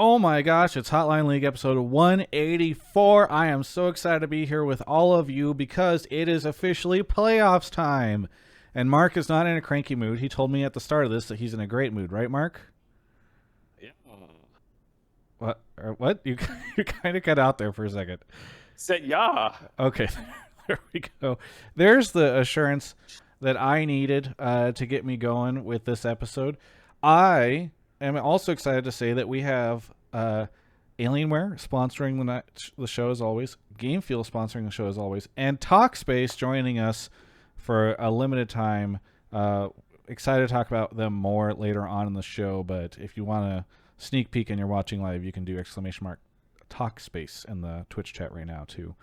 Oh my gosh, it's Hotline League episode 184. I am so excited to be here with all of you because it is officially playoffs time. And Mark is not in a cranky mood. He told me at the start of this that he's in a great mood, right, Mark? Yeah. What? What? You kind of cut out there for a second. Said yeah. Okay, there we go. There's the assurance that I needed to get me going with this episode. I am also excited to say that we have Alienware sponsoring the show as always, Gamefuel sponsoring the show as always, and Talkspace joining us for a limited time. Excited to talk about them more later on in the show, but if you want to sneak peek and you're watching live, you can do !Talkspace in the Twitch chat right now to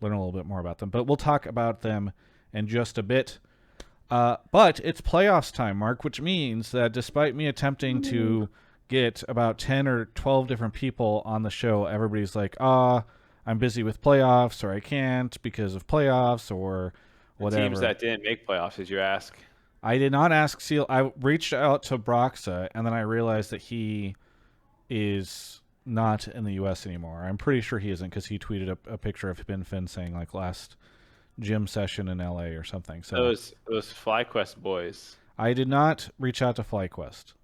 learn a little bit more about them. But we'll talk about them in just a bit. But it's playoffs time, Mark, which means that despite me attempting to get about 10 or 12 different people on the show, everybody's like, I'm busy with playoffs, or I can't because of playoffs, or whatever. Teams that didn't make playoffs, did you ask? I did not ask Seal. I reached out to Broxa, and then I realized that he is not in the U.S. anymore. I'm pretty sure he isn't because he tweeted a picture of Ben Finn saying, like, last gym session in LA or something. So those FlyQuest boys. I did not reach out to FlyQuest.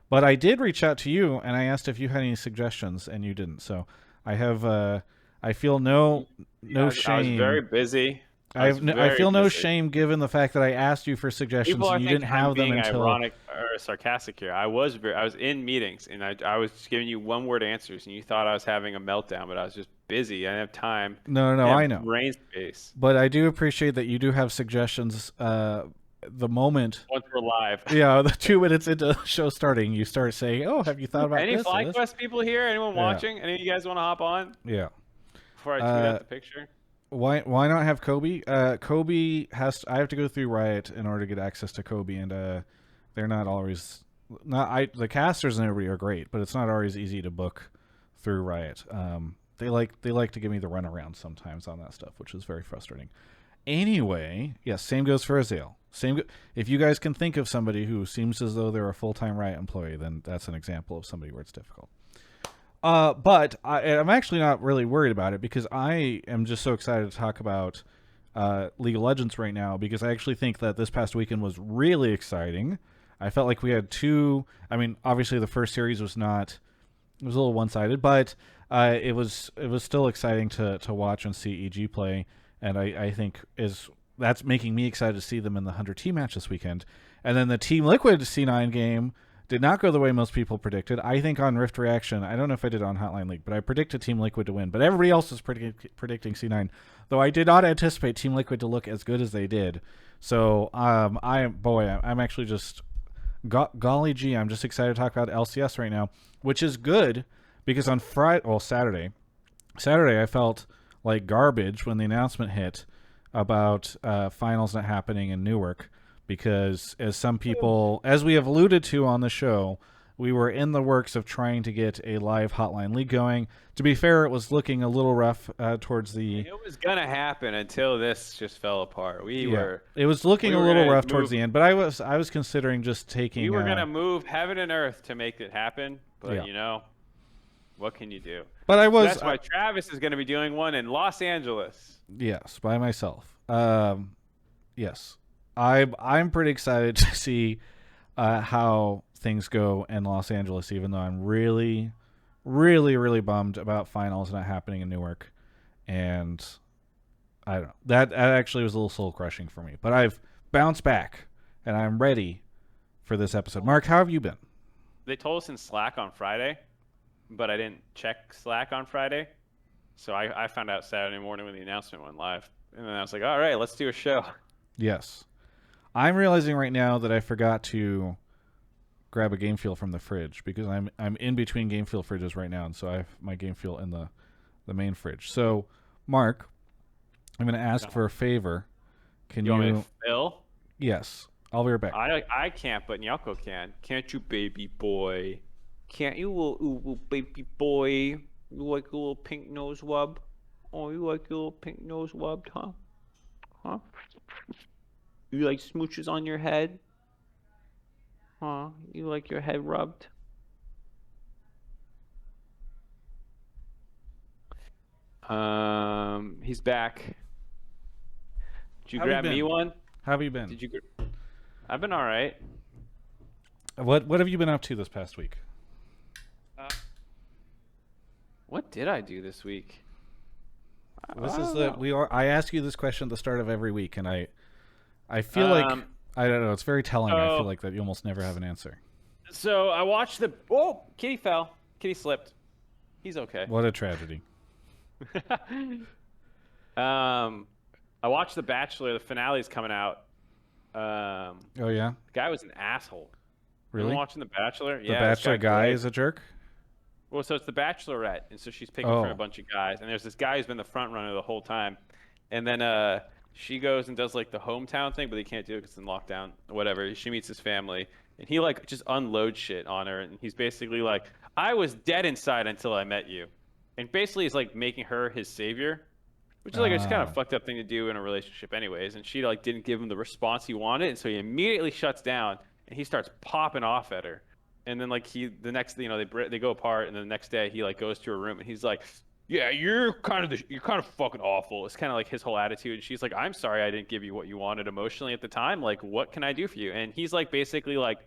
But I did reach out to you and I asked if you had any suggestions and you didn't. So I have I feel no shame. I was very busy. I feel no shame given the fact that I asked you for suggestions and you didn't have them until. Ironic or sarcastic here. I was in meetings and I was just giving you one word answers and you thought I was having a meltdown, but I was just busy. I didn't have time. No, I know. Brain space. But I do appreciate that you do have suggestions. The moment once we're live, yeah, the 2 minutes into the show starting, you start saying, "Oh, have you thought about any this?" Any FlyQuest people here? Anyone watching? Any of you guys want to hop on? Yeah. Before I tweet out the picture. Why not have Kobe? Kobe I have to go through Riot in order to get access to Kobe, and they're not always the casters and everybody are great, but it's not always easy to book through Riot. They like to give me the runaround sometimes on that stuff, which is very frustrating. Anyway, yes, same goes for Azale. If you guys can think of somebody who seems as though they're a full-time Riot employee, then that's an example of somebody where it's difficult. But I'm actually not really worried about it because I am just so excited to talk about League of Legends right now because I actually think that this past weekend was really exciting. I felt like we had obviously the first series was a little one-sided, but it was still exciting to watch and see EG play, and I think that's making me excited to see them in the 100T match this weekend. And then the Team Liquid C9 game did not go the way most people predicted. I think on Rift Reaction, I don't know if I did on Hotline League, but I predicted Team Liquid to win. But everybody else was predicting C9, though I did not anticipate Team Liquid to look as good as they did. So I'm actually just golly gee, I'm just excited to talk about LCS right now, which is good because on Saturday I felt like garbage when the announcement hit about finals not happening in Newark. Because as we have alluded to on the show, we were in the works of trying to get a live Hotline League going. To be fair, it was looking a little rough towards the... It was going to happen until this just fell apart. It was looking a little rough towards the end, but I was considering just taking... We were going to move heaven and earth to make it happen, but what can you do? But that's why Travis is going to be doing one in Los Angeles. Yes, by myself. Yes. I'm pretty excited to see how things go in Los Angeles, even though I'm really, really, really bummed about finals not happening in Newark. And I don't know. That actually was a little soul crushing for me. But I've bounced back, and I'm ready for this episode. Mark, how have you been? They told us in Slack on Friday, but I didn't check Slack on Friday. So I found out Saturday morning when the announcement went live. And then I was like, all right, let's do a show. Yes. I'm realizing right now that I forgot to grab a game fuel from the fridge because I'm in between game fuel fridges right now, and so I have my game fuel in the main fridge. So, Mark, I'm going to ask for a favor. Can you want me to fill? Yes. I'll be right back. I can't, but Nyako can. Can't you, baby boy? Can't you, little baby boy? You like a little pink nose wub? Oh, you like a little pink nose wub, huh? Huh? You like smooches on your head? Huh? You like your head rubbed? He's back. Did you How have you grab me been? one? How have you been? Did you? I've been all right. What have you been up to this past week? What did I do this week? This I is don't the know. we are. I ask you this question at the start of every week, and I feel like I don't know. It's very telling. I feel So like that you almost never have an answer. so I watched the. Oh, kitty fell. Kitty slipped. He's okay. What a tragedy. I watched The Bachelor. The finale's coming out. Oh yeah, The guy was an asshole. You been really? watching The Bachelor? The Yeah, this Bachelor guy guy Greg. is a jerk. Well, so it's the Bachelorette, and so she's picking from a Oh, bunch of guys, and there's this guy who's been the front runner the whole time, and then she goes and does like the hometown thing, but he can't do it because it's in lockdown. Whatever. She meets his family, and he like just unloads shit on her, and he's basically like, "I was dead inside until I met you," and basically he's like making her his savior, which is like it's kind of ah, fucked up thing to do in a relationship, anyways. And she like didn't give him the response he wanted, and so he immediately shuts down, and he starts popping off at her. And then like the next they go apart, and then the next day he like goes to her room and he's like, yeah, you're kind of fucking awful. It's kind of like his whole attitude. And she's like, I'm sorry I didn't give you what you wanted emotionally at the time. Like, what can I do for you? And he's like basically like,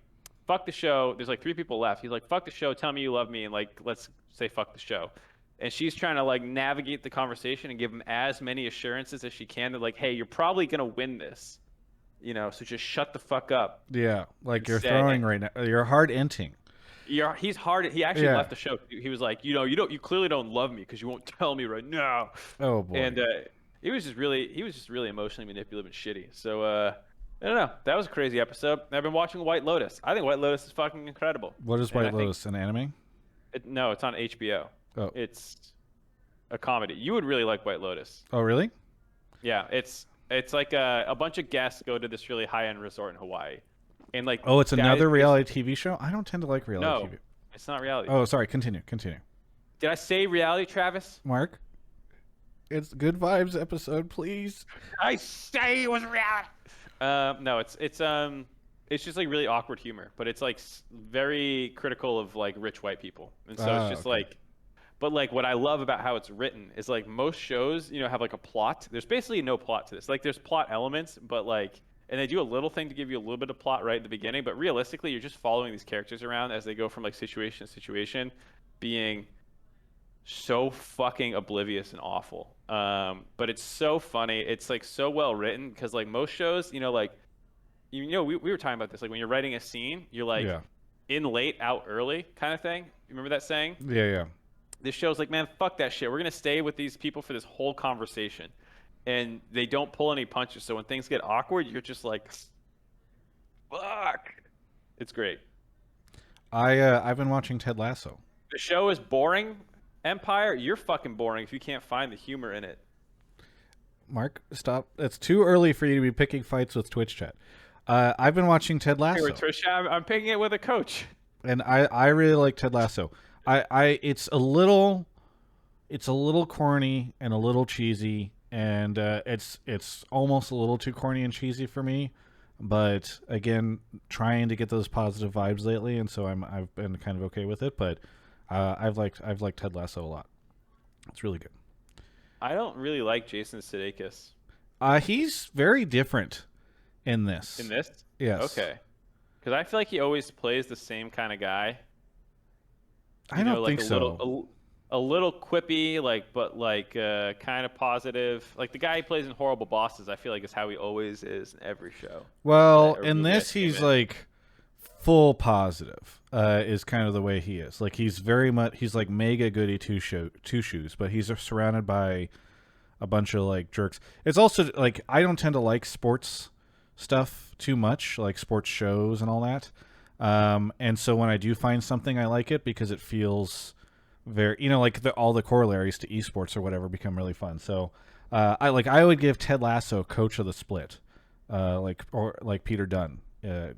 fuck the show. There's like three people left. He's like, fuck the show, tell me you love me, and like let's say fuck the show. And she's trying to like navigate the conversation and give him as many assurances as she can that like, hey, you're probably gonna win this, so just shut the fuck up. yeah. Like you're Instead, throwing right now. You're hard inting. he's hard. He actually Yeah. left the show. He was like, you clearly don't love me because you won't tell me right now. Oh boy. And he was just really emotionally manipulative and shitty. So I don't know. That was a crazy episode. I've been watching White Lotus. I think White Lotus is fucking incredible. What is And I White think Lotus? An anime? no, it's on HBO. Oh. It's a comedy. You would really like White Lotus. Oh really? Yeah, it's like a bunch of guests go to this really high-end resort in Hawaii, and like Oh, it's guys, another reality TV show. I don't tend to like reality no, TV. it's not reality. Oh, sorry. Continue. Did I say reality, Travis? Mark, it's good vibes episode, please. I say it was reality. No, it's just like really awkward humor, but it's like very critical of like rich white people, and so it's just Okay. like, but like what I love about how it's written is like most shows, have like a plot. There's basically no plot to this. Like there's plot elements, but like, and they do a little thing to give you a little bit of plot right at the beginning, but realistically, you're just following these characters around as they go from like situation to situation, being so fucking oblivious and awful. But it's so funny. It's like so well written because like most shows, like we were talking about this. Like when you're writing a scene, you're like Yeah. in late, out early kind of thing. You remember that saying? Yeah. This show's like, man, fuck that shit. We're gonna stay with these people for this whole conversation, and they don't pull any punches. So when things get awkward, you're just like, fuck. It's great. I've been watching Ted Lasso. The show is boring. Empire, you're fucking boring if you can't find the humor in it. Mark, stop. It's too early for you to be picking fights with Twitch chat. I've been watching Ted Hey, Lasso, Trisha, I'm picking it with a coach. and I really like Ted Lasso. It's a little corny and a little cheesy, and it's almost a little too corny and cheesy for me. But again, trying to get those positive vibes lately, and so I've been kind of okay with it. But I've liked Ted Lasso a lot. It's really good. I don't really like Jason Sudeikis He's very different in this. in this. Yes. Okay. Because I feel like he always plays the same kind of guy. I don't Like think a so. a little quippy, but kind of positive. Like the guy he plays in Horrible Bosses, I feel like is how he always is in every show. Well, Every in movie this, I've seen him he's in. like full positive. Is kind of the way he is. Like he's very much. He's like mega goody two shoes, but he's surrounded by a bunch of like jerks. It's also like I don't tend to like sports stuff too much, like sports shows and all that. And so when I do find something, I like it because it feels very, like all the corollaries to esports or whatever become really fun. So I would give Ted Lasso coach of the split, like Peter Dunn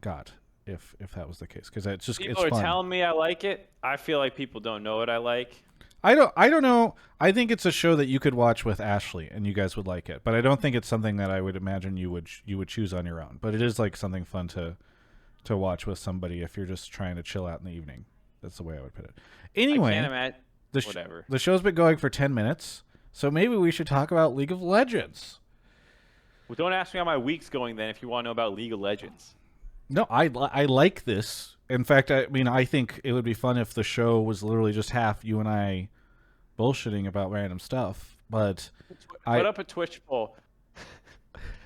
got if that was the case, because it's People are fun. telling me I like it. I feel like people don't know what I like. I don't know. I think it's a show that you could watch with Ashley and you guys would like it, but I don't think it's something that I would imagine you would choose on your own. But it is like something fun to watch with somebody if you're just trying to chill out in the evening. That's the way I would put it. I can't Anyway, imagine. Whatever. the show's been going for 10 minutes. So maybe we should talk about League of Legends. Well, don't ask me how my week's going then if you want to know about League of Legends. No, I like this. In fact, I mean, I think it would be fun if the show was literally just half you and I bullshitting about random stuff. But Put up a Twitch poll.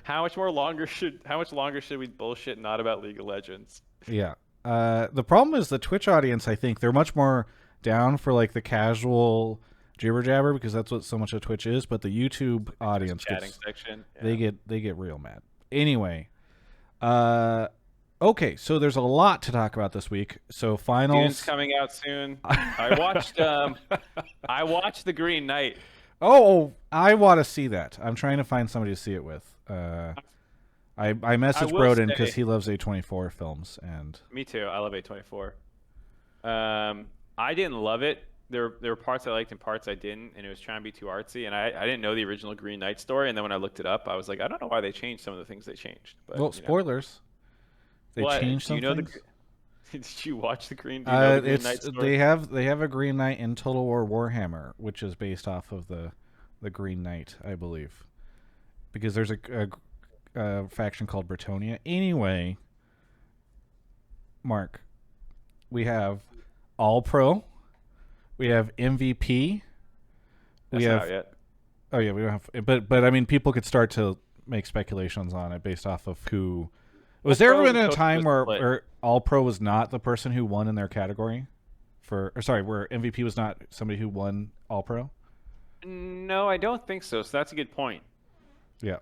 How much longer should we bullshit not about League of Legends? Yeah. The problem is the Twitch audience, I think, they're much more down for like the casual jibber jabber because that's what so much of Twitch is, but the YouTube audience chatting section. Yeah. They get real mad. Anyway, okay, so there's a lot to talk about this week. So finals Dune's coming out soon. I watched The Green Knight. Oh, I want to see that. I'm trying to find somebody to see it with. I messaged Broden because he loves A24 films, and me too. I love A24. I didn't love it. There were parts I liked and parts I didn't, and it was trying to be too artsy. And I didn't know the original Green Knight story, and then when I looked it up, I was like, I don't know why they changed some of the things they changed. But, well, spoilers. They changed some things. Did you watch the Green? Do you know the Green Knight story? They have a Green Knight in Total War Warhammer, which is based off of the Green Knight, I believe, because there's a faction called Bretonia. Anyway, Mark, we have All Pro, we have MVP, That's not out yet. Oh yeah, we don't have, but I mean, people could start to make speculations on it based off of who. Was there ever been a time where All Pro was not the person who won in their category? Where MVP was not somebody who won All Pro? No, I don't think so. So that's a good point. Yeah.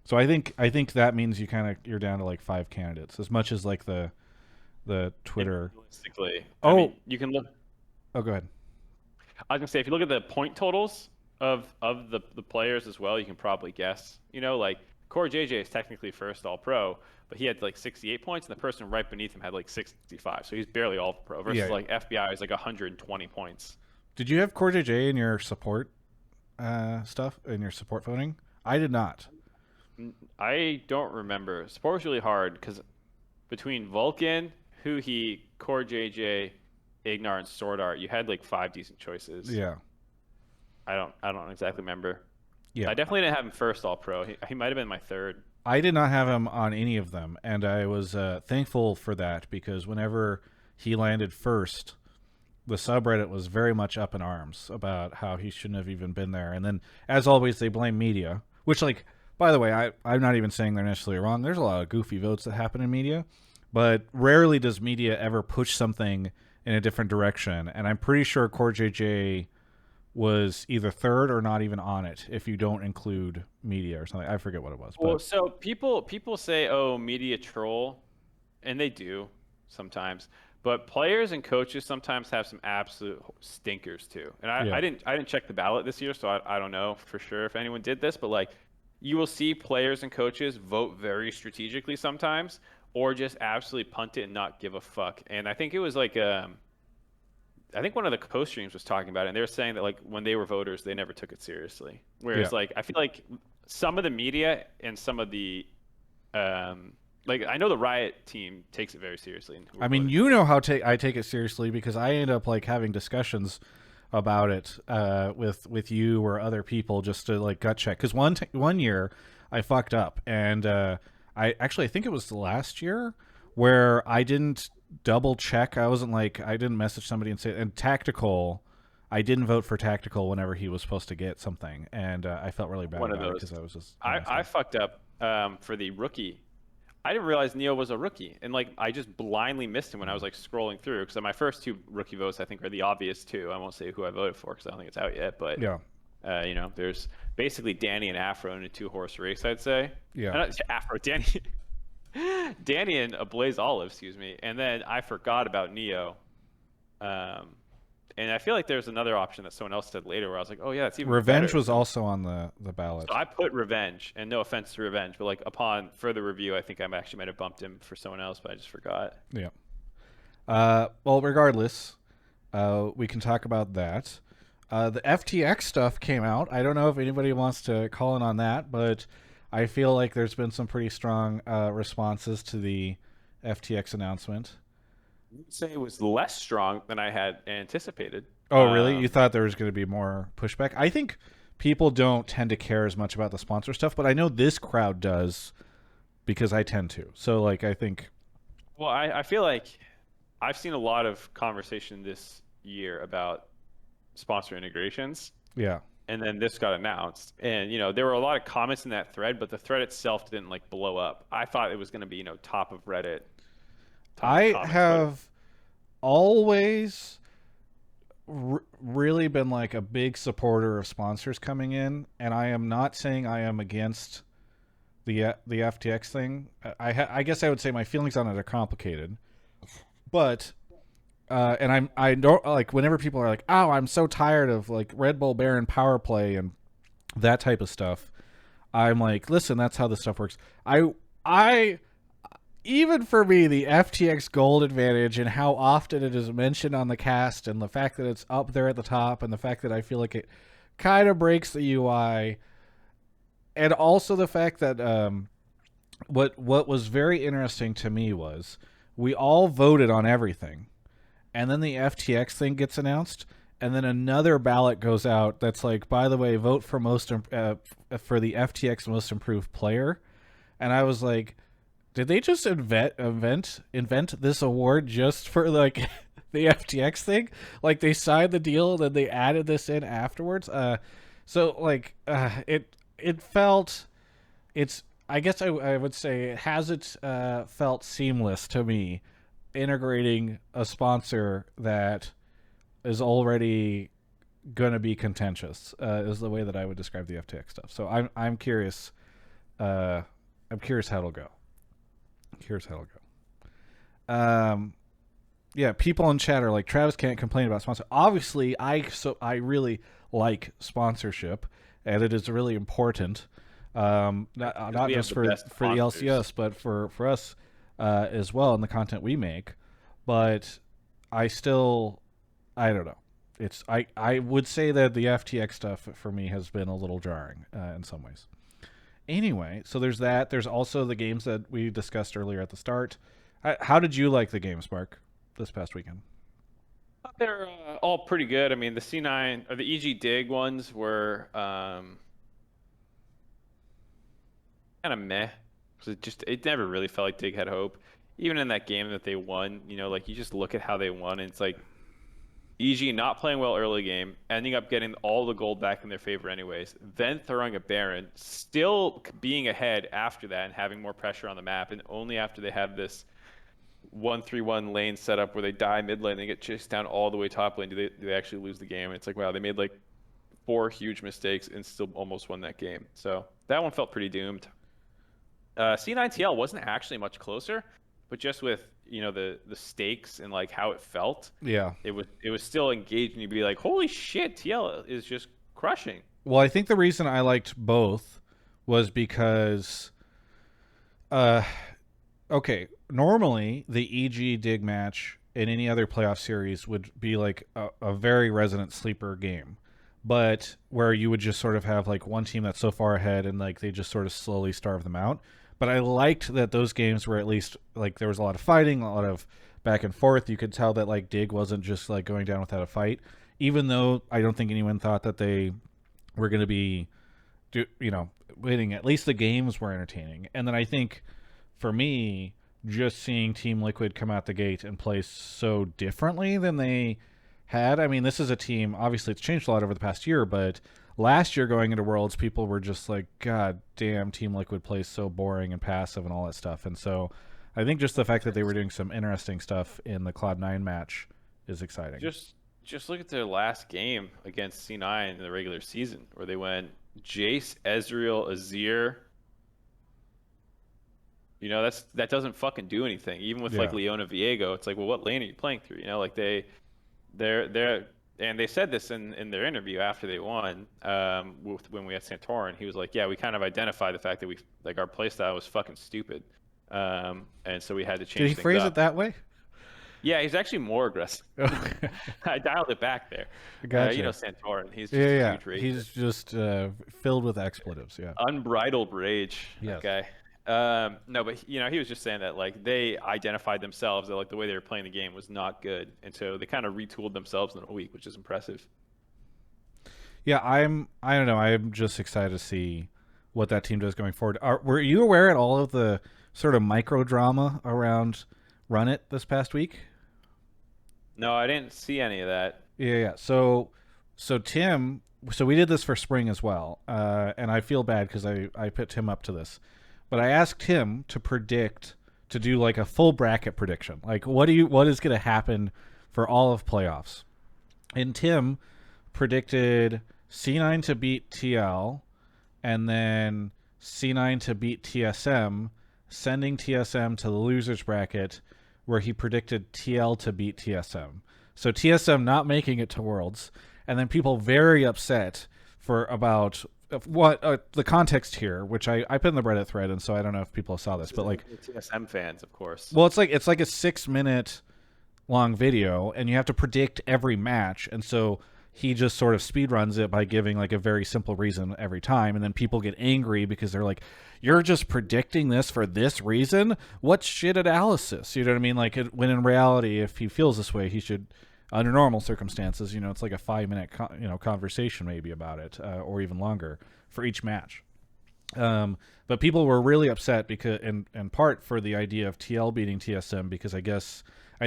So I think that means you're down to like 5 candidates, as much as like the Twitter. Realistically, I mean, you can look. Oh, go ahead. I was gonna say, if you look at the point totals of the players as well, you can probably guess. You know, like Core JJ is technically first All Pro, but he had like 68 points, and the person right beneath him had like 65. So he's barely All Pro. Versus like FBI is like 120 points. Did you have Core JJ in your support stuff, in your support voting? I did not. I don't remember. Support was really hard because between Vulcan, Huhi, Core JJ, Ignar, and Sword Art, you had like 5 decent choices. Yeah. I don't exactly remember. Yeah. I definitely didn't have him first All Pro. He might have been my third. I did not have him on any of them, and I was thankful for that because whenever he landed first, the subreddit was very much up in arms about how he shouldn't have even been there. And then, as always, they blame media, which, like, by the way, I'm not even saying they're necessarily wrong. There's a lot of goofy votes that happen in media, but rarely does media ever push something in a different direction. And I'm pretty sure Core JJ was either third or not even on it if you don't include media or something. I forget what it was. Well, so people say, oh, media troll, and they do sometimes. But players and coaches sometimes have some absolute stinkers too. And I didn't check the ballot this year, so I don't know for sure if anyone did this. But like, you will see players and coaches vote very strategically sometimes, or just absolutely punt it and not give a fuck. And I think it was like I think one of the co-streams was talking about it, and they were saying that like when they were voters, they never took it seriously. Whereas like I feel like some of the media and some of the like I know the Riot team takes it very seriously. I mean, you know how I take it seriously because I end up like having discussions about it with you or other people just to like gut check. Because one year I fucked up, and I think it was the last year where I didn't double check. I didn't message somebody and say, and Tactical, I didn't vote for Tactical whenever he was supposed to get something, and I felt really bad about it because I was just I fucked up for the rookie. I didn't realize Neo was a rookie, and like I just blindly missed him when I was like scrolling through, because my first 2 rookie votes I think are the obvious 2. I won't say who I voted for because I don't think it's out yet, but you know, there's basically Danny and Afro in a 2-horse race, I'd say. Danny and a Blaze Olive, excuse me, and then I forgot about Neo. And I feel like there's another option that someone else said later where I was like, oh yeah, it's even Revenge better. was also on the ballot. So I put Revenge, and no offense to Revenge, but like upon further review, I think I actually might have bumped him for someone else, but I just forgot. Yeah. Well, regardless, we can talk about that. The FTX stuff came out. I don't know if anybody wants to call in on that, but I feel like there's been some pretty strong responses to the FTX announcement. I would say it was less strong than I had anticipated. Oh, really? You thought there was going to be more pushback? I think people don't tend to care as much about the sponsor stuff, but I know this crowd does because I tend to. So like I think Well, I feel like I've seen a lot of conversation this year about sponsor integrations, yeah. and then this got announced, and there were a lot of comments in that thread, but the thread itself didn't like blow up. I thought it was going to be top of Reddit, tons of I comments, but have always really been like a big supporter of sponsors coming in, and I am not saying I am against the FTX thing. I guess I would say my feelings on it are complicated, but and I don't like whenever people are like, oh, I'm so tired of like Red Bull Baron power play and that type of stuff. I'm like, listen, that's how this stuff works. I even for me, the FTX Gold advantage and how often it is mentioned on the cast, and the fact that it's up there at the top, and the fact that I feel like it kind of breaks the UI, and also the fact that what was very interesting to me was we all voted on everything, and then the FTX thing gets announced, and then another ballot goes out that's like, by the way, vote for for the FTX most improved player, and I was like, did they just invent this award just for like the FTX thing? Like they signed the deal, and then they added this in afterwards. So like it felt it's. I guess I would say it hasn't felt seamless to me integrating a sponsor that is already going to be contentious. Is the way that I would describe the FTX stuff. So I'm curious. I'm curious how it'll go. Here's how it'll go. Yeah, people in chat are like, Travis can't complain about sponsor. Obviously, I really like sponsorship, and it is really important. Not we have just the for best the sponsors. LCS, but for us as well in the content we make. But I don't know. I would say that the FTX stuff for me has been a little jarring in some ways. Anyway, so there's that. There's also the games that we discussed earlier at the start. How did you like the games, Mark, this past weekend? They're all pretty good. I mean, the C9 or the EG Dig ones were kind of meh. 'Cause it never really felt like Dig had hope. Even in that game that they won, like you just look at how they won, and it's like EG not playing well early game, ending up getting all the gold back in their favor anyways, then throwing a Baron, still being ahead after that and having more pressure on the map, and only after they have this 1-3-1 lane setup where they die mid lane, they get chased down all the way top lane, do they actually lose the game? And it's like, wow, they made like 4 huge mistakes and still almost won that game. So that one felt pretty doomed. C9TL wasn't actually much closer, but just with the stakes and like how it felt, Yeah. it was still engaging. You'd be like, holy shit, TL is just crushing. Well, I think the reason I liked both was because, uh, okay, normally the EG Dig match in any other playoff series would be like a very resonant sleeper game, but where you would just sort of have like one team that's so far ahead and like they just sort of slowly starve them out. But I liked that those games were at least like there was a lot of fighting, a lot of back and forth. You could tell that like Dig wasn't just like going down without a fight, even though I don't think anyone thought that they were going to be, winning. At least the games were entertaining. And then I think for me, just seeing Team Liquid come out the gate and play so differently than they had. I mean, this is a team, obviously it's changed a lot over the past year, but last year going into Worlds, people were just like, God damn, Team Liquid plays so boring and passive and all that stuff. And so I think just the fact that they were doing some interesting stuff in the Cloud9 match is exciting. Just look at their last game against C9 in the regular season, where they went Jace, Ezreal, Azir. That doesn't fucking do anything. Even with like Yeah. Leona Viego, it's like, well, what lane are you playing through? Like they're and they said this in their interview after they won, when we had Santorin. He was like, yeah, we kind of identified the fact that we like our playstyle was fucking stupid, and so we had to change Did he things phrase up. it that way? Yeah, he's actually more aggressive. Okay. I dialed it back there. Gotcha. Santorin. He's just Yeah, a yeah. huge rage. He's just filled with expletives. Yeah. Unbridled rage. Yes. Okay. No, but he was just saying that like they identified themselves that like the way they were playing the game was not good, and so they kind of retooled themselves in a week, which is impressive. Yeah, I don't know. I'm just excited to see what that team does going forward. Were you aware at all of the sort of micro drama around Run It this past week? No, I didn't see any of that. Yeah. So Tim, so we did this for spring as well, and I feel bad because I put Tim up to this, but I asked him to predict to do like a full bracket prediction, like what is going to happen for all of playoffs, and Tim predicted C9 to beat TL, and then C9 to beat TSM, sending TSM to the losers bracket, where he predicted TL to beat TSM. So TSM not making it to Worlds, and then people very upset for about what the context here, which I put in the Reddit thread, and so I don't know if people saw this, but like TSM fans, of course. well, it's like a 6 minute long video, and you have to predict every match, and so he just sort of speed runs it by giving like a very simple reason every time, and then people get angry because they're like, you're just predicting this for this reason? What shit analysis? You know what I mean? Like, when in reality, if he feels this way, he should, under normal circumstances, you know, it's like a 5 minute conversation maybe about it, or even longer for each match. But people were really upset because in part for the idea of TL beating TSM, because I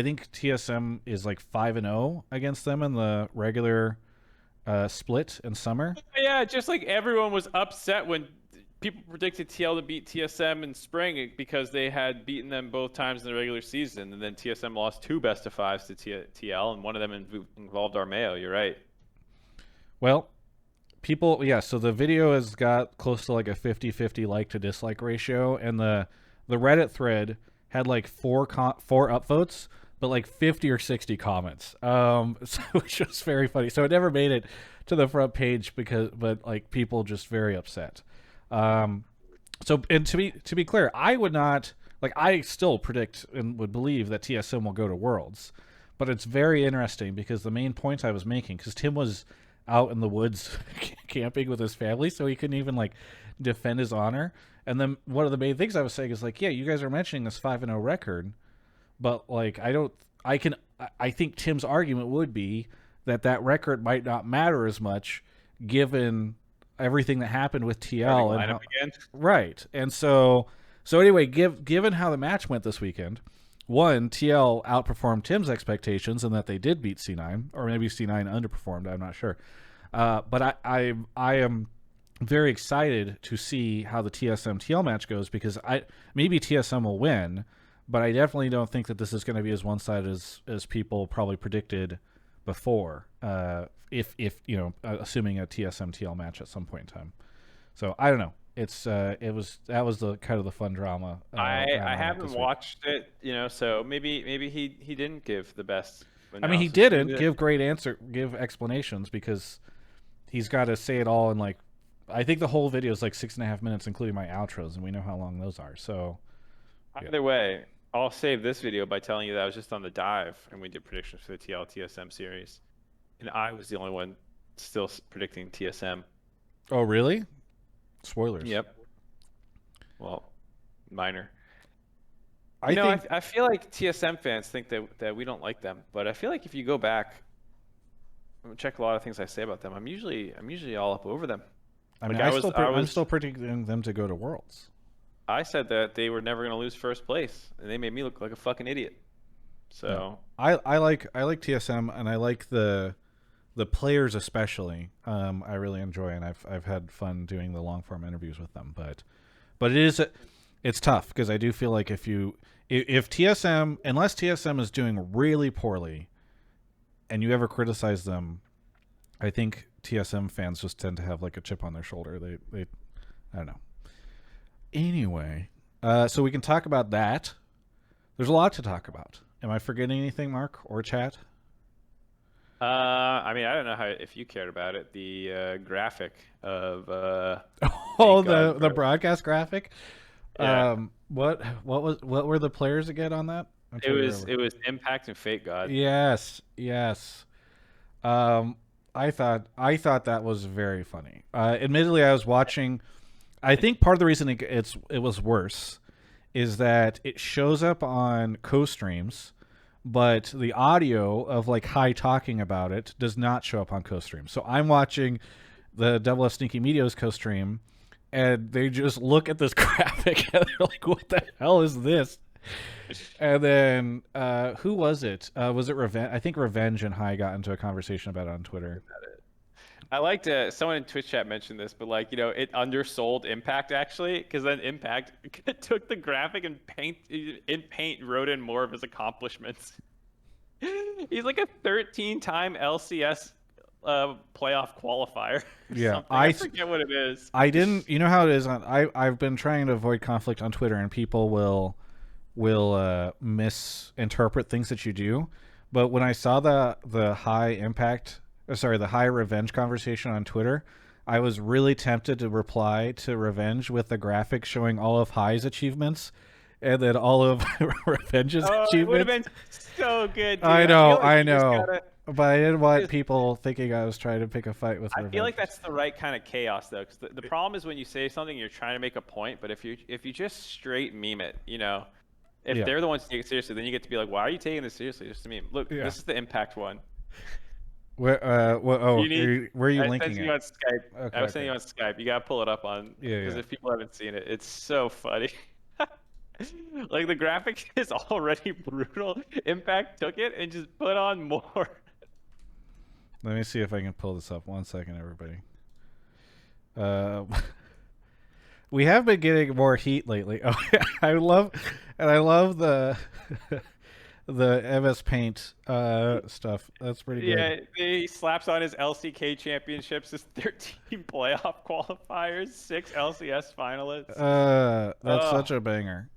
think TSM is like 5-0 against them in the regular split in summer. Yeah, just like everyone was upset when people predicted TL to beat TSM in spring because they had beaten them both times in the regular season, and then TSM lost 2 best-of-5s to TL, and one of them involved Armeo. You're right. Well, people, yeah, so the video has got close to like a 50-50 like to dislike ratio, and the Reddit thread had like 4 upvotes, but like 50 or 60 comments. So it's just very funny. So it never made it to the front page but like people just very upset. So, and to be clear, I would not, like, I still predict and would believe that TSM will go to Worlds, but it's very interesting because the main point I was making, because Tim was out in the woods camping with his family, so he couldn't even like defend his honor. And then one of the main things I was saying is like, yeah, you guys are mentioning this 5-0 record, but like, I think Tim's argument would be that record might not matter as much given everything that happened with TL and right. And so anyway, given how the match went this weekend, one, TL outperformed Tim's expectations and that they did beat C9, or maybe C9 underperformed. I'm not sure. But I am very excited to see how the TSM TL match goes, because maybe TSM will win, but I definitely don't think that this is going to be as one-sided as people probably predicted before. If you know, assuming a TSM TL match at some point in time. So I don't know. That was the kind of the fun drama. I haven't watched it, you know, so maybe he didn't give the best analysis. I mean, he didn't give explanations, because he's got to say it all in like, I think the whole video is like 6.5 minutes, including my outros, and we know how long those are. So either way, I'll save this video by telling you that I was just on the dive and we did predictions for the TL TSM series, and I was the only one still predicting TSM. Oh, really? Spoilers. Yep. Well, minor. I feel like TSM fans think that we don't like them, but I feel like if you go back and check a lot of things I say about them, I'm usually all up over them. I mean, I'm still predicting them to go to Worlds. I said that they were never going to lose first place, and they made me look like a fucking idiot. So yeah. I like TSM, and I like the players especially. I really enjoy, and I've had fun doing the long form interviews with them. But it's tough, because I do feel like if TSM, unless TSM is doing really poorly, and you ever criticize them, I think TSM fans just tend to have like a chip on their shoulder. They I don't know. Anyway, so we can talk about that. There's a lot to talk about. Am I forgetting anything, Mark or chat? I mean, I don't know if you cared about it. The graphic of the broadcast graphic. Yeah. What were the players again on that? It was Impact and Fate God. Yes. I thought that was very funny. Admittedly, I was watching. I think part of the reason it was worse is that it shows up on co-streams, but the audio of like High talking about it does not show up on co-streams. So I'm watching the Double F Sneaky Meteos co-stream, and they just look at this graphic and they're like, "What the hell is this?" And then who was it? Was it Revenge? I think Revenge and High got into a conversation about it on Twitter. I liked someone in Twitch chat mentioned this, but like, it undersold Impact actually, because then Impact took the graphic and paint wrote in more of his accomplishments. He's like a 13-time LCS playoff qualifier. Yeah, I forget what it is. I didn't. You know how it is. I've been trying to avoid conflict on Twitter, and people will misinterpret things that you do. But when I saw the High Impact, the High Revenge conversation on Twitter, I was really tempted to reply to Revenge with the graphic showing all of High's achievements and then all of Revenge's achievements. It would have been so good. Dude. I know. But I didn't want people thinking I was trying to pick a fight with Revenge. I feel like that's the right kind of chaos, though, because the problem is when you say something, you're trying to make a point, but if you just straight meme it, if they're the ones to take it seriously, then you get to be like, why are you taking this seriously? Just a meme. Look, this is the Impact one. Where where are you linking it? On Skype. Okay, I was sending you on Skype. You gotta pull it up on because if people haven't seen it, it's so funny. Like the graphic is already brutal. Impact took it and just put on more. Let me see if I can pull this up. 1 second, everybody. We have been getting more heat lately. Oh, I love the the MS Paint stuff. That's pretty good. Yeah, he slaps on his LCK championships, his 13 playoff qualifiers, 6 LCS finalists. That's such a banger.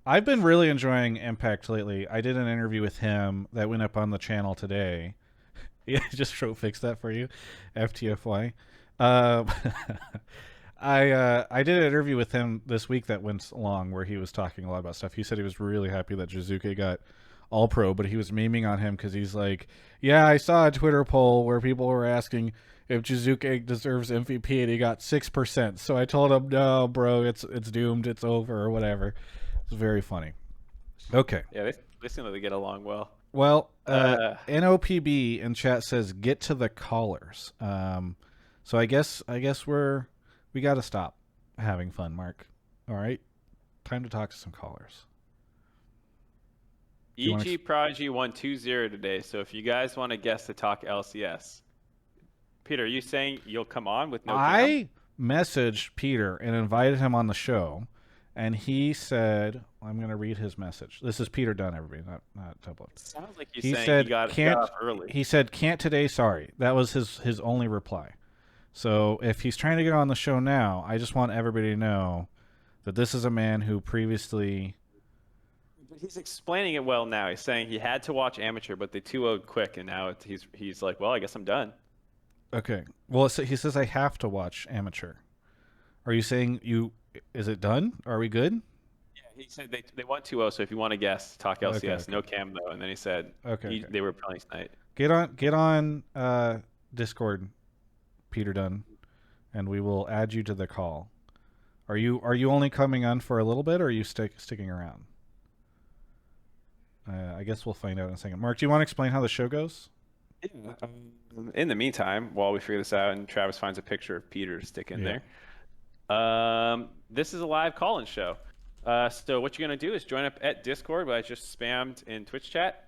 I've been really enjoying Impact lately. I did an interview with him that went up on the channel today. Yeah, just fix that for you, FTFY. I did an interview with him this week that went long where he was talking a lot about stuff. He said he was really happy that Jiizuke got All Pro, but he was memeing on him because he's like, yeah, I saw a Twitter poll where people were asking if Jiizuke deserves MVP and he got 6%. So I told him, no, bro, it's doomed, it's over, or whatever. It's very funny. Okay. Yeah, they seem like they get along well. Well, NOPB in chat says get to the callers. So I guess we got to stop having fun, Mark. All right, time to talk to some callers. EG Prodigy won 2-0 today. So if you guys want to guess the talk LCS, Peter, are you saying you'll come on with no? I messaged Peter and invited him on the show. And he said, I'm going to read his message. This is Peter Dunn, everybody, not Double. Sounds like he's saying he got off early. He said, can't today, sorry. That was his only reply. So if he's trying to get on the show now, I just want everybody to know that this is a man who previously... But he's explaining it well now. He's saying he had to watch Amateur, but they 2-0'd quick, and now he's like, well, I guess I'm done. Okay. Well, he says I have to watch Amateur. Are you saying you... Is it done? Are we good? Yeah, he said they won 2-0, so if you want to guess, talk LCS. Okay. No cam, though. And then he said they were playing tonight. Get on Discord, Peter Dunn, and we will add you to the call. Are you only coming on for a little bit, or are you sticking around? I guess we'll find out in a second. Mark, do you want to explain how the show goes? Yeah. In the meantime, while we figure this out and Travis finds a picture of Peter to stick in there, this is a live call-in show. So what you're going to do is join up at Discord, but I just spammed in Twitch chat.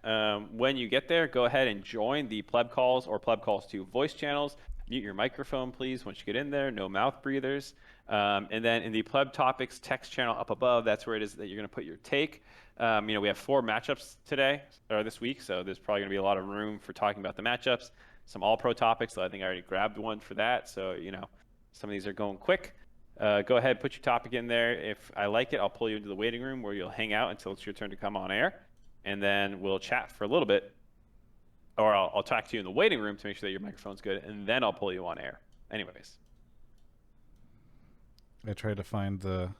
When you get there, go ahead and join the Pleb Calls or Pleb Calls 2 voice channels. Mute your microphone, please, once you get in there. No mouth breathers. And then in the Pleb Topics text channel up above, that's where it is that you're going to put your take. We have 4 matchups today, or this week, so there's probably going to be a lot of room for talking about the matchups. Some all-pro topics, so I think I already grabbed one for that. So, some of these are going quick. Go ahead, put your topic in there. If I like it, I'll pull you into the waiting room where you'll hang out until it's your turn to come on air. And then we'll chat for a little bit. Or I'll talk to you in the waiting room to make sure that your microphone's good. And then I'll pull you on air. Anyways. I tried to find the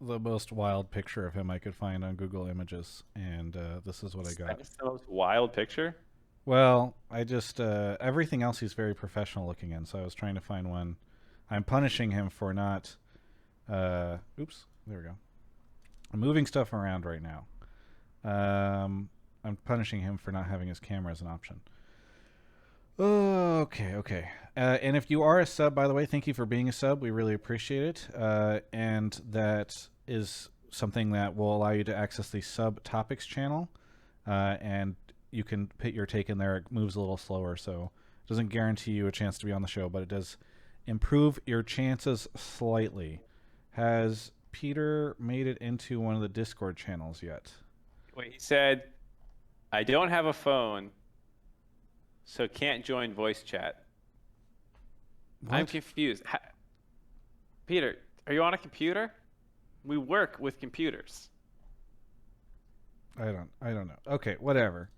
most wild picture of him I could find on Google Images. And this is what I got. That's the most wild picture? Well, I just... everything else he's very professional looking in. So I was trying to find one... I'm punishing him for not... oops, there we go. I'm moving stuff around right now. I'm punishing him for not having his camera as an option. Oh, Okay. And if you are a sub, by the way, thank you for being a sub. We really appreciate it. And that is something that will allow you to access the sub topics channel. And you can put your take in there. It moves a little slower, so it doesn't guarantee you a chance to be on the show, but it does improve your chances slightly. Has Peter made it into one of the Discord channels yet? Wait, he said, I don't have a phone, so can't join voice chat. What? I'm confused. Peter, are you on a computer? We work with computers. I don't know. Okay, whatever.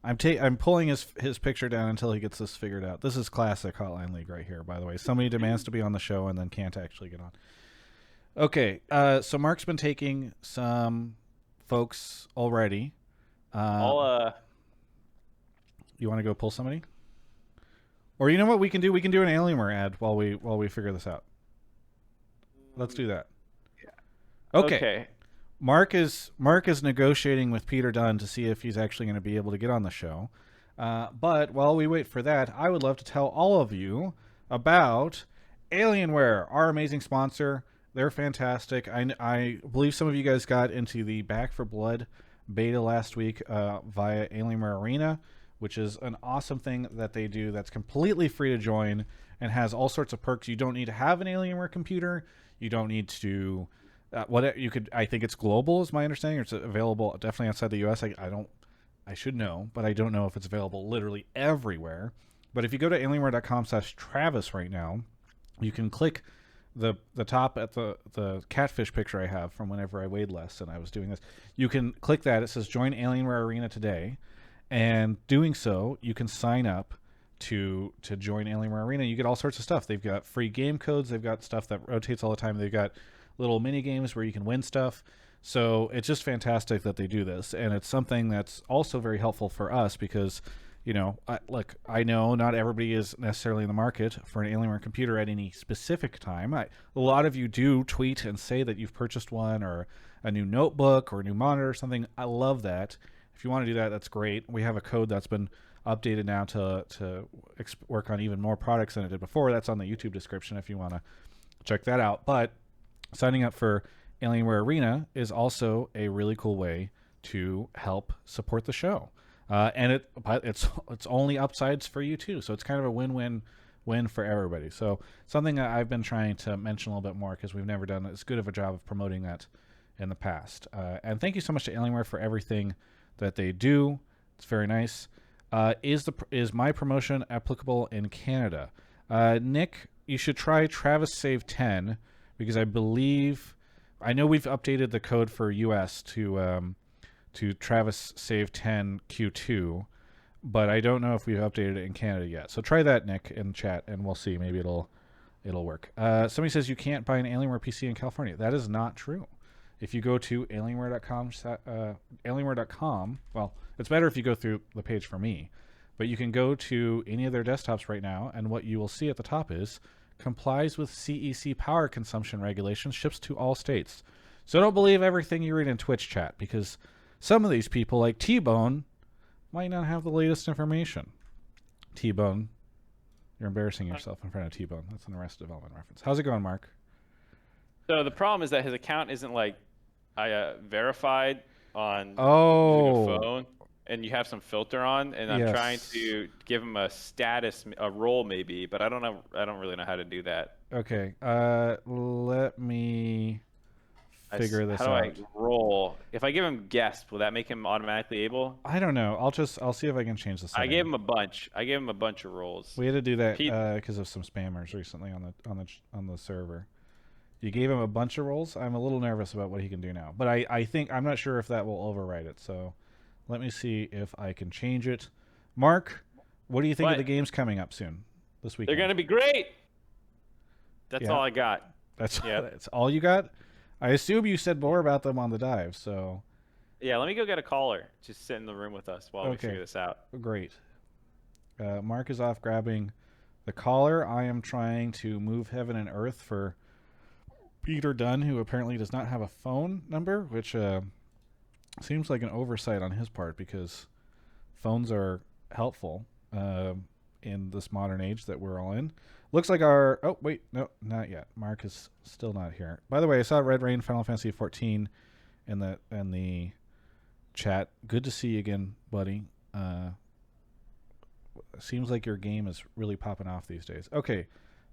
I'm pulling his picture down until he gets this figured out. This is classic Hotline League right here, by the way. Somebody demands to be on the show and then can't actually get on. Okay, so Mark's been taking some folks already. You want to go pull somebody? Or you know what we can do? We can do an Alienware ad while we figure this out. Let's do that. Yeah. Okay. Mark is negotiating with Peter Dunn to see if he's actually going to be able to get on the show. But while we wait for that, I would love to tell all of you about Alienware, our amazing sponsor. They're fantastic. I believe some of you guys got into the Back for Blood beta last week via Alienware Arena, which is an awesome thing that they do that's completely free to join and has all sorts of perks. You don't need to have an Alienware computer. You don't need to... I think it's global, is my understanding. It's available definitely outside the U.S. I should know, but I don't know if it's available literally everywhere. But if you go to alienware.com/Travis right now, you can click the top at the catfish picture I have from whenever I weighed less and I was doing this. You can click that. It says join Alienware Arena today, and doing so, you can sign up to join Alienware Arena. You get all sorts of stuff. They've got free game codes. They've got stuff that rotates all the time. They've got little mini games where you can win stuff. So it's just fantastic that they do this, and it's something that's also very helpful for us because, you know, I know not everybody is necessarily in the market for an Alienware computer at any specific time. A lot of you do tweet and say that you've purchased one or a new notebook or a new monitor or something. I love that. If you want to do that, that's great. We have a code that's been updated now to work on even more products than it did before. That's on the YouTube description if you want to check that out. But signing up for Alienware Arena is also a really cool way to help support the show, and it's only upsides for you too. So it's kind of a win-win-win for everybody. So something that I've been trying to mention a little bit more because we've never done as good of a job of promoting that in the past. And thank you so much to Alienware for everything that they do. It's very nice. Is my promotion applicable in Canada? Nick, you should try Travis Save 10. Because I know we've updated the code for US to Travis Save 10 Q2, but I don't know if we've updated it in Canada yet. So try that, Nick, in chat, and we'll see. Maybe it'll work. Somebody says you can't buy an Alienware PC in California. That is not true. If you go to alienware.com, well, it's better if you go through the page for me, but you can go to any of their desktops right now, and what you will see at the top is complies with CEC power consumption regulations, ships to all states. So don't believe everything you read in Twitch chat, because some of these people, like T-Bone, might not have the latest information. T-Bone, you're embarrassing yourself in front of T-Bone. That's an Arrested Development reference. How's it going, Mark? So the problem is that his account isn't verified on using a phone, and you have some filter on, and I'm trying to give him a status, a role maybe, but I don't really know how to do that. Okay, let me figure this out. How do I roll? If I give him guest, will that make him automatically able? I don't know. I'll see if I can change the setting. I gave him a bunch. I gave him a bunch of roles. We had to do that because of some spammers recently on the server. You gave him a bunch of roles. I'm a little nervous about what he can do now, but I think I'm not sure if that will override it. So let me see if I can change it. Mark, what do you think of the games coming up soon this weekend? They're going to be great. That's all I got. That's all you got? I assume you said more about them on the dive, so... Yeah, let me go get a caller. Just sit in the room with us while we figure this out. Great. Mark is off grabbing the caller. I am trying to move heaven and earth for Peter Dunn, who apparently does not have a phone number, which seems like an oversight on his part because phones are helpful. in this modern age that we're all in. Looks like our... Oh, wait. No, not yet. Mark is still not here. By the way, I saw Red Rain Final Fantasy 14 in the chat. Good to see you again, buddy. Seems like your game is really popping off these days. Okay.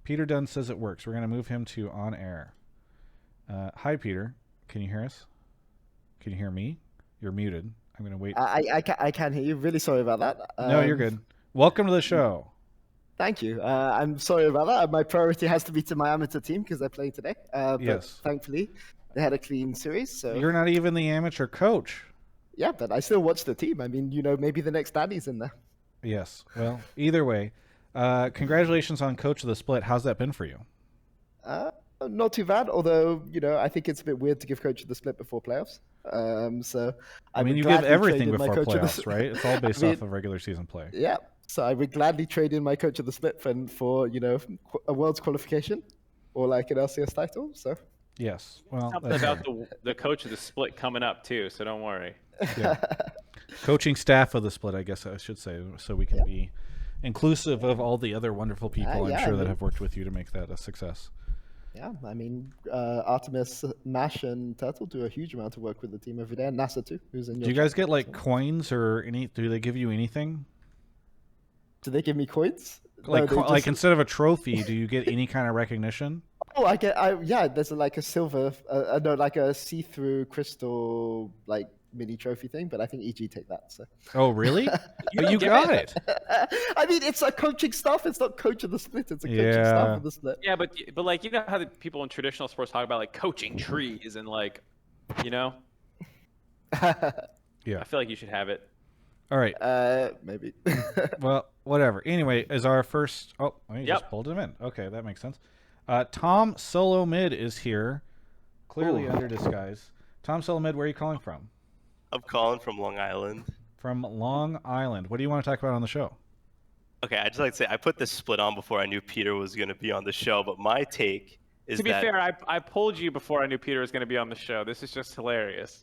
Peter Dunn says it works. We're going to move him to on air. Hi, Peter. Can you hear us? Can you hear me? You're muted. I'm going to wait. I can hear you. Really sorry about that. No, you're good. Welcome to the show. Thank you. I'm sorry about that. My priority has to be to my amateur team because they're playing today. But Yes. thankfully, they had a clean series. So You're not even the amateur coach. yeah, but I still watch the team. I mean, maybe the next Danny's in there. Yes. Well, either way, congratulations on Coach of the Split. How's that been for you? Not too bad, although, I think it's a bit weird to give Coach of the Split before playoffs. So I mean, you give everything before playoffs, right? It's all based off of regular season play. Yeah. So I would gladly trade in my Coach of the Split for a World's qualification or like an LCS title. So Yes. Well, Something about the Coach of the Split coming up too, so don't worry. yeah. Coaching staff of the Split, I guess I should say, so we can be inclusive of all the other wonderful people that have worked with you to make that a success. Yeah, I mean, Artemis, Mash, and Turtle do a huge amount of work with the team every day, and NASA too, who's in your Do you guys get like coins or do they give you anything? Do they give me coins? Like, No, like instead of a trophy, do you get any kind of recognition? Oh, there's like a silver, like a see-through crystal, like mini trophy thing, but I think EG take that. So. Oh, really? But you got it. I mean, it's a coaching staff. It's not Coach of the Split. It's a coaching staff of the Split. Yeah, but like how the people in traditional sports talk about like coaching trees and like, Yeah. I feel like you should have it. All right. Maybe. Well, whatever. Anyway, is our first... Oh, I just pulled him in. Okay, that makes sense. Tom Solo Mid is here, clearly under disguise. Tom Solo Mid, where are you calling from? I'm calling from Long Island. From Long Island. What do you want to talk about on the show? Okay, I'd just like to say I put this split on before I knew Peter was going to be on the show, but my take is to be fair, I pulled you before I knew Peter was going to be on the show. This is just hilarious.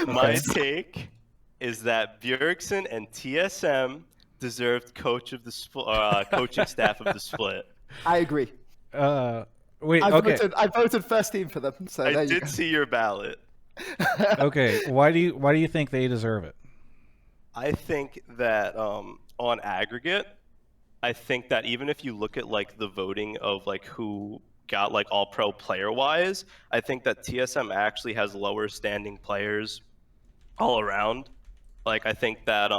My take is that Bjergsen and TSM deserved coaching staff of the split. I agree. Wait, okay. I voted first team for them. So I did see your ballot. Okay, why do you think they deserve it? I think that on aggregate, I think that even if you look at like the voting of like who got like all pro player wise, I think that TSM actually has lower standing players all around. Like I think that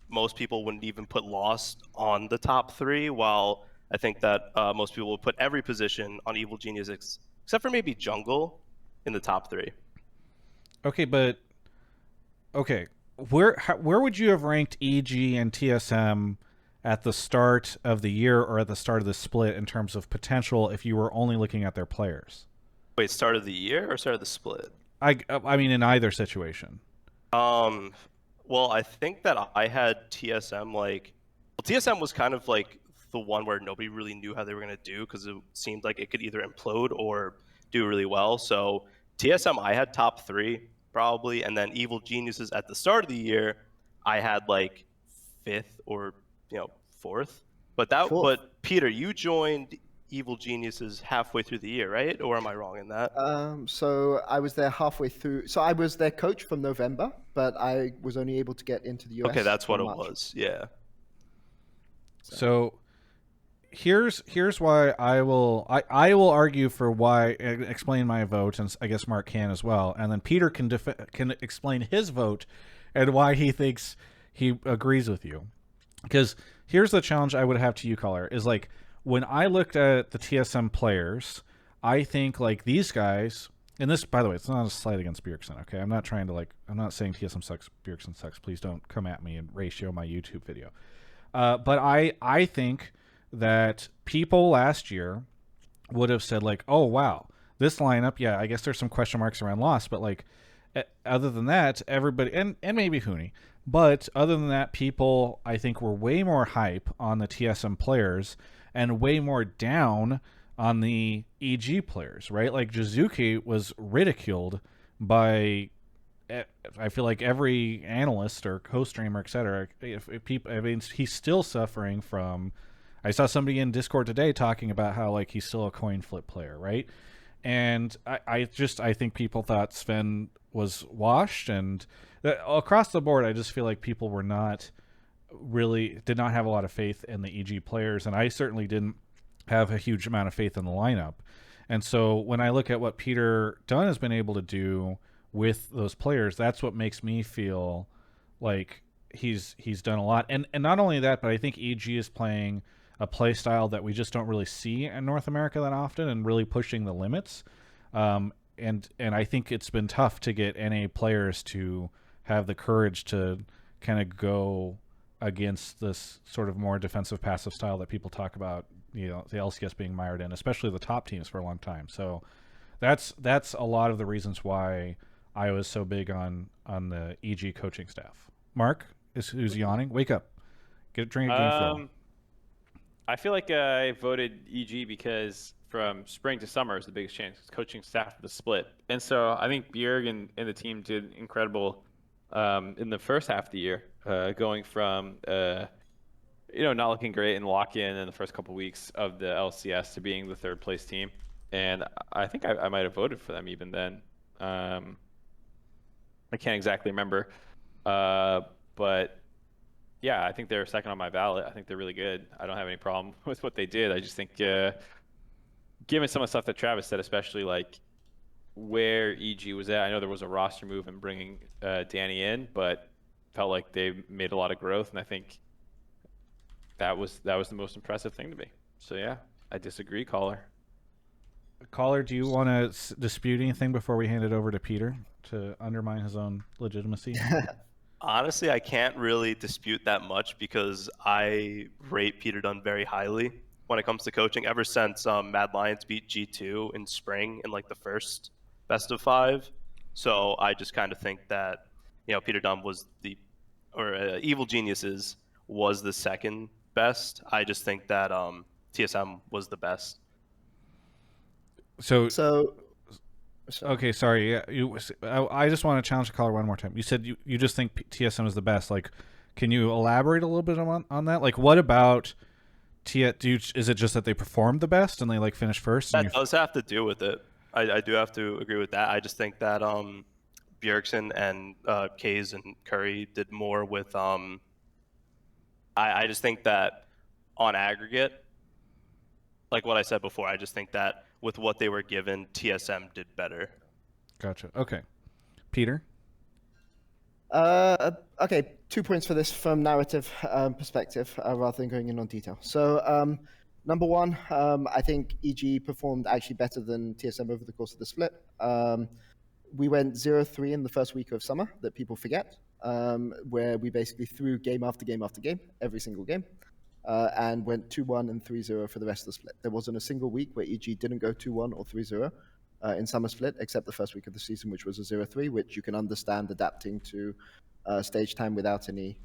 most people wouldn't even put Lost on the top 3, while I think that most people would put every position on Evil Genius except for maybe Jungle in the top 3. Okay, but where would you have ranked EG and TSM at the start of the year or at the start of the split in terms of potential if you were only looking at their players? Wait, start of the year or start of the split? I mean, in either situation. Well, I think that I had TSM TSM was kind of like the one where nobody really knew how they were going to do because it seemed like it could either implode or do really well. So TSM, I had top 3 probably, and then Evil Geniuses at the start of the year, I had like 5th or 4th. But Peter, you joined Evil Geniuses halfway through the year, right? Or am I wrong in that? So I was there halfway through. So I was their coach from November, but I was only able to get into the US. Okay, that's what it March. was. Yeah. So here's why I will argue for why, explain my vote, and I guess Mark can as well, and then Peter can explain his vote and why he thinks he agrees with you. Because here's the challenge I would have to you, caller, is like when I looked at the TSM players, I think like these guys, and this, by the way, it's not a slight against Bjergsen, okay? I'm not trying to I'm not saying TSM sucks, Bjergsen sucks. Please don't come at me and ratio my YouTube video. But I think that people last year would have said like, oh wow, this lineup, yeah, I guess there's some question marks around loss, but like other than that, everybody, and maybe Hooney, but other than that, people I think were way more hype on the TSM players and way more down on the EG players, right? Like Jiizuke was ridiculed by I feel like every analyst or co-streamer, etc. If people, I mean, he's still suffering from. I saw somebody in Discord today talking about how like he's still a coin flip player, right? And I think people thought Sven was washed, and across the board, I just feel like people were not did not have a lot of faith in the EG players, and I certainly didn't have a huge amount of faith in the lineup. And so when I look at what Peter Dunn has been able to do with those players, that's what makes me feel like he's done a lot. And not only that, but I think EG is playing a play style that we just don't really see in North America that often, and really pushing the limits. And I think it's been tough to get NA players to have the courage to kind of go against this sort of more defensive passive style that people talk about, the LCS being mired in, especially the top teams for a long time. So that's a lot of the reasons why I was so big on the EG coaching staff. Mark who's yawning. Wake up. Get a drink of game flow. I feel like I voted EG because from spring to summer is the biggest change. Coaching staff for the split. And so I think Bjerg and the team did incredible in the first half of the year, going from not looking great in lock-in in the first couple weeks of the LCS to being the third place team. And I think I might have voted for them even then. I can't exactly remember. But yeah, I think they're second on my ballot. I think they're really good. I don't have any problem with what they did. I just think given some of the stuff that Travis said, especially like where EG was at, I know there was a roster move in bringing Danny in, but felt like they made a lot of growth, and I think that was the most impressive thing to me. So yeah, I disagree, Caller. Caller, do you want to dispute anything before we hand it over to Peter to undermine his own legitimacy? Honestly, I can't really dispute that much because I rate Peter Dunn very highly when it comes to coaching. Ever since Mad Lions beat G2 in spring in like the first best of 5, so I just kind of think that Peter Dunn was Evil Geniuses was the second best. I just think that TSM was the best. So okay, sorry. Yeah, I just want to challenge the caller one more time. You said you just think TSM is the best. Like, can you elaborate a little bit on that? Like, what about is it just that they performed the best and they like finished first? That does have to do with it. I do have to agree with that. I just think that Bjergsen and Kays and Curry did more with I just think that on aggregate, like what I said before, I just think that with what they were given, TSM did better. Gotcha. Okay. Peter? Okay, 2 points for this from narrative perspective rather than going in on detail. So number one, I think EG performed actually better than TSM over the course of the split. We went 0-3 in the first week of summer that people forget, where we basically threw game after game after game, every single game. And went 2-1 and 3-0 for the rest of the split. There wasn't a single week where EG didn't go 2-1 or 3-0 in summer split, except the first week of the season, which was a 0-3, which you can understand adapting to stage time without any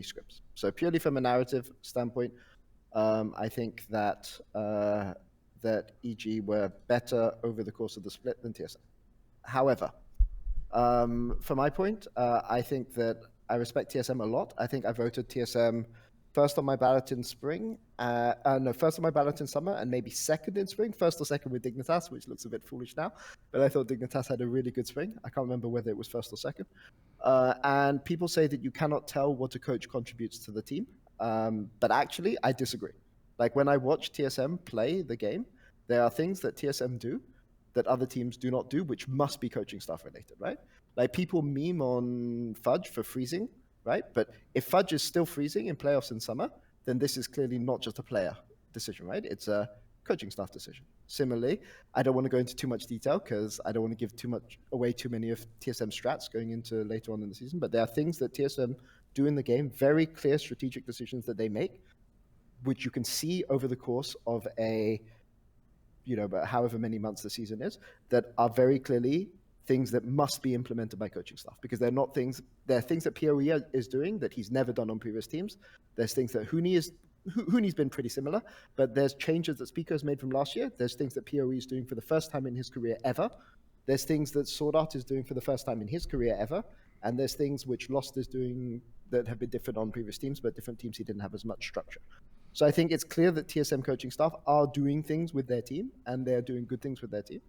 scripts. So purely from a narrative standpoint, I think that that EG were better over the course of the split than TSM. However, from my point, I think that I respect TSM a lot. I think I voted TSM first on my ballot in spring, first on my ballot in summer, and maybe second in spring, first or second with Dignitas, which looks a bit foolish now, but I thought Dignitas had a really good spring. I can't remember whether it was first or second. And people say that you cannot tell what a coach contributes to the team, but actually, I disagree. Like when I watch TSM play the game, there are things that TSM do that other teams do not do, which must be coaching staff related, right? Like people meme on Fudge for freezing, right? But if Fudge is still freezing in playoffs in summer, then this is clearly not just a player decision, right? It's a coaching staff decision. Similarly, I don't want to go into too much detail because I don't want to give too many of TSM strats going into later on in the season, but there are things that TSM do in the game, very clear strategic decisions that they make, which you can see over the course of however many months the season is, that are very clearly things that must be implemented by coaching staff, because they're things that PoE is doing that he's never done on previous teams. There's things that Huni's been pretty similar, but there's changes that Spico has made from last year. There's things that PoE is doing for the first time in his career ever There's things that Sword Art is doing for the first time in his career ever, and there's things which Lost is doing that have been different on previous teams, but different teams he didn't have as much structure. So I think it's clear that TSM coaching staff are doing things with their team, and they're doing good things with their team.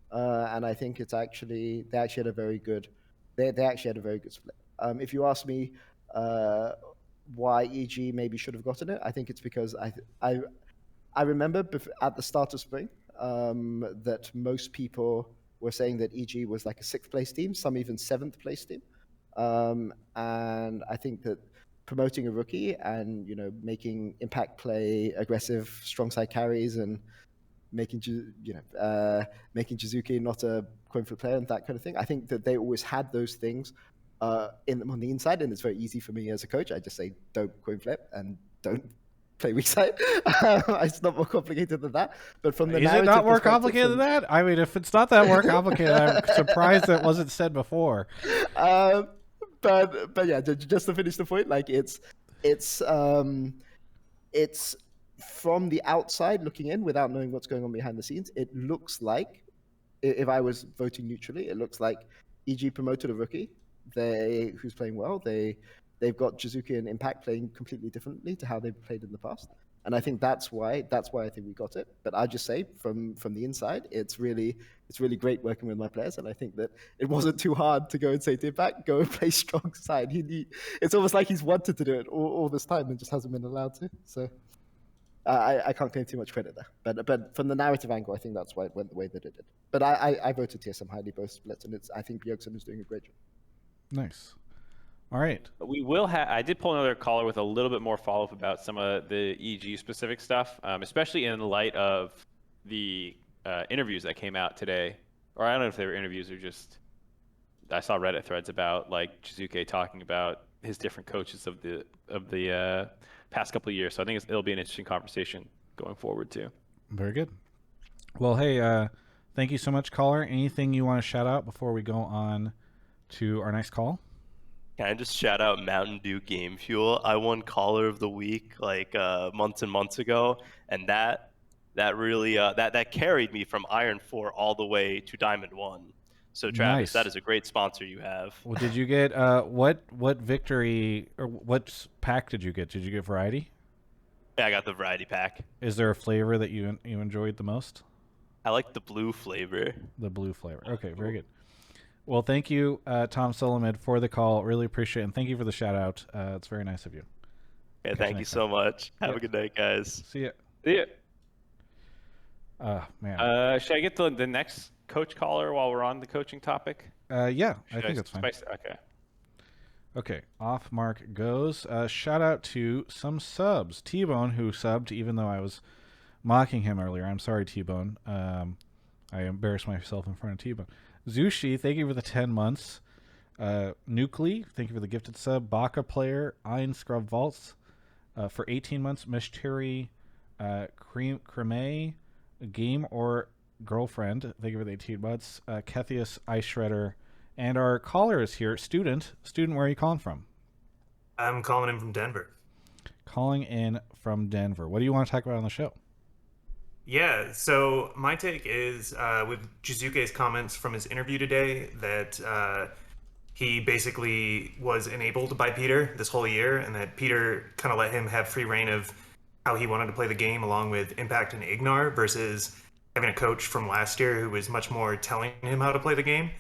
And I think they actually had a very good split. If you ask me why EG maybe should have gotten it, I think it's because I remember at the start of spring that most people were saying that EG was like a 6th place team, some even 7th place team. And I think that promoting a rookie and making impact play aggressive strong side carries and making Jiizuke not a coin flip player and that kind of thing. I think that they always had those things on the inside, and it's very easy for me as a coach. I just say don't coin flip and don't play weak side. It's not more complicated than that. But from the is it not more complicated than that? I mean, if it's not that more complicated, I'm surprised that wasn't said before. But yeah, just to finish the point, like it's from the outside looking in without knowing what's going on behind the scenes, it looks like, if I was voting neutrally, it looks like EG promoted a rookie who's playing well. They've got Jiizuke and Impact playing completely differently to how they've played in the past. And I think that's why I think we got it. But I just say from the inside, it's really great working with my players. And I think that it wasn't too hard to go and say to Impact, go and play strong side. It's almost like he's wanted to do it all this time and just hasn't been allowed to. So I can't claim too much credit there. But from the narrative angle, I think that's why it went the way that it did. But I voted TSM highly both splits, and I think Bjergsen is doing a great job. Nice. All right. We will have. I did pull another caller with a little bit more follow-up about some of the EG specific stuff, especially in light of the interviews that came out today. Or I don't know if they were interviews or just. I saw Reddit threads about like Jiizuke talking about his different coaches of the past couple of years. So I think it'll be an interesting conversation going forward too. Very good. Well, hey, thank you so much, caller. Anything you want to shout out before we go on to our next call? Can I just shout out Mountain Dew Game Fuel? I won Caller of the Week like months and months ago, and that really that carried me from Iron 4 all the way to Diamond 1. So Travis, nice. That is a great sponsor you have. Well, did you get what victory or what pack did you get? Did you get variety? Yeah, I got the variety pack. Is there a flavor that you enjoyed the most? I like the blue flavor. The blue flavor. Okay, very good. Well, thank you, Tom Solomid, for the call. Really appreciate it. And thank you for the shout out. It's very nice of you. Yeah, thank you so much. Have a good night, guys. See ya. See ya. Man. Should I get the next coach caller while we're on the coaching topic? Yeah, I think that's fine. Okay. Okay, off mark goes. Shout out to some subs. T-Bone, who subbed, even though I was mocking him earlier. I'm sorry, T-Bone. I embarrassed myself in front of T-Bone. Zushi, thank you for the 10 months. Nuclei, thank you for the gifted sub. Baka Player, Ein Scrub Vaults for 18 months. Mishteri, Creme, Game or Girlfriend, thank you for the 18 months. Kethius, Ice Shredder, and our caller is here. Student, where are you calling from? I'm calling in from Denver. Calling in from Denver. What do you want to talk about on the show? Yeah, so my take is with Jiizuke's comments from his interview today that he basically was enabled by Peter this whole year, and that Peter kind of let him have free reign of how he wanted to play the game along with Impact and Ignar versus having a coach from last year who was much more telling him how to play the game.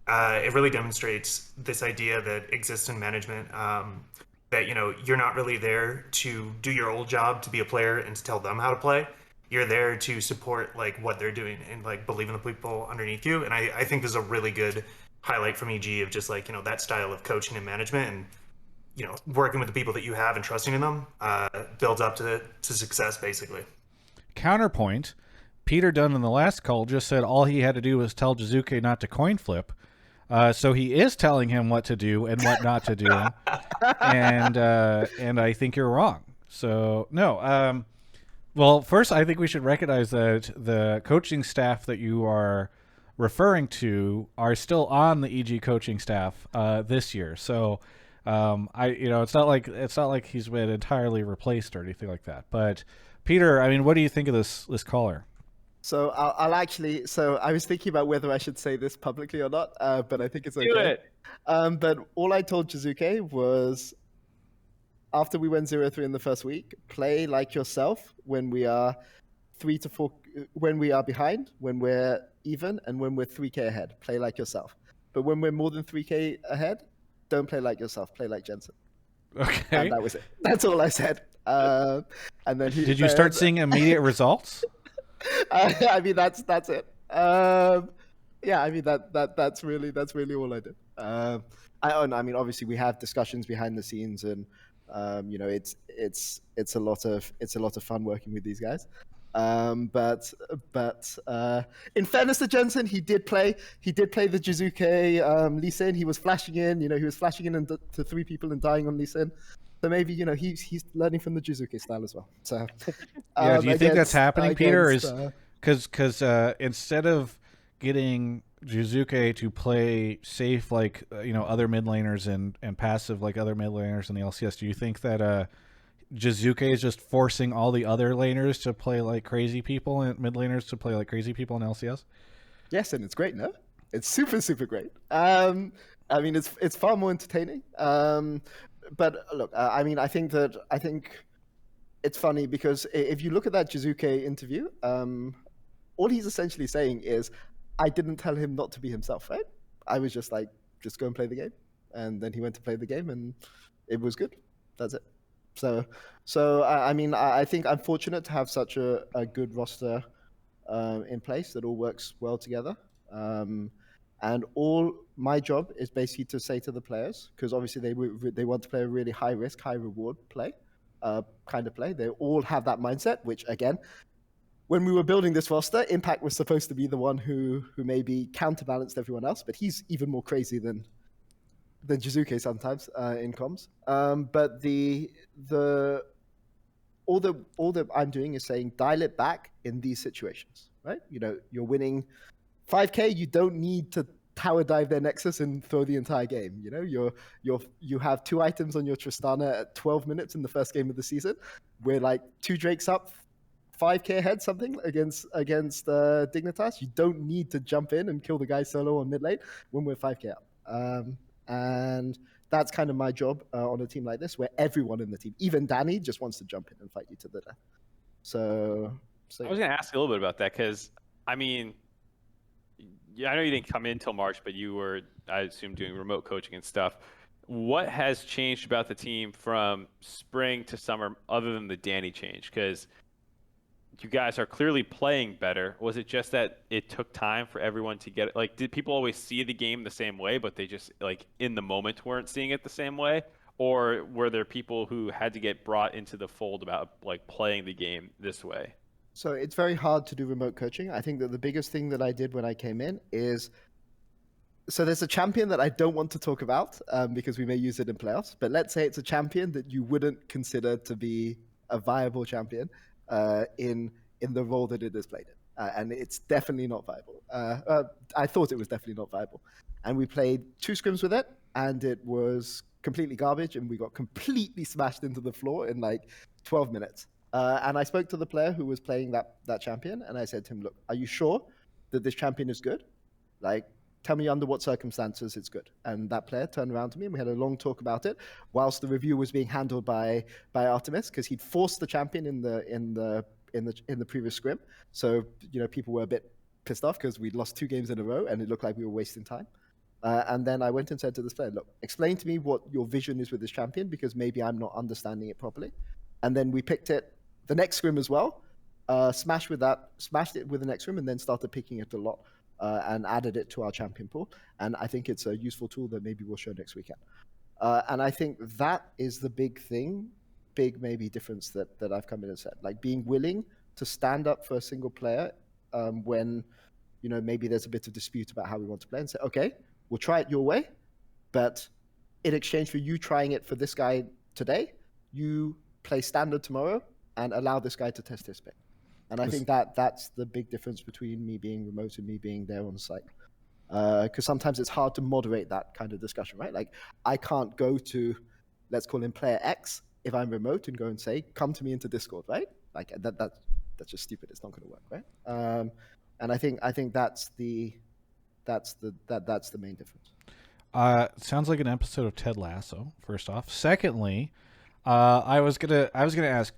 It really demonstrates this idea that exists in management, that you're not really there to do your old job to be a player and to tell them how to play. You're there to support like what they're doing and like believe in the people underneath you. And I think this is a really good highlight from EG of just like, that style of coaching and management and, working with the people that you have and trusting in them builds up to success basically. Counterpoint, Peter Dunn in the last call just said all he had to do was tell Jiizuke not to coin flip. So he is telling him what to do and what not to do. and I think you're wrong. So no, well, first, I think we should recognize that the coaching staff that you are referring to are still on the EG coaching staff this year. So, it's not like he's been entirely replaced or anything like that. But Peter, I mean, what do you think of this caller? So I'll actually. So I was thinking about whether I should say this publicly or not, but I think it's okay. Do it. But all I told Jiizuke was, after we went 0-3 in the first week, play like yourself when we are 3 to 4, when we are behind, when we're even, and when we're 3K ahead. Play like yourself. But when we're more than 3K ahead, don't play like yourself. Play like Jensen. Okay. And that was it. That's all I said. And then Did you start seeing immediate results? I mean, that's it. Yeah, I mean that's really all I did. I mean, obviously we have discussions behind the scenes, and you know, it's a lot of fun working with these guys. But in fairness to Jensen, he did play the Jiizuke Lee Sin. He was flashing in, he was flashing in to 3 people and dying on Lee Sin. So maybe he's learning from the Jiizuke style as well. So yeah, do you think that's happening, Peter? Is because instead of getting Jiizuke to play safe like other mid laners and passive like other mid laners in the LCS, do you think that Jiizuke is just forcing all the other laners to play like crazy people and mid laners to play like crazy people in LCS? Yes, and it's great, no? It's super great. I mean, it's far more entertaining. But look, I mean, I think it's funny because if you look at that Jiizuke interview, all he's essentially saying is, I didn't tell him not to be himself, right? I was just like, just go and play the game. And then he went to play the game and it was good. That's it. So I mean, I think I'm fortunate to have such a good roster in place that all works well together. And all my job is basically to say to the players, because obviously they want to play a really high risk, high reward play, kind of play. They all have that mindset, which again, when we were building this roster, Impact was supposed to be the one who maybe counterbalanced everyone else, but he's even more crazy than Jiizuke sometimes in comms. But all that I'm doing is saying dial it back in these situations, right? You're winning 5K, you don't need to tower dive their Nexus and throw the entire game. You have 2 items on your Tristana at 12 minutes in the first game of the season. We're like 2 Drakes up, 5K ahead, something against Dignitas. You don't need to jump in and kill the guy solo on mid lane when we're 5K up. And that's kind of my job on a team like this, where everyone in the team, even Danny, just wants to jump in and fight you to the death. So I was going to ask you a little bit about that because, I mean, I know you didn't come in till March, but you were, I assume, doing remote coaching and stuff. What has changed about the team from spring to summer other than the Danny change? Because you guys are clearly playing better. Was it just that it took time for everyone to get it? Like, did people always see the game the same way, but they just, like, in the moment weren't seeing it the same way? Or were there people who had to get brought into the fold about, like, playing the game this way? So it's very hard to do remote coaching. I think that the biggest thing that I did when I came in is, so there's a champion that I don't want to talk about because we may use it in playoffs, but let's say it's a champion that you wouldn't consider to be a viable champion in the role that it is played in. And it's definitely not viable. I thought it was definitely not viable. And we played 2 scrims with it, and it was completely garbage, and we got completely smashed into the floor in like 12 minutes. And I spoke to the player who was playing that champion, and I said to him, look, are you sure that this champion is good? Like, tell me under what circumstances it's good. And that player turned around to me, and we had a long talk about it whilst the review was being handled by Artemis, because he'd forced the champion in the previous scrim. So, people were a bit pissed off because we'd lost 2 games in a row, and it looked like we were wasting time. And then I went and said to this player, look, explain to me what your vision is with this champion, because maybe I'm not understanding it properly. And then we picked it the next scrim as well, smashed it with the next scrim, and then started picking it a lot and added it to our champion pool. And I think it's a useful tool that maybe we'll show next weekend. And I think that is the big maybe difference that I've come in and said, like being willing to stand up for a single player when, maybe there's a bit of dispute about how we want to play, and say, okay, we'll try it your way, but in exchange for you trying it for this guy today, you play standard tomorrow and allow this guy to test his pick. And I think that's the big difference between me being remote and me being there on site. Because sometimes it's hard to moderate that kind of discussion, right? Like, I can't go to, let's call him player X, if I'm remote, and go and say, come to me into Discord, right? Like, that's just stupid. It's not going to work, right? And I think that's the main difference. Sounds like an episode of Ted Lasso. First off, secondly, I was gonna ask,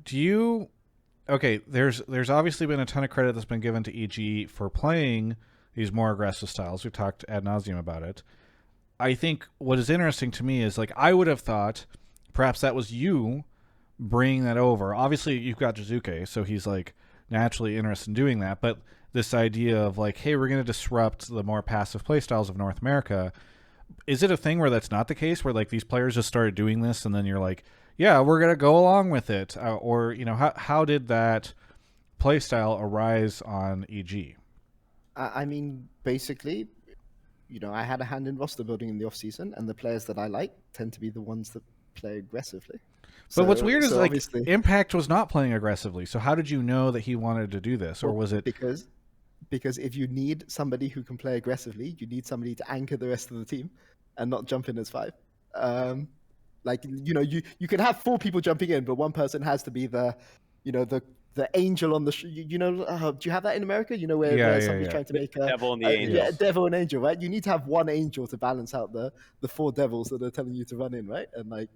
do you? Okay, there's obviously been a ton of credit that's been given to EG for playing these more aggressive styles. We've talked ad nauseum about it. I think what is interesting to me is, like, I would have thought perhaps that was you bringing that over. Obviously, you've got Jiizuke, so he's like naturally interested in doing that. But this idea of like, hey, we're going to disrupt the more passive play styles of North America. Is it a thing where that's not the case, where like these players just started doing this and then you're like, yeah, we're going to go along with it? Or, you know, how did that play style arise on EG? I mean, basically, you know, I had a hand in roster building in the off season, and the players that I like tend to be the ones that play aggressively. But what's weird is, like, obviously, Impact was not playing aggressively. So how did you know that he wanted to do this? Or was it because if you need somebody who can play aggressively, you need somebody to anchor the rest of the team and not jump in as 5. Like, you know, you can have 4 people jumping in, but one person has to be the, you know, the angel on the do you have that in America? You know, where somebody's trying to make a devil and the angel. Yeah, devil and angel, right? You need to have one angel to balance out the 4 devils that are telling you to run in, right? And like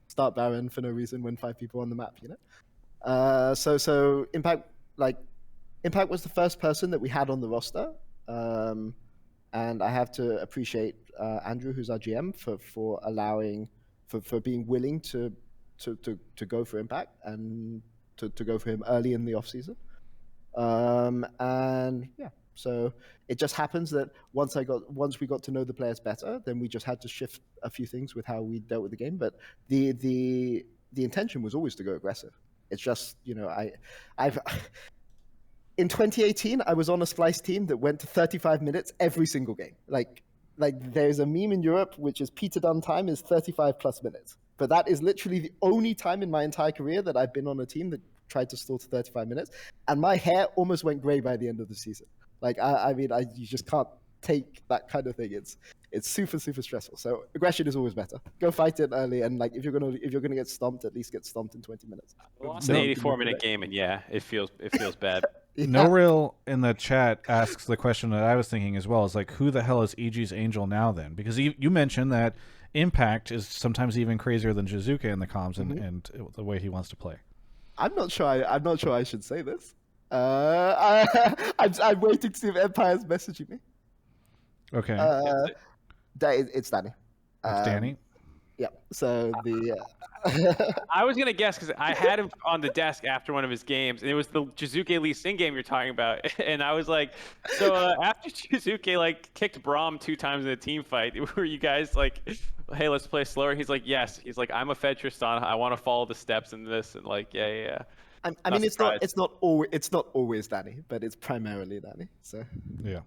start Baron for no reason when 5 people are on the map, you know. So Impact was the first person that we had on the roster, and I have to appreciate Andrew, who's our GM, for allowing for being willing to go for Impact and to go for him early in the off season. And yeah, so it just happens that once we got to know the players better, then we just had to shift a few things with how we dealt with the game. But the intention was always to go aggressive. It's just, you know, I've in 2018 I was on a Splice team that went to 35 minutes every single game. Like there's a meme in Europe which is Peter Dunn time is 35 plus minutes. But that is literally the only time in my entire career that I've been on a team that tried to stall to 35 minutes. And my hair almost went gray by the end of the season. Like, you just can't take that kind of thing. It's super, super stressful. So aggression is always better. Go fight it early. And like, if you're gonna get stomped, at least get stomped in 20 minutes. We lost an 84-minute game, and yeah, it feels bad. Yeah. No Real in the chat asks the question that I was thinking as well, is like, who the hell is EG's angel now then? Because you mentioned that Impact is sometimes even crazier than Jiizuke in the comms and the way he wants to play. I'm not sure I should say this. I'm waiting to see if Empire's messaging me. Okay. It's Danny. It's Danny? Yeah. So I was gonna guess because I had him on the desk after one of his games, and it was the Jiizuke Lee Sin game you're talking about, and I was like, so after Jiizuke like kicked Braum 2 times in a team fight, were you guys like, hey, let's play slower? He's like, yes. He's like, I'm a Fed Tristan. I want to follow the steps in this, and like, yeah. I mean, it's not always Danny, but it's primarily Danny. So yeah.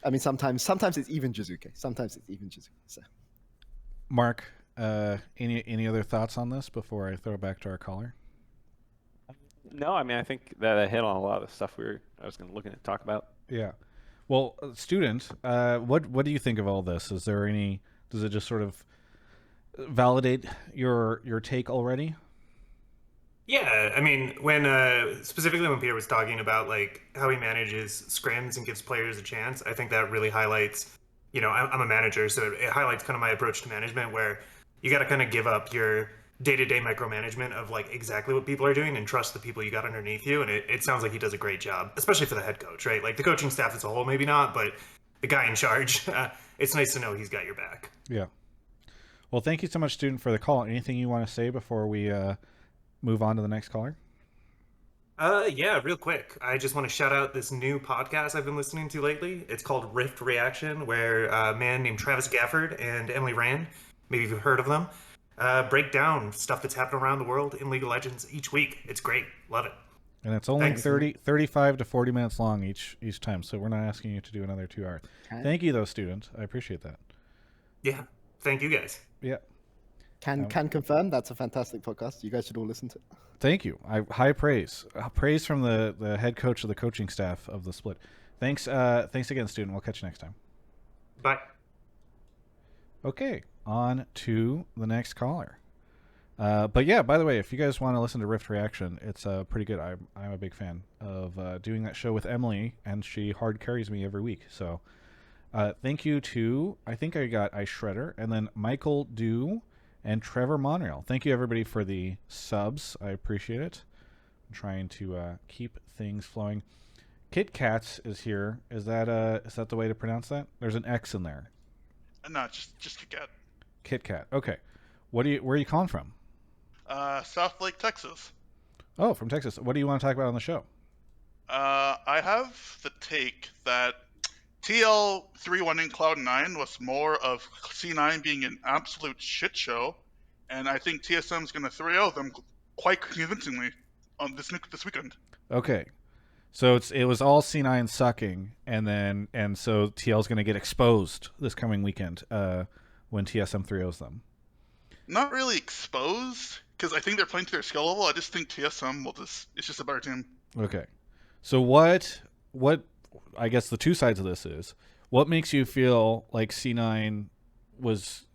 I mean, sometimes it's even Jiizuke. So Mark, any other thoughts on this before I throw it back to our caller? No, I mean, I think that I hit on a lot of the stuff I was going to talk about. Yeah. Well, student, what do you think of all this? Does it just sort of validate your take already? Yeah, I mean, specifically when Peter was talking about like how he manages scrims and gives players a chance, I think that really highlights, you know, I'm a manager, so it highlights kind of my approach to management, where you got to kind of give up your day-to-day micromanagement of like exactly what people are doing and trust the people you got underneath you. And it sounds like he does a great job, especially for the head coach, right? Like the coaching staff as a whole, maybe not, but the guy in charge, it's nice to know he's got your back. Yeah. Well, thank you so much, student, for the call. Anything you want to say before we move on to the next caller? Yeah, real quick. I just want to shout out this new podcast I've been listening to lately. It's called Rift Reaction, where a man named Travis Gafford and Emily Rand, maybe you've heard of them, break down stuff that's happening around the world in League of Legends each week. It's great. Love it. And it's only 35 to 40 minutes long each time, so we're not asking you to do another 2 hours. Okay. Thank you, though, student. I appreciate that. Yeah. Thank you, guys. Yeah. Can confirm that's a fantastic podcast. You guys should all listen to it. Thank you. High praise. Praise from the head coach of the coaching staff of the Split. Thanks again, student. We'll catch you next time. Bye. Okay, on to the next caller. But yeah, by the way, if you guys want to listen to Rift Reaction, it's pretty good. I'm a big fan of doing that show with Emily, and she hard carries me every week. So thank you to, I think I got Ice Shredder, and then Michael Dew and Trevor Monreal. Thank you, everybody, for the subs. I appreciate it. I'm trying to keep things flowing. Kitkatxz is here. Is that the way to pronounce that? There's an X in there. No, just KitKat. KitKat. Okay. Where are you calling from? South Lake, Texas. Oh, from Texas. What do you want to talk about on the show? I have the take that TL 3-1 in Cloud9 was more of C9 being an absolute shit show, and I think TSM is going to 3-0 them quite convincingly on this weekend. Okay. So it was all C9 sucking, and so TL's going to get exposed this coming weekend when TSM 3-0s them. Not really exposed, because I think they're playing to their skill level. I just think TSM it's just a better team. Okay. So what I guess the two sides of this is, what makes you feel like C9 was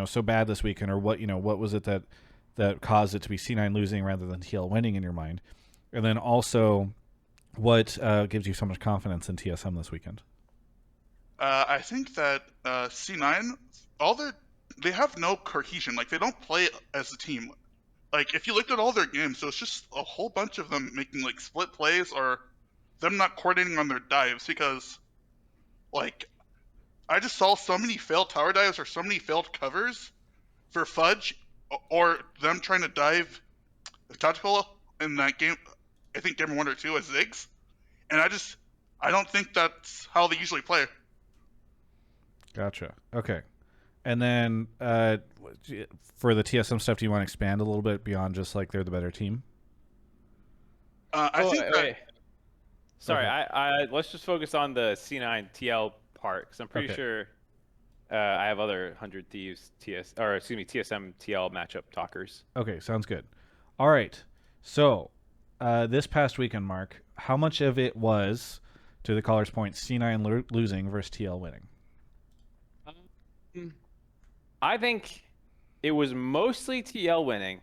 so bad this weekend, or what was it that caused it to be C9 losing rather than TL winning in your mind? And then also, what gives you so much confidence in TSM this weekend? I think that C9, they have no cohesion. Like, they don't play as a team. Like, if you looked at all their games, so it's just a whole bunch of them making, like, split plays or them not coordinating on their dives because, like, I just saw so many failed tower dives or so many failed covers for Fudge or them trying to dive tactical in that game, I think game 1 or 2 as Ziggs. And I don't think that's how they usually play. Gotcha. Okay. And then for the TSM stuff, do you want to expand a little bit beyond just like they're the better team? I think that... Sorry, okay. Let's just focus on the C9 TL part, because I'm pretty sure I have other 100 Thieves TSM TL matchup talkers. Okay, sounds good. All right. So this past weekend, Mark, how much of it was, to the caller's point, C9 losing versus TL winning? I think it was mostly TL winning,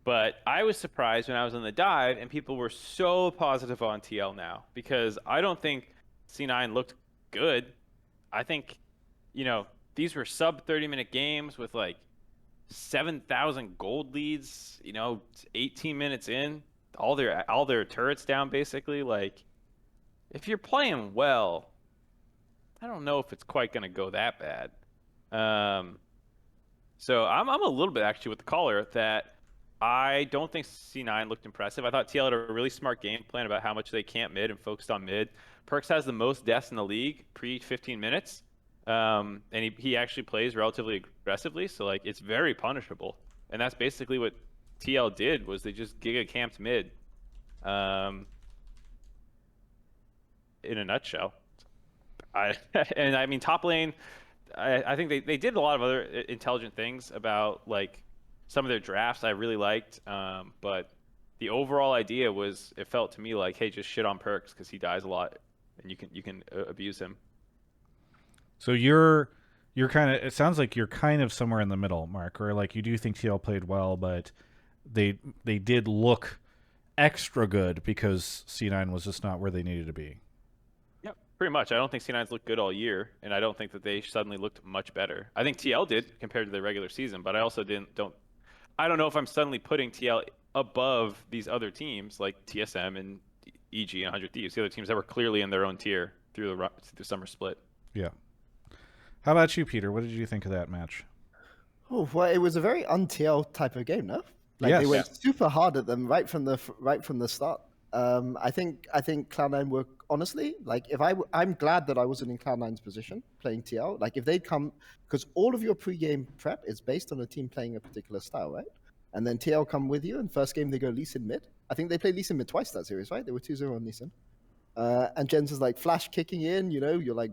but I was surprised when I was on the dive and people were so positive on TL now, because I don't think C9 looked good. I think, these were sub 30-minute games with like 7,000 gold leads, 18 minutes in, all their turrets down basically. Like, if you're playing well, I don't know if it's quite going to go that bad. So I'm a little bit actually with the caller that I don't think C9 looked impressive. I thought TL had a really smart game plan about how much they camped mid and focused on mid. Perkz has the most deaths in the league pre 15 minutes. And he actually plays relatively aggressively, so like it's very punishable. And that's basically what TL did, was they just giga camped mid. In a nutshell. I mean top lane, I think they did a lot of other intelligent things about like some of their drafts I really liked, but the overall idea was, it felt to me like, hey, just shit on Perkz because he dies a lot and you can abuse him. So you're kind of, it sounds like you're kind of somewhere in the middle, Mark, or like you do think TL played well, but they did look extra good because C9 was just not where they needed to be. Yep, pretty much. I don't think C9's looked good all year, and I don't think that they suddenly looked much better. I think TL did compared to the regular season, but I also I don't know if I'm suddenly putting TL above these other teams like TSM and EG and 100 Thieves, the other teams that were clearly in their own tier through the summer split. Yeah. How about you, Peter? What did you think of that match? Oh, well, it was a very un-TL type of game, no? Like Yes. They went super hard at them right from the start. I think Cloud9 were, honestly, like I'm glad that I wasn't in Cloud9's position playing TL. Like if they'd come, because all of your pre-game prep is based on a team playing a particular style, right? And then TL come with you, and first game they go Lee Sin mid. I think they played Lee Sin mid twice that series, right? They were 2-0 on Lee Sin. And Jens is like flash kicking in, you're like,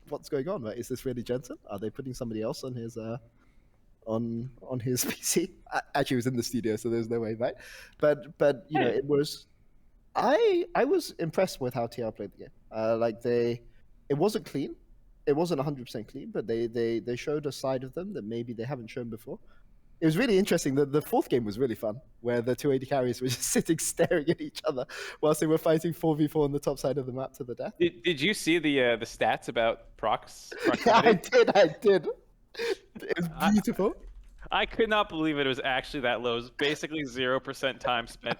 what's going on, right? Is this really Jensen? Are they putting somebody else on his on his PC? Actually, he was in the studio, so there's no way, right? But it was. I was impressed with how TL played the game. It wasn't clean. It wasn't 100% clean, but they showed a side of them that maybe they haven't shown before. It was really interesting. The fourth game was really fun, where the 280 carries were just sitting staring at each other whilst they were fighting 4v4 on the top side of the map to the death. Did you see the stats about proximity? Yeah, I did. It was beautiful. I could not believe it was actually that low. It was basically 0% time spent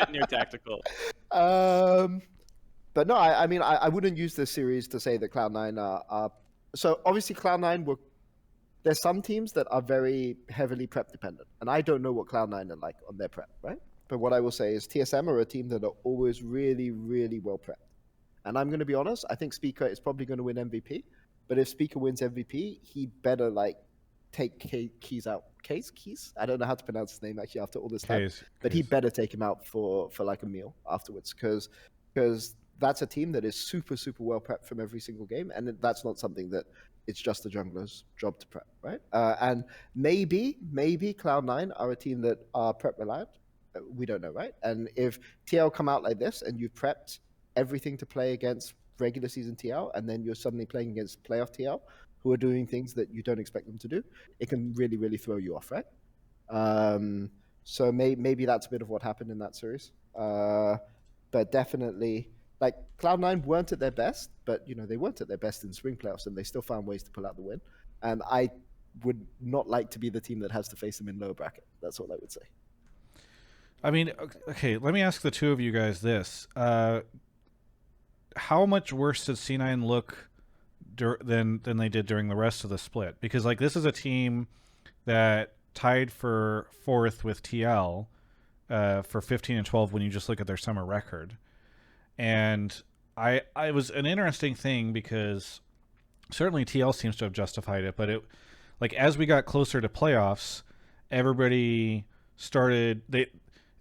near tactical. But no, I mean, I wouldn't use this series to say that Cloud9 are... So obviously Cloud9 were... There's some teams that are very heavily prep dependent, and I don't know what Cloud9 are like on their prep, right? But what I will say is TSM are a team that are always really, really well prepped. And I'm going to be honest, I think Speaker is probably going to win MVP, but if Speaker wins MVP, he better like take Keys out. Keys? I don't know how to pronounce his name actually after all this time. But he better take him out for like a meal afterwards, because that's a team that is super, super well prepped from every single game, and that's not something that it's just the jungler's job to prep, right? And maybe Cloud9 are a team that are prep reliant. We don't know, right? And if TL come out like this and you've prepped everything to play against regular season TL, and then you're suddenly playing against playoff TL, who are doing things that you don't expect them to do, it can really, really throw you off, right? So maybe that's a bit of what happened in that series. But definitely, like, Cloud9 weren't at their best, but they weren't at their best in spring playoffs, and they still found ways to pull out the win. And I would not like to be the team that has to face them in lower bracket. That's all I would say. I mean, okay, let me ask the two of you guys this. How much worse did C9 look than they did during the rest of the split? Because like this is a team that tied for 4th with TL for 15-12 when you just look at their summer record. And I was an interesting thing because certainly TL seems to have justified it, but it like as we got closer to playoffs, everybody started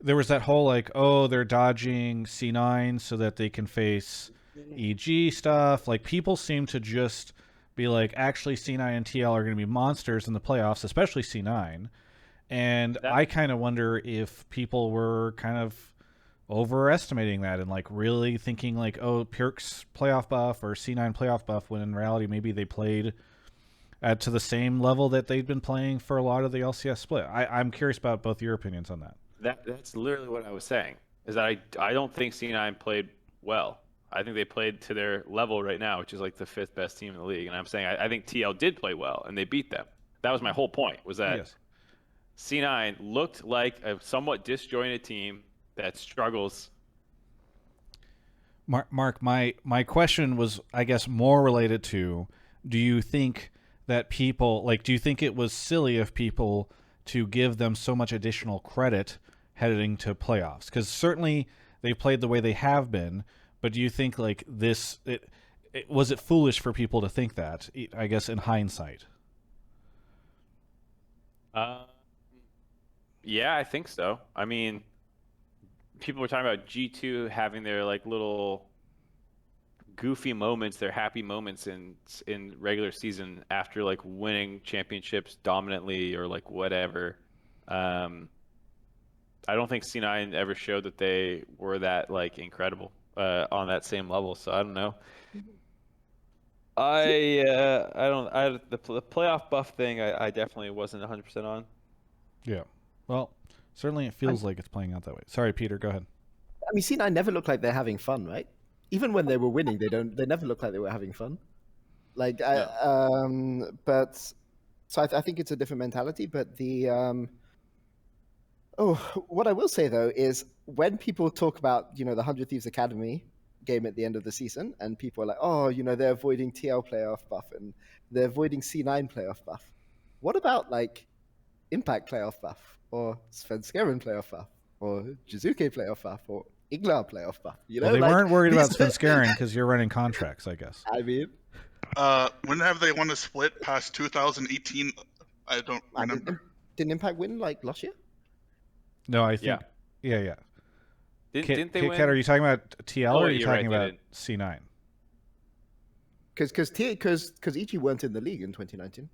there was that whole like, oh, they're dodging C9 so that they can face EG stuff. Like people seem to just be like, actually C9 and TL are going to be monsters in the playoffs, especially C9. And I kind of wonder if people were kind of overestimating that and like really thinking like, oh, Pirk's playoff buff or C9 playoff buff, when in reality maybe they played to the same level that they'd been playing for a lot of the LCS split. I'm curious about both your opinions on that. That's literally what I was saying, is that I don't think C9 played well. I think they played to their level right now, which is like the 5th best team in the league. And I'm saying I think TL did play well, and they beat them. That was my whole point, was that yes. C9 looked like a somewhat disjointed team that struggles. Mark, my question was, I guess, more related to, do you think that people, like, do you think it was silly of people to give them so much additional credit heading to playoffs? Because certainly they played the way they have been, but do you think like this, was it foolish for people to think that, I guess, in hindsight? Yeah, I think so. I mean, people were talking about G2 having their like little goofy moments, their happy moments in regular season after like winning championships dominantly or like whatever. I don't think C9 ever showed that they were that like incredible on that same level. So I don't know. The playoff buff thing I definitely wasn't 100% on. Yeah. Well, certainly it feels like it's playing out that way. Sorry, Peter, go ahead. I mean, C9 never looked like they're having fun, right? Even when they were winning, they never looked like they were having fun. Like, but so I think it's a different mentality. But what I will say though is when people talk about the 100 Thieves Academy game at the end of the season, and people are like, oh, they're avoiding TL playoff buff and they're avoiding C9 playoff buff. What about like Impact playoff buff or Svenskeren playoff buff or Jiizuke playoff buff or Igla playoff buff? Well, they weren't worried about Svenskeren because you're running contracts, I guess. I mean, when have they won a split past 2018? I don't remember. Didn't Impact win like last year? No, I think. Yeah. Didn't they win? Kat, are you talking about TL or are you talking about C9? Because EG weren't in the league in 2019.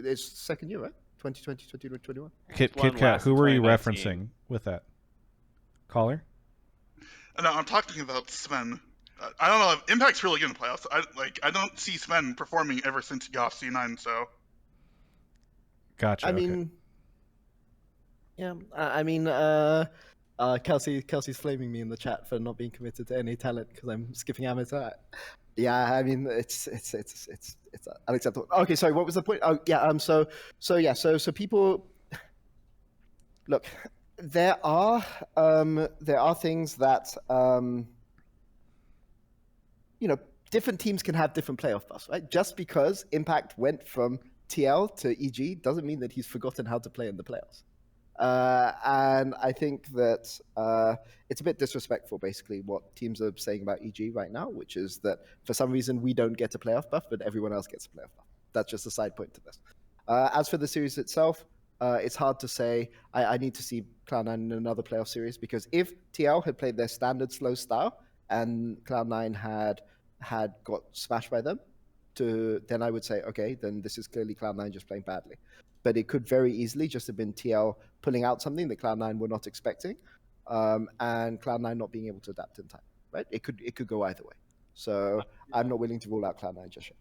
It's second year, right? 2020, 2021. KitKat, who were you referencing with that? Caller? No, I'm talking about Sven. I don't know. Impact's really good in playoffs. I don't see Sven performing ever since he got off C9. So. Gotcha. I mean, Yeah, I mean, Kelsey's flaming me in the chat for not being committed to any talent because I'm skipping amateur. Yeah, I mean, it's unacceptable. Okay, sorry, what was the point? Oh, yeah, so people look. There are things that different teams can have different playoff buffs, right? Just because Impact went from TL to EG doesn't mean that he's forgotten how to play in the playoffs. And I think that it's a bit disrespectful, basically, what teams are saying about EG right now, which is that for some reason we don't get a playoff buff, but everyone else gets a playoff buff. That's just a side point to this. As for the series itself, it's hard to say. I need to see Cloud9 in another playoff series, because if TL had played their standard slow style and Cloud9 had got smashed by them, then I would say, okay, then this is clearly Cloud9 just playing badly. But it could very easily just have been TL pulling out something that Cloud9 were not expecting, and Cloud9 not being able to adapt in time. Right? It could go either way. So I'm not willing to rule out Cloud9 just yet.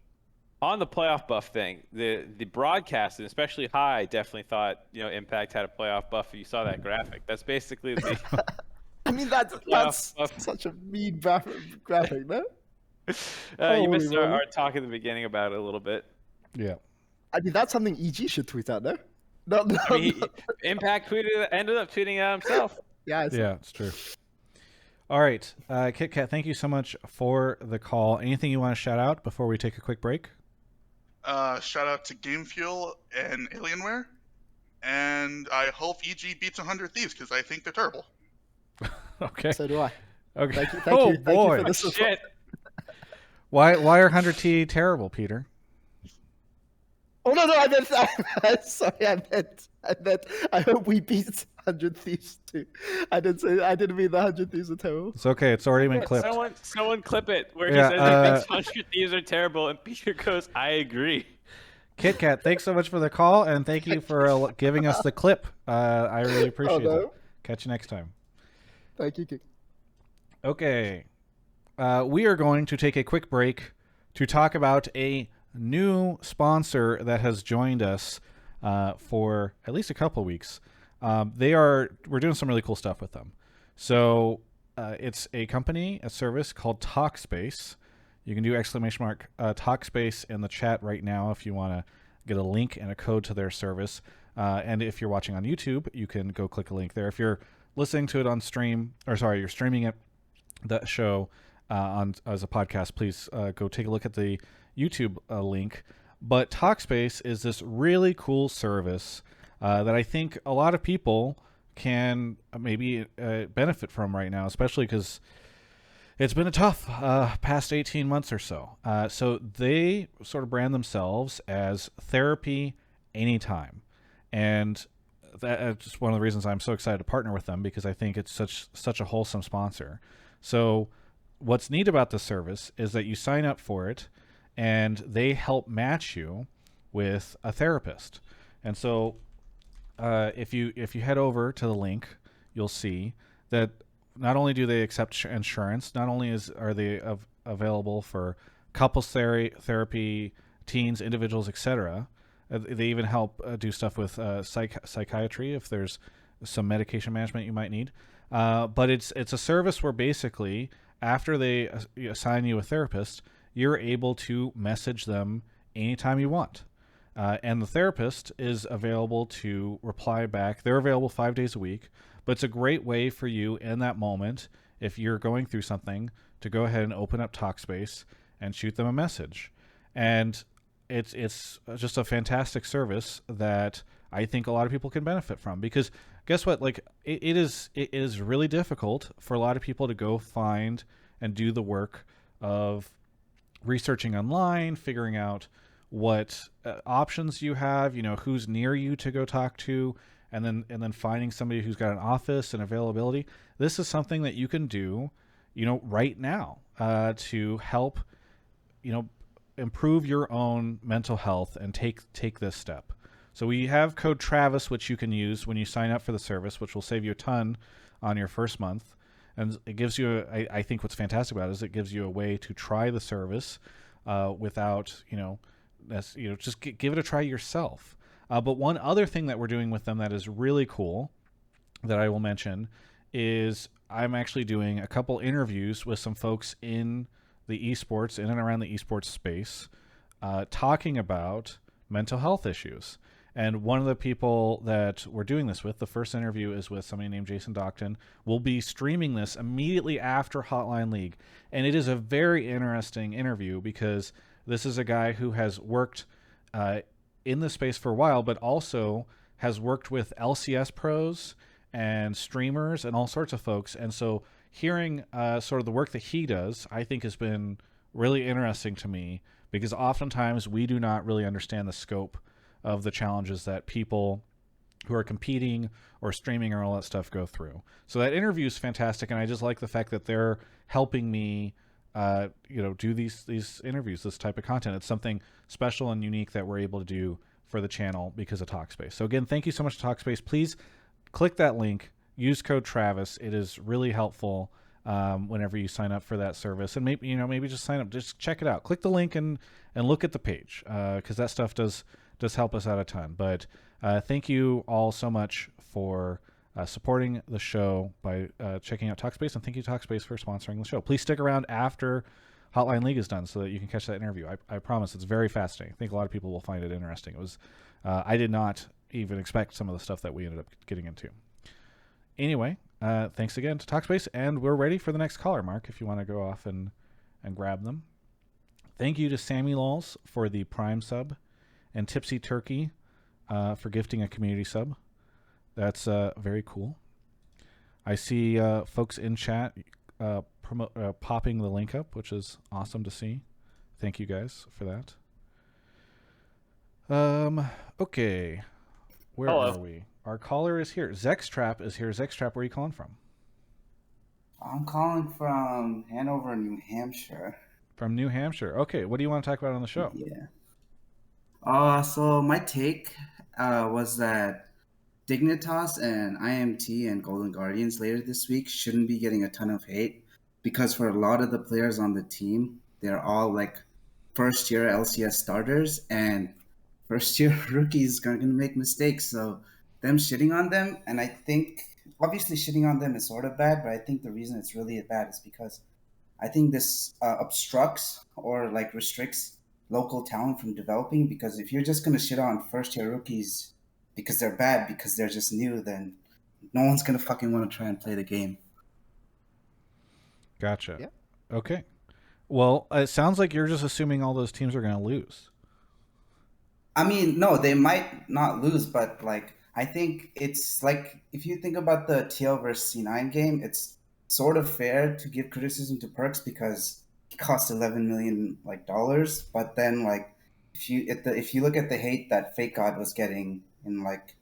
On the playoff buff thing, the broadcast, and especially High, definitely thought Impact had a playoff buff. You saw that graphic. That's basically the. I mean, that's such a mean graphic, no? You missed our talk at the beginning about it a little bit. Yeah. I mean, that's something EG should tweet out, no? I mean, Impact ended up tweeting it out himself. Yeah, it's true. All right, KitKat, thank you so much for the call. Anything you want to shout out before we take a quick break? Shout out to Game Fuel and Alienware, and I hope EG beats 100 Thieves because I think they're terrible. Okay. So do I. Okay. Thank you Boy. for this. Shit. Why are 100T terrible, Peter? Oh no, I meant sorry, I meant I hope we beat 100 Thieves too. I didn't mean the 100 Thieves are terrible. It's okay, it's already been clipped. Someone clip it where he says he thinks 100 Thieves are terrible, and Peter goes, "I agree." KitKat, thanks so much for the call, and thank you for giving us the clip. I really appreciate it. Catch you next time. Thank you, Kik. Okay, we are going to take a quick break to talk about a new sponsor that has joined us for at least a couple weeks. We're doing some really cool stuff with them. So it's a company, a service called Talkspace. You can do Talkspace in the chat right now if you want to get a link and a code to their service. And if you're watching on YouTube, you can go click a link there. If you're listening to it on stream, you're streaming it, the show as a podcast, please go take a look at the YouTube link. But Talkspace is this really cool service that I think a lot of people can maybe benefit from right now, especially because it's been a tough past 18 months or so. So they sort of brand themselves as therapy anytime. And that's just one of the reasons I'm so excited to partner with them, because I think it's such a wholesome sponsor. So what's neat about this service is that you sign up for it, and they help match you with a therapist. And so if you head over to the link, you'll see that not only do they accept insurance, not only are they available for couples therapy, teens, individuals, etc. They even help do stuff with psychiatry if there's some medication management you might need. But it's a service where basically after they assign you a therapist, you're able to message them anytime you want. And the therapist is available to reply back. They're available 5 days a week, but it's a great way for you in that moment, if you're going through something, to go ahead and open up Talkspace and shoot them a message. And it's just a fantastic service that I think a lot of people can benefit from, because guess what? Like it is really difficult for a lot of people to go find and do the work of researching online, figuring out what options you have, who's near you to go talk to, and then finding somebody who's got an office and availability. This is something that you can do, right now to help, improve your own mental health and take this step. So we have code Travis, which you can use when you sign up for the service, which will save you a ton on your first month. And it gives you, I think what's fantastic about it is it gives you a way to try the service without, just give it a try yourself. But one other thing that we're doing with them that is really cool that I will mention is I'm actually doing a couple interviews with some folks in the esports, in and around the esports space, talking about mental health issues. And one of the people that we're doing this with, the first interview is with somebody named Jason Docton. We'll be streaming this immediately after Hotline League. And it is a very interesting interview because this is a guy who has worked in the space for a while, but also has worked with LCS pros and streamers and all sorts of folks. And so hearing sort of the work that he does, I think has been really interesting to me because oftentimes we do not really understand the scope of the challenges that people who are competing or streaming or all that stuff go through. So that interview is fantastic, and I just like the fact that they're helping me do these interviews, this type of content. It's something special and unique that we're able to do for the channel because of Talkspace. So again, thank you so much to Talkspace. Please click that link, use code Travis. It is really helpful whenever you sign up for that service. And maybe just sign up, just check it out. Click the link and look at the page because that stuff does help us out a ton. But thank you all so much for supporting the show by checking out Talkspace, and thank you Talkspace for sponsoring the show. Please stick around after Hotline League is done so that you can catch that interview. I promise it's very fascinating. I think a lot of people will find it interesting. It was I did not even expect some of the stuff that we ended up getting into. Anyway, thanks again to Talkspace, and we're ready for the next caller. Mark, if you want to go off and grab them. Thank you to Sammy Lawls for the Prime sub, and Tipsy Turkey for gifting a community sub. That's very cool. I see folks in chat popping the link up, which is awesome to see. Thank you guys for that. Okay. Where Hello. are we? Our caller is here. Zextrap is here. Zextrap, where are you calling from? I'm calling from Hanover, New Hampshire. From New Hampshire. Okay, what do you want to talk about on the show? Yeah. So my take was that Dignitas and IMT and Golden Guardians later this week shouldn't be getting a ton of hate because for a lot of the players on the team, they're all like first-year LCS starters and first-year rookies are going to make mistakes. So them shitting on them, and I think obviously shitting on them is sort of bad, but I think the reason it's really bad is because I think this obstructs or like restricts local talent from developing, because if you're just going to shit on first-year rookies because they're bad, because they're just new, then no one's going to fucking want to try and play the game. Gotcha. Yeah. Okay. Well, it sounds like you're just assuming all those teams are going to lose. I mean, no, they might not lose, but like I think it's like if you think about the TL versus C9 game, it's sort of fair to give criticism to Perks because he cost $11 million dollars. But then like if you look at the hate that Fake God was getting in like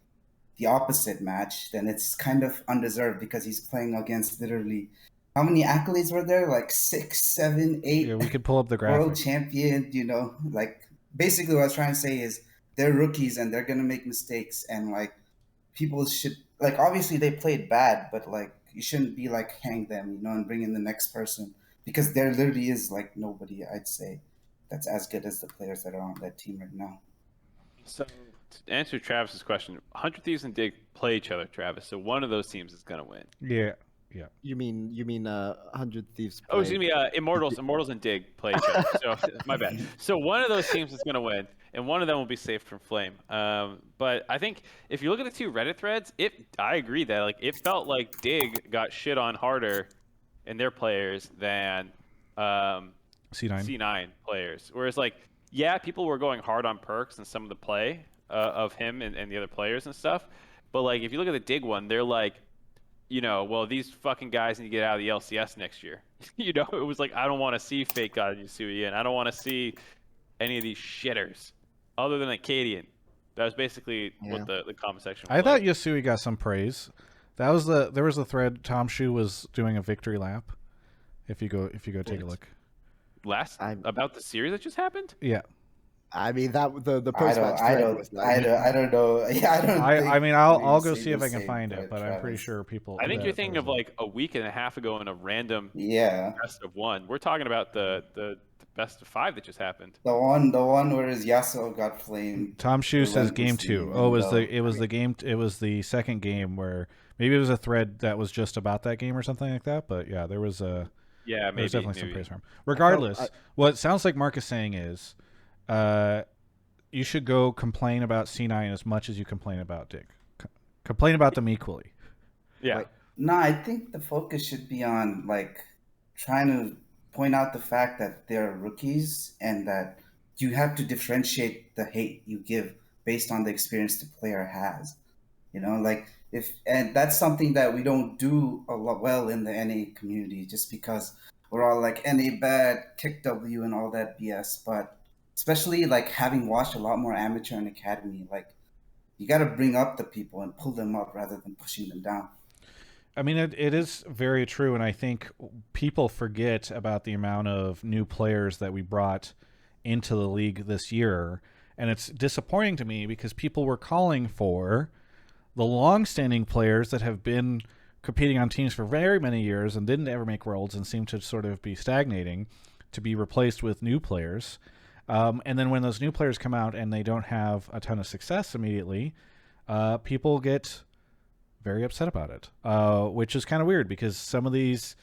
the opposite match, then it's kind of undeserved because he's playing against literally how many accolades were there? Like 6, 7, 8. Yeah, we could pull up the graphic. World champion, like basically what I was trying to say is they're rookies and they're gonna make mistakes, and like people should like obviously they played bad, but like you shouldn't be like hang them, and bring in the next person because there literally is like nobody I'd say that's as good as the players that are on that team right now. So to answer Travis's question, 100 Thieves and Dig play each other, Travis. So one of those teams is gonna win. Yeah. You mean 100 Thieves? Oh, excuse me. Immortals and Dig play each other. So my bad. So one of those teams is gonna win, and one of them will be safe from Flame. But I think if you look at the two Reddit threads, I agree that like it felt like Dig got shit on harder in their players than C9 players. Whereas like people were going hard on Perks and some of the play of him and the other players and stuff. But like if you look at the Dig one, they're like, well, these fucking guys need to get out of the LCS next year. It was like, I don't want to see Fake God and Yusui, and I don't want to see any of these shitters other than Acadian. That was basically what the comment section was. I thought Yusui got some praise. There was the thread. Tom Shu was doing a victory lap. If you go take a look. About the series that just happened? Yeah. I mean that the I post don't, match I thread don't, was like. I don't know. Yeah, I don't think. I mean, I'll we'd go say see if the I can same find for it, but I'm pretty Travis. sure people. I think you're that thinking there of was like a week and a half ago in a random Yeah, best of one. We're talking about the best of 5 that just happened. the one where his Yasuo got flamed. Tom Shu says game relentlessly 2. in Oh, the it was the game. It was the second game where maybe it was a thread that was just about that game or something like that. But yeah, there was a. Yeah, There's maybe. definitely some praise for him. Regardless, what it sounds like Mark is saying is, you should go complain about C9 as much as you complain about Dig. Complain about them equally. Yeah. Right. No, I think the focus should be on like trying to point out the fact that they're rookies and that you have to differentiate the hate you give based on the experience the player has. You know, like and that's something that we don't do a lot well in the NA community, just because we're all like NA bad, kick W, and all that BS. But especially like having watched a lot more amateur and academy, like you got to bring up the people and pull them up rather than pushing them down. I mean, it is very true, and I think people forget about the amount of new players that we brought into the league this year, and it's disappointing to me because people were calling for the long-standing players that have been competing on teams for very many years and didn't ever make Worlds and seem to sort of be stagnating to be replaced with new players. And then when those new players come out and they don't have a ton of success immediately, people get very upset about it, which is kind of weird because some of these,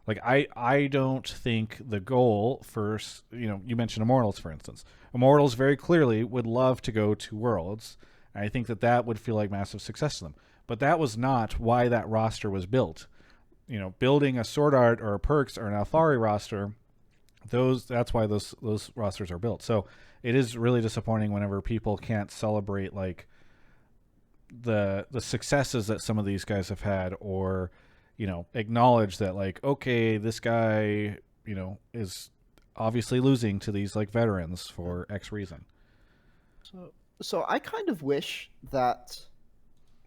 like I don't think the goal for, you mentioned Immortals, for instance. Immortals very clearly would love to go to Worlds. And I think that would feel like massive success to them. But that was not why that roster was built. Building a Sword Art or a Perks or an Alfari roster, that's why those rosters are built. So it is really disappointing whenever people can't celebrate like the successes that some of these guys have had, or acknowledge that like, okay, this guy is obviously losing to these like veterans for X reason. So I kind of wish that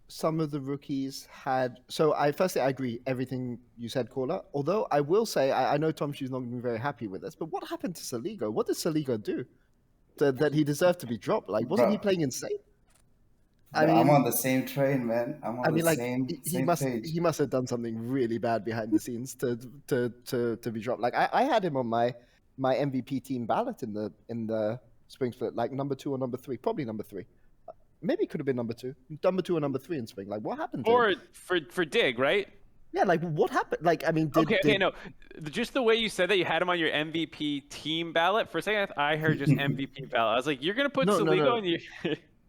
some of the rookies had. So I agree everything you said, Caller. Although I will say I know Tom Shu's not going to be very happy with this, but what happened to Saligo? What did Saligo do that he deserved to be dropped? Like, wasn't he playing insane? I'm on the same train, man. I'm on the same page. He must have done something really bad behind the scenes to be dropped. Like I had him on my MVP team ballot in the spring split, like number 2 or number 3, probably number 3. Maybe it could have been number 2 or number 3 in spring. Like what happened to him? For Dig, right? Yeah, like what happened? Like I mean, no, just the way you said that you had him on your MVP team ballot. For a second, I heard just MVP ballot. I was like, you're gonna put Saligo on your.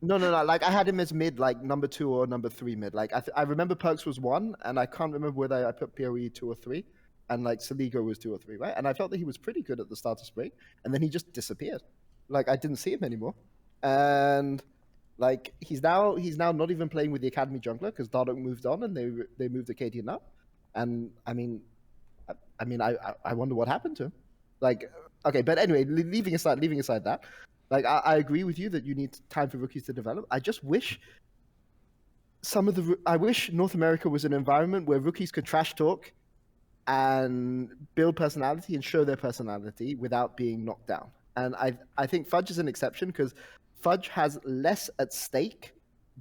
No. Like I had him as mid, like number 2 or number 3 mid. Like I remember Perks was 1, and I can't remember whether I put PoE 2 or 3, and like Saligo was 2 or 3, right? And I felt that he was pretty good at the start of spring, and then he just disappeared. Like I didn't see him anymore, and like he's now not even playing with the academy jungler because Dardoch moved on and they moved Acadian up, and I wonder what happened to him. Like okay, but anyway, leaving aside that. Like, I agree with you that you need time for rookies to develop. I just wish I wish North America was an environment where rookies could trash talk and build personality and show their personality without being knocked down. And I think Fudge is an exception because Fudge has less at stake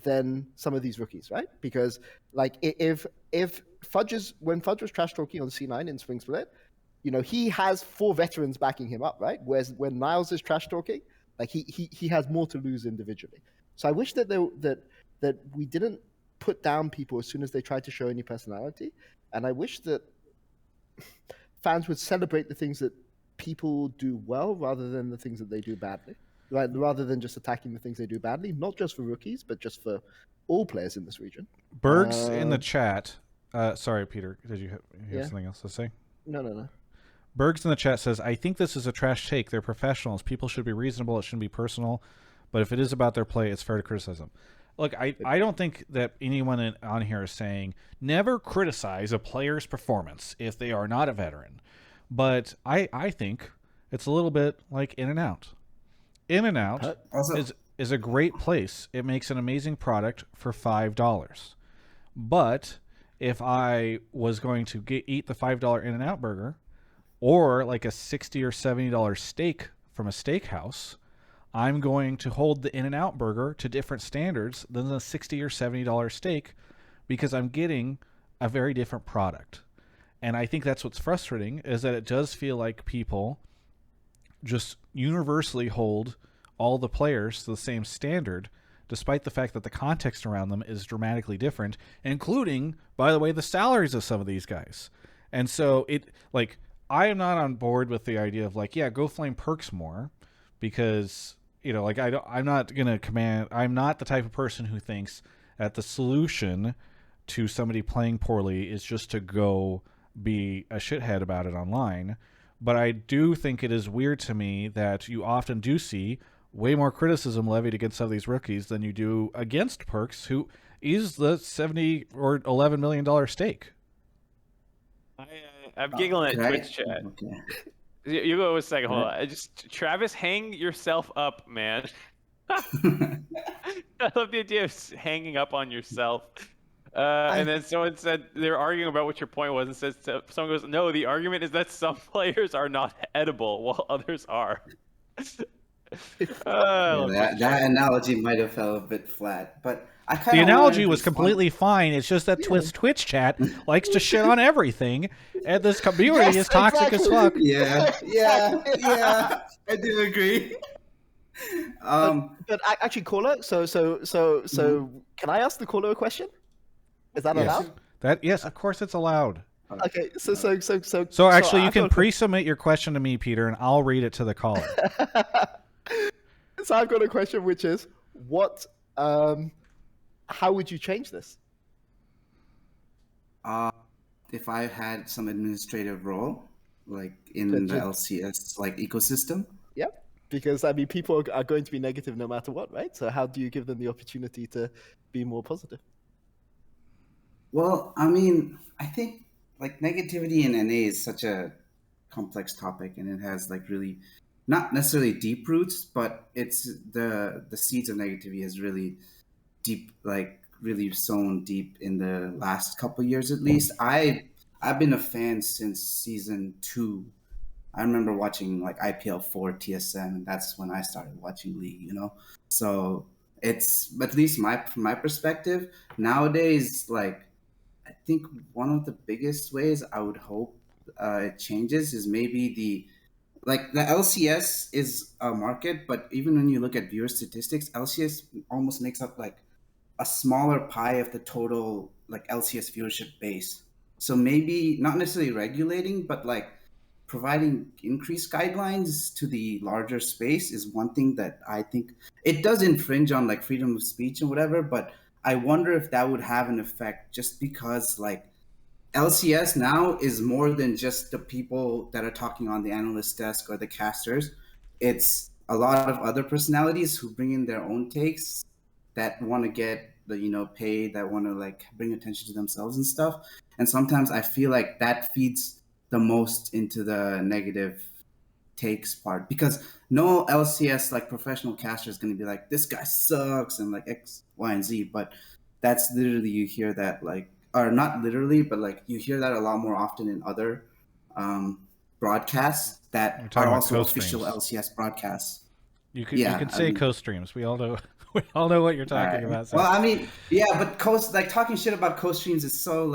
than some of these rookies, right? Because like if when Fudge was trash talking on C9 in Spring Split, he has 4 veterans backing him up, right? Whereas when Niles is trash talking, like he has more to lose individually. So I wish that that we didn't put down people as soon as they tried to show any personality, and I wish that fans would celebrate the things that people do well rather than the things that they do badly. Right, rather than just attacking the things they do badly, not just for rookies, but just for all players in this region. Berg's in the chat. Sorry, Peter. Did you have something else to say? No. Berg's in the chat says, I think this is a trash take. They're professionals. People should be reasonable. It shouldn't be personal. But if it is about their play, it's fair to criticize them. Look, I don't think that anyone on here is saying never criticize a player's performance if they are not a veteran. But I think it's a little bit like In and Out. In and Out is a great place. It makes an amazing product for $5. But if I was going to eat the $5 In and Out burger, or like a $60 or $70 steak from a steakhouse, I'm going to hold the In-N-Out burger to different standards than the $60 or $70 steak because I'm getting a very different product. And I think that's what's frustrating, is that it does feel like people just universally hold all the players to the same standard, despite the fact that the context around them is dramatically different, including, by the way, the salaries of some of these guys. And so I am not on board with the idea of go flame perks more, because I'm not the type of person who thinks that the solution to somebody playing poorly is just to go be a shithead about it online. But I do think it is weird to me that you often do see way more criticism levied against some of these rookies than you do against Perks, who is the $70 or $11 million stake. I'm giggling at Okay. Twitch chat. Okay. You go a second. Hold on. Travis, hang yourself up, man. I love the idea of hanging up on yourself. And then someone said they're arguing about what your point was, and someone goes, "No, the argument is that some players are not edible while others are." That analogy might have fell a bit flat, but I kind of the analogy was completely fine. It's just that Twitch chat likes to shit on everything, and this community is toxic as fuck. Yeah, I do agree. But actually, caller. So can I ask the caller a question? Is that allowed? Yes, of course it's allowed. Okay, so actually, you can pre-submit your question to me, Peter, and I'll read it to the caller. So I've got a question, which is, how would you change this? If I had some administrative role, like in the LCS ecosystem. Yep. Because people are going to be negative no matter what, right? So how do you give them the opportunity to be more positive? Well, I think negativity in NA is such a complex topic, and it has really not necessarily deep roots, but it's the seeds of negativity has really deep, really sown deep in the last couple of years at least. I've been a fan since season 2. I remember watching IPL 4 TSM, and that's when I started watching League, So it's, at least from my perspective, nowadays, I think one of the biggest ways I would hope it changes is maybe the LCS is a market, but even when you look at viewer statistics, LCS almost makes up a smaller pie of the total LCS viewership base. So maybe not necessarily regulating, but providing increased guidelines to the larger space is one thing that I think it does infringe on freedom of speech and whatever, but I wonder if that would have an effect, just because LCS now is more than just the people that are talking on the analyst desk or the casters. It's a lot of other personalities who bring in their own takes that want to get the paid, that want to bring attention to themselves and stuff. And sometimes I feel that feeds the most into the negative takes part, because no LCS professional caster is going to be this guy sucks and X, Y, and Z. But that's literally, you hear that or not literally, but you hear that a lot more often in other broadcasts that are also official LCS broadcasts. You could say co-streams. We all know what you're talking about. So. Well, but talking shit about co-streams is so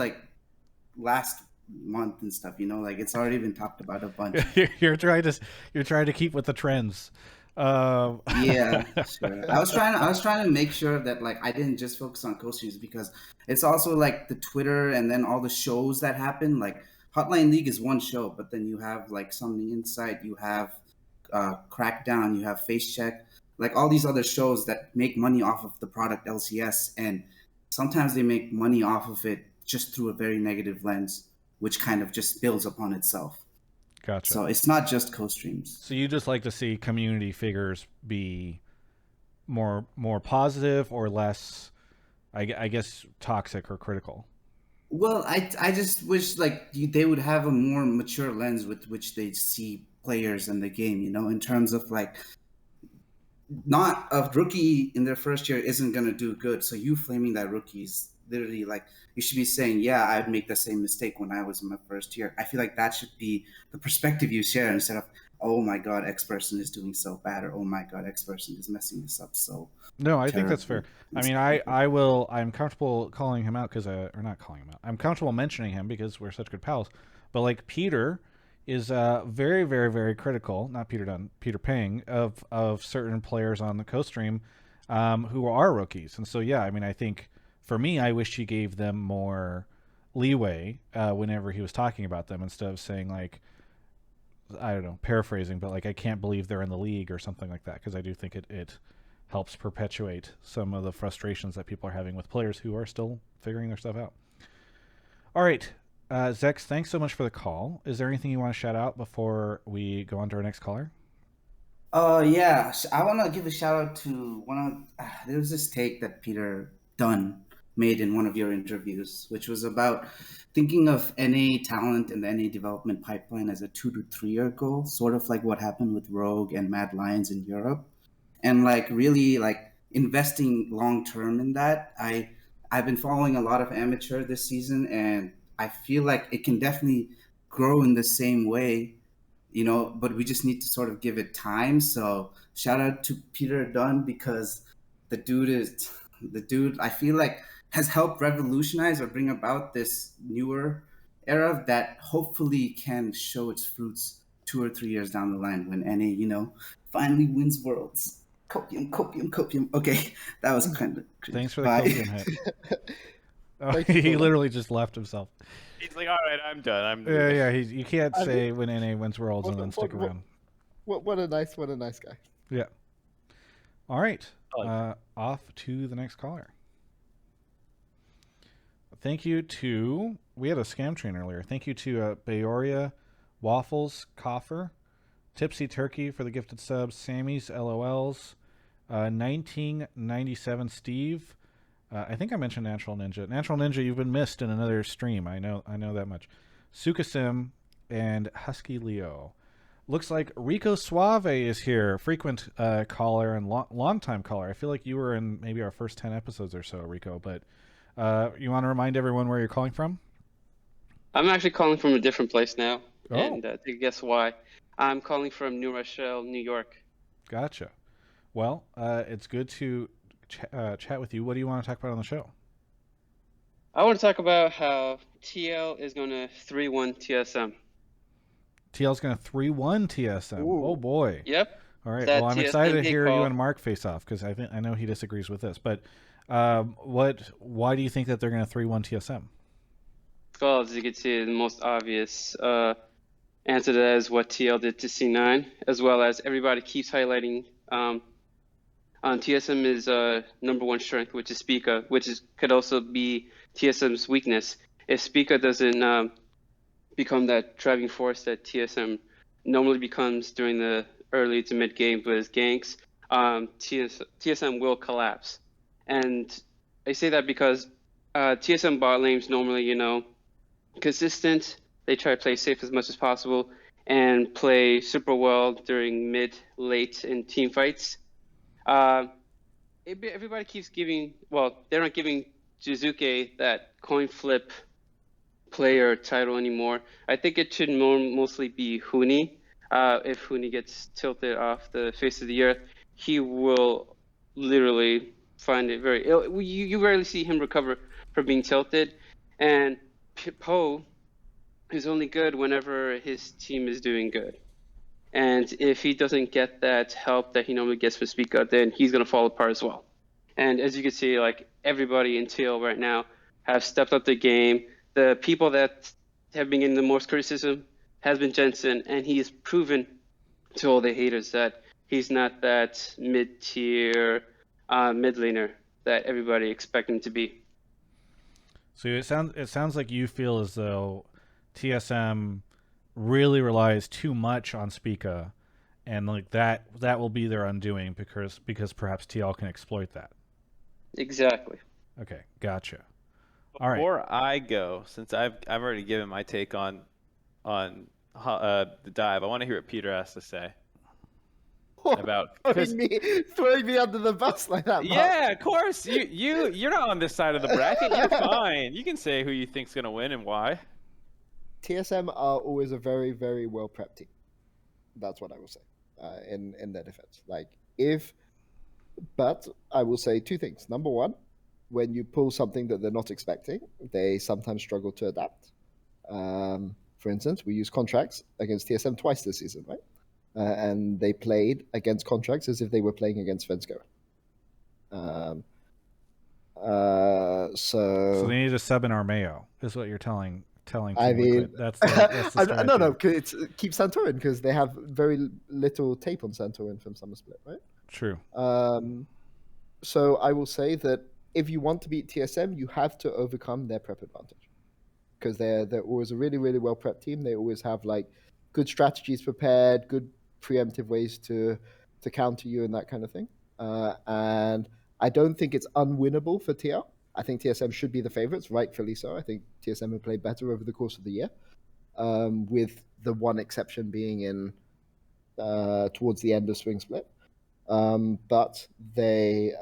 last month and stuff, it's already been talked about a bunch. You're trying to keep with the trends. Yeah, sure. I was trying to make sure that I didn't just focus on co-streams, because it's also the Twitter and then all the shows that happen. Hotline League is one show, but then you have some Insight, you have Crackdown, you have Face Check, all these other shows that make money off of the product LCS, and sometimes they make money off of it just through a very negative lens, which kind of just builds upon itself. Gotcha. So it's not just co-streams. So you just like to see community figures be more positive or less, I guess, toxic or critical? Well, I just wish they would have a more mature lens with which they see players in the game, in terms of not a rookie in their first year isn't going to do good. So you flaming that rookie is literally like you should be saying, yeah, I'd make the same mistake when I was in my first year. I feel like that should be the perspective you share instead of, oh my God, X person is doing so bad, or oh my God, X person is messing this up so No, I think that's terribly. fair. I mean, I'm comfortable calling him out because, or not calling him out. I'm comfortable mentioning him because we're such good pals. But like Peter is very, very, very critical. Not Peter Dunn, Peter Pang of certain players on the co-stream who are rookies. And so yeah, I mean, I think for me, I wish he gave them more leeway whenever he was talking about them instead of saying like, I don't know, paraphrasing, but like I can't believe they're in the league or something like that, because I do think it helps perpetuate some of the frustrations that people are having with players who are still figuring their stuff out. All right, Zex, thanks so much for the call. Is there anything you want to shout out before we go on to our next caller? Yeah, I want to give a shout out to there was this take that Peter Dunn made in one of your interviews, which was about thinking of NA talent and the NA development pipeline as a 2 to 3 year goal, sort of like what happened with Rogue and Mad Lions in Europe, and like really like investing long term in that. I've been following a lot of amateur this season, and I feel like it can definitely grow in the same way, but we just need to sort of give it time. So shout out to Peter Dunn, because the dude I feel like has helped revolutionize or bring about this newer era that hopefully can show its fruits 2 or 3 years down the line when NA, finally wins worlds. Copium. Okay, that was kind of cringe. Thanks for the Bye. copium hit. Oh, Thank you he for that. literally just left himself. He's like, all right, I'm done. Yeah. You can't I say when NA wins worlds and what- then stick what- around. What a nice guy. Yeah. All right. Oh. Off to the next caller. Thank you to, we had a scam train earlier. Thank you to Bayoria, Waffles, Coffer, Tipsy Turkey for the gifted subs, Sammy's LOLs, 1997 Steve. I think I mentioned Natural Ninja. Natural Ninja, you've been missed in another stream. I know that much. Sukasim and Husky Leo. Looks like Rico Suave is here, frequent caller and long-time caller. I feel like you were in maybe our first 10 episodes or so, Rico, but you want to remind everyone where you're calling from? I'm actually calling from a different place now, Oh. and take a guess why. I'm calling from New Rochelle, New York. Gotcha. Well, it's good to chat with you. What do you want to talk about on the show? I want to talk about how TL is going to 3-1 TSM. TL's going to 3-1 TSM. Ooh. Oh, boy. Yep. All right. That Well, I'm TSM excited to big hear you call. and Mark face off, because I know he disagrees with this. But why do you think that they're going to 3-1 TSM? Well, as you can see, the most obvious answer to that is what TL did to C9, as well as everybody keeps highlighting on TSM is number one strength, which is Spica, could also be TSM's weakness. If Spica doesn't become that driving force that TSM normally becomes during the early to mid game with his ganks, TSM will collapse. And I say that because TSM bot lanes normally, consistent. They try to play safe as much as possible and play super well during mid, late, in team fights. Everybody keeps giving, well, they're not giving Jiizuke that coin flip player title anymore. I think it should mostly be Huni. If Huni gets tilted off the face of the earth, he will literally find it very ill. You rarely see him recover from being tilted. And Poe is only good whenever his team is doing good. And if he doesn't get that help that he normally gets from Speak Up, then he's going to fall apart as well. And as you can see, like everybody in TL right now have stepped up the game. The people that have been getting the most criticism has been Jensen, and he has proven to all the haters that he's not that mid-tier mid laner that everybody expect him to be. So it sounds like you feel as though TSM really relies too much on Spica, and like that will be their undoing because perhaps TL can exploit that. Exactly. Okay, gotcha. All right. Before I go, since I've already given my take on the dive, I want to hear what Peter has to say. about because throwing me under the bus like that. Mark. yeah, of course you're not on this side of the bracket. You're fine. You can say who you think's gonna win and why. TSM are always a very, very well prepped team. That's what I will say in their defense. But I will say two things. Number one, when you pull something that they're not expecting, they sometimes struggle to adapt. For instance, we used contracts against TSM twice this season, right? And they played against contracts as if they were playing against Svenska. So they need to sub in Armeo, is what you're telling. I mean, that's the no, keep Santorin because they have very little tape on Santorin from Summer Split, right? True. So I will say that if you want to beat TSM, you have to overcome their prep advantage because they're always a really, really well prepped team. They always have like good strategies prepared, good preemptive ways to counter you and that kind of thing. And I don't think it's unwinnable for TL. I think TSM should be the favorites, rightfully so. I think TSM have played better over the course of the year, with the one exception being in towards the end of Spring Split. But the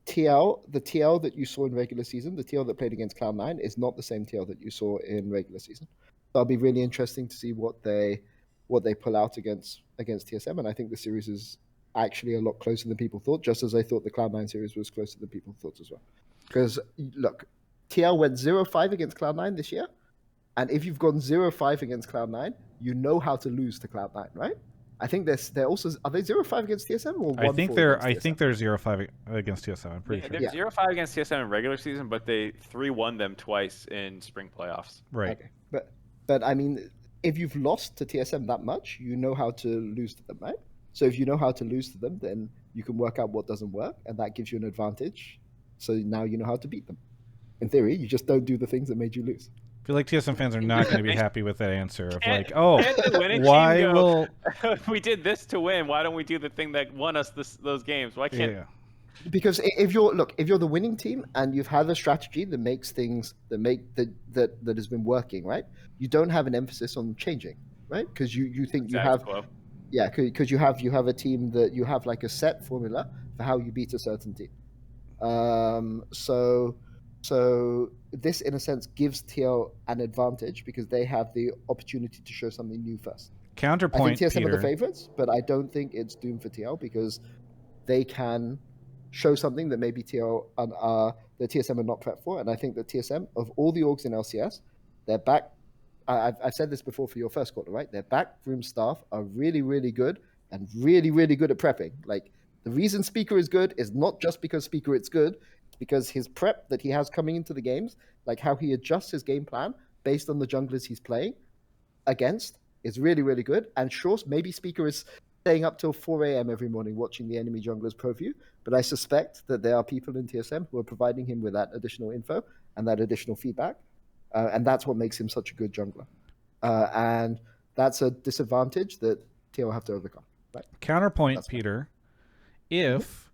TL that you saw in regular season, the TL that played against Cloud9 is not the same TL that you saw in regular season. So it'll be really interesting to see what they pull out against TSM, and I think the series is actually a lot closer than people thought, just as I thought the Cloud9 series was closer than people thought as well. Because, look, TL went 0-5 against Cloud9 this year, and if you've gone 0-5 against Cloud9, you know how to lose to Cloud9, right? I think they're also... Are they 0-5 against TSM or 1-4 I think they're TSM? 0-5 against TSM, I'm pretty sure. They're 0-5 against TSM in regular season, but they 3-1 them twice in spring playoffs. Right. Okay. But I mean, if you've lost to TSM that much, you know how to lose to them, right? So if you know how to lose to them, then you can work out what doesn't work, and that gives you an advantage. So now you know how to beat them. In theory, you just don't do the things that made you lose. I feel like TSM fans are not going to be happy with that answer of And- like, oh, and the winning why team go, will... we did this to win. Why don't we do the thing that won us those games? Why can't? Yeah. Because if you're the winning team and you've had a strategy that makes things that has been working, right? You don't have an emphasis on changing, right? Because you think you have. Yeah, because you have a team that you have like a set formula for how you beat a certain team. So this, in a sense, gives TL an advantage because they have the opportunity to show something new first. Counterpoint, I think TSM Peter. are the favorites, but I don't think it's doomed for TL because they can show something that maybe TL the TSM are not prepped for. And I think that TSM, of all the orgs in LCS, their back... I've said this before for your first quarter, right? Their backroom staff are really, really good and really, really good at prepping. Like, the reason Speaker is good is not just because Speaker is good, it's because his prep that he has coming into the games, like how he adjusts his game plan based on the junglers he's playing against, is really, really good. And sure, maybe Speaker is staying up till 4 a.m. every morning watching the enemy junglers pro view, but I suspect that there are people in TSM who are providing him with that additional info and that additional feedback. And that's what makes him such a good jungler. And that's a disadvantage that TL have to overcome. Right? Counterpoint, That's Peter. If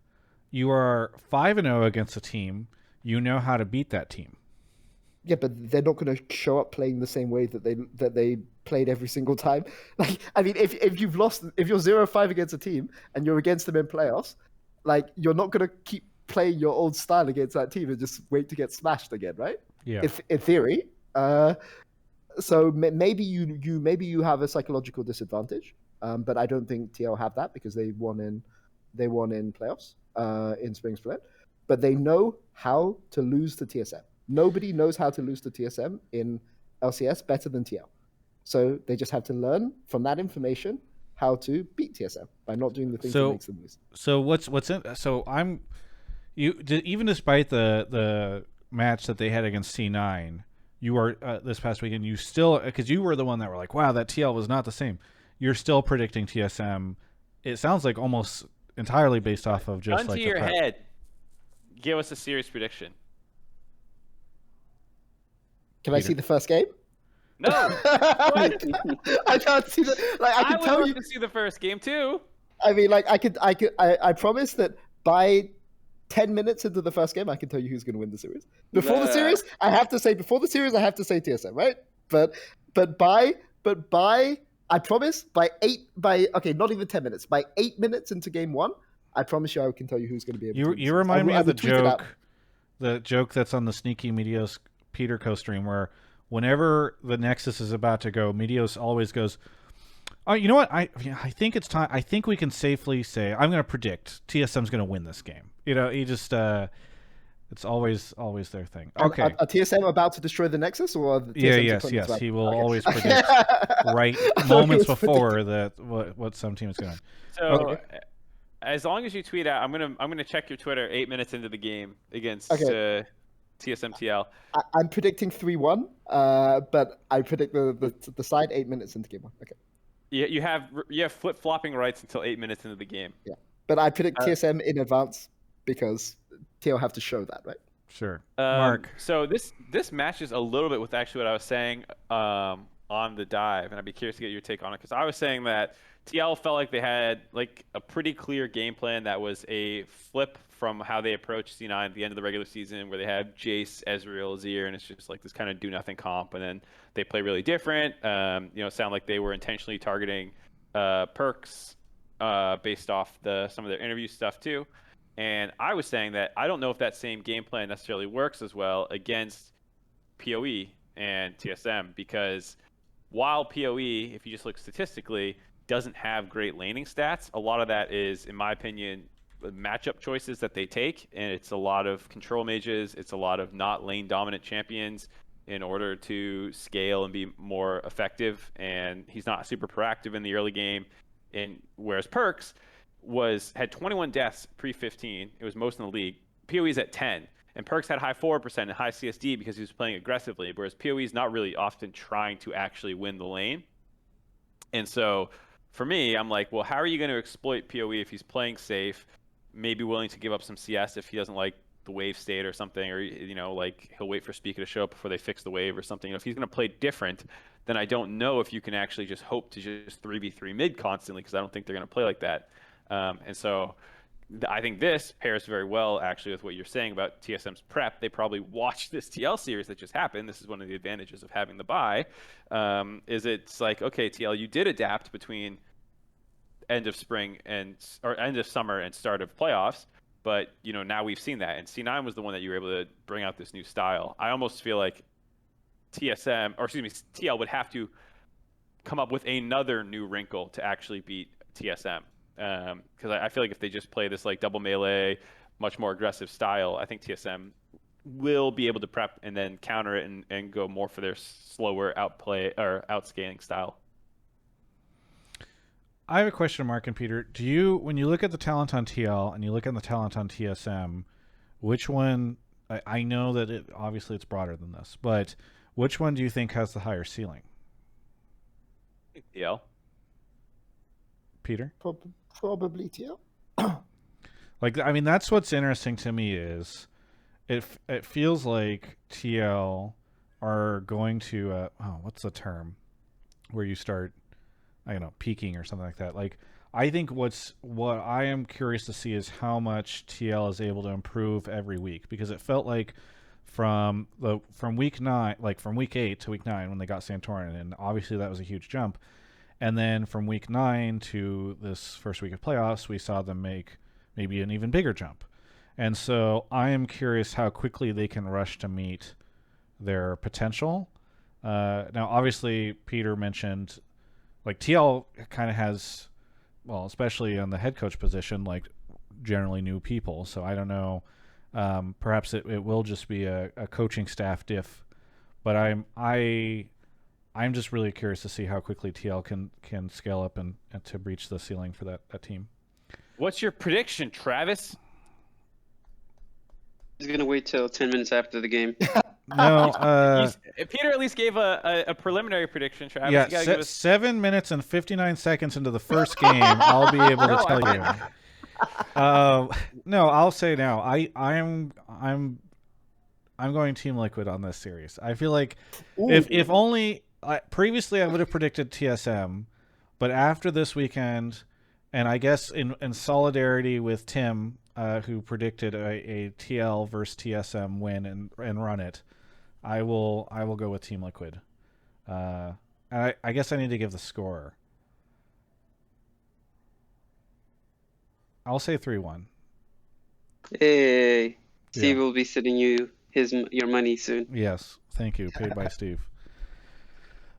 you are 5-0 against a team, you know how to beat that team. Yeah, but they're not going to show up playing the same way that they played every single time. Like, I mean, if you're 0-5 against a team and you're against them in playoffs, like, you're not going to keep playing your old style against that team and just wait to get smashed again, right? Yeah. If in theory. So maybe you have a psychological disadvantage, but I don't think TL have that because they won in playoffs in Spring Split. But they know how to lose to TSM. Nobody knows how to lose to TSM in LCS better than TL. So they just have to learn from that information how to beat TSM by not doing the things that makes them lose. So even despite the match that they had against C9, you were this past weekend, you still, because you were the one that were like, wow, that TL was not the same. You're still predicting TSM. It sounds like almost entirely based off of just Gun to your head. Give us a serious prediction. Can I see the first game? No. I can't see the. Like, I can tell you to see the first game too. I mean, like, I promise that by 10 minutes into the first game, I can tell you who's going to win the series. Before the series, I have to say TSM, right? But by I promise okay, not even 10 minutes. By 8 minutes into game 1, I promise you I can tell you who's going to be able to win. You remind me of the joke that's on the Sneaky Meteos Peter co-stream where whenever the Nexus is about to go, Meteos always goes, "Oh, you know what? I think it's time. I think we can safely say I'm going to predict TSM's going to win this game." You know, he just it's always their thing. Okay. Are TSM about to destroy the Nexus, or are the TSM's yes. about? He will Okay. always predict right moments before what some team is going to. So, as long as you tweet out, I'm gonna check your Twitter 8 minutes into the game against TSMTL. I'm predicting 3-1, but I predict the side 8 minutes into game 1. Okay. Yeah, you have flip-flopping rights until 8 minutes into the game. Yeah, but I predict TSM in advance because TL have to show that, right? Sure. Mark. So this matches a little bit with actually what I was saying on the dive, and I'd be curious to get your take on it because I was saying that TL felt like they had like a pretty clear game plan that was a flip from how they approached C9 at the end of the regular season, where they had Jace, Ezreal, Azir, and it's just like this kind of do nothing comp, and then they play really different. It sounded like they were intentionally targeting perks based off some of their interview stuff too. And I was saying that I don't know if that same game plan necessarily works as well against PoE and TSM, because while PoE, if you just look statistically, doesn't have great laning stats, a lot of that is, in my opinion, matchup choices that they take, and it's a lot of control mages, it's a lot of not lane dominant champions in order to scale and be more effective, and he's not super proactive in the early game. And whereas Perks had 21 deaths pre-15, it was most in the league. PoE's at 10, and Perks had high 4% and high CSD because he was playing aggressively, whereas PoE's not really often trying to actually win the lane. And so for me, I'm like, well, how are you going to exploit PoE if he's playing safe, maybe willing to give up some CS if he doesn't like the wave state or something, or like he'll wait for Speaker to show up before they fix the wave or something. If he's going to play different, then I don't know if you can actually just hope to just 3v3 mid constantly, because I don't think they're going to play like that. And so I think this pairs very well actually with what you're saying about TSM's prep. They probably watched this TL series that just happened. This is one of the advantages of having the bye. It's like, okay, TL, you did adapt between end of summer and start of playoffs, but now we've seen that, and C9 was the one that you were able to bring out this new style. I almost feel like TL would have to come up with another new wrinkle to actually beat TSM. Because I feel like if they just play this like double melee, much more aggressive style, I think TSM will be able to prep and then counter it and go more for their slower outplay or outscaling style. I have a question, Mark and Peter. When you look at the talent on TL and you look at the talent on TSM, which one? I know that obviously it's broader than this, but which one do you think has the higher ceiling? TL. Peter? Probably TL. That's what's interesting to me is it feels like TL are going to what's the term where you start, I don't know, peaking or something like that. Like, I think what I am curious to see is how much TL is able to improve every week, because it felt like from week 9, like from week 8 to week 9 when they got Santorin, and obviously that was a huge jump. And then from week 9 to this first week of playoffs, we saw them make maybe an even bigger jump. And so I am curious how quickly they can rush to meet their potential. Now, obviously, Peter mentioned, like, TL kind of has, well, especially on the head coach position, like, generally new people. So I don't know. Perhaps it will just be a coaching staff diff. But I'm just really curious to see how quickly TL can scale up and to breach the ceiling for that team. What's your prediction, Travis? He's going to wait till 10 minutes after the game. No, Peter at least gave a preliminary prediction, Travis. Yeah, you gotta give us... 7 minutes and 59 seconds into the first game, I'll be able to tell you. No, I'll say now. I'm going Team Liquid on this series. I feel like if only previously I would have predicted TSM, but after this weekend, and I guess in solidarity with Tim, who predicted a TL versus TSM win and run it, I will go with Team Liquid. And I guess I need to give the score. I'll say 3-1. Hey, Steve Yeah. will be sending you your money soon. Yes, thank you. Paid by Steve.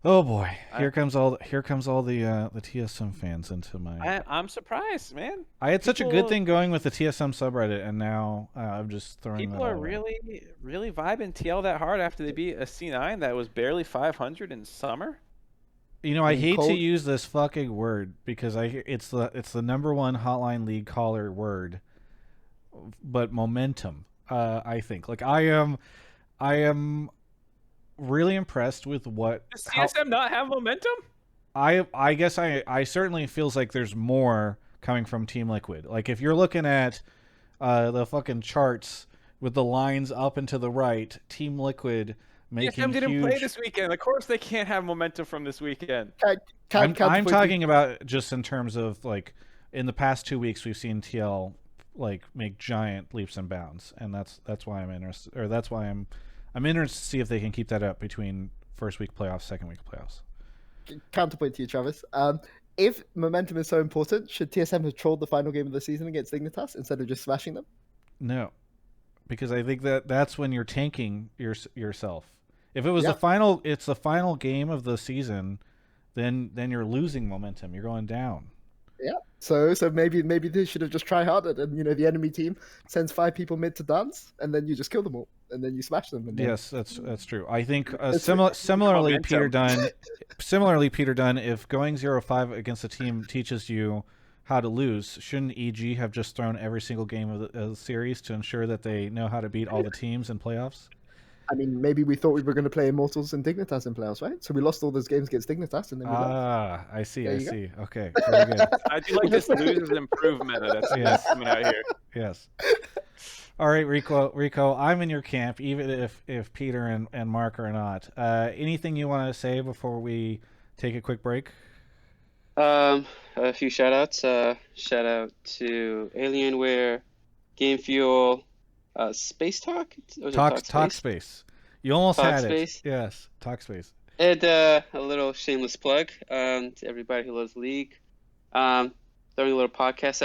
Oh boy, here comes all the TSM fans into my. I'm surprised, man. I had such a good thing going with the TSM subreddit, and now I'm just throwing. People that are all away. really vibing TL that hard after they beat a C9 that was barely 500 in summer. You know, I hate to Cold- use this fucking word because it's the #1 Hotline League caller word, but momentum. I think like I am really impressed with Does TSM not have momentum? I guess I certainly feels like there's more coming from Team Liquid. Like if you're looking at the fucking charts with the lines up and to the right, Team Liquid making TSM didn't huge. play this weekend. Of course they can't have momentum from this weekend. I'm counterpoint to- talking about just in terms of like in the past 2 weeks we've seen TL like make giant leaps and bounds, and that's why I'm interested, or that's why I'm interested to see if they can keep that up between first week playoffs, second week playoffs. Counterpoint to you, Travis. If momentum is so important, should TSM have trolled the final game of the season against Dignitas instead of just smashing them? No, because I think that's when you're tanking yourself. If it was Yeah. it's the final game of the season, then you're losing momentum. You're going down. Yeah. So maybe they should have just tried harder, and the enemy team sends 5 people mid to dance, and then you just kill them all, and then you smash them. And then... Yes, that's true. I think It's- similarly, momentum. Peter Dunn, if going 0-5 against a team teaches you how to lose, shouldn't EG have just thrown every single game of the series to ensure that they know how to beat all the teams in playoffs? I mean, maybe we thought we were going to play Immortals and Dignitas in playoffs, right? So we lost all those games against Dignitas, and then we lost. Ah, I see. There I you go. see. Okay, very good. I do like this losers improvement that's Yes. coming out here. Yes. All right, Rico, I'm in your camp, even if Peter and Mark are not. Anything you want to say before we take a quick break? A few shout outs. Shout out to Alienware, Game Fuel, Space Talk. Was it Talkspace. You almost had it. Talkspace? Yes, Talkspace. And a little shameless plug to everybody who loves League. Throwing a little podcast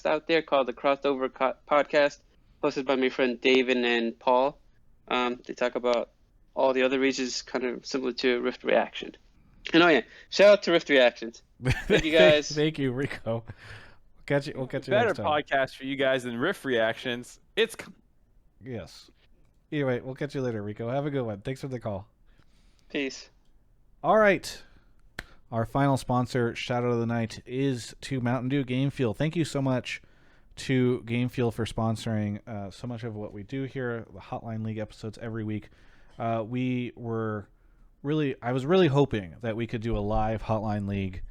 out there called the Crossover Podcast, hosted by my friend David and Paul. They talk about all the other regions, kind of similar to Rift Reaction. And shout out to Rift Reactions. Thank you guys. Thank you, Rico. We'll catch you Better next time. podcast for you guys than Riff Reactions. Yes. Anyway, we'll catch you later, Rico. Have a good one. Thanks for the call. Peace. All right. Our final sponsor, shout out of the night, is to Mountain Dew Game Fuel. Thank you so much to Game Fuel for sponsoring so much of what we do here, the Hotline League episodes every week. I was really hoping that we could do a live Hotline League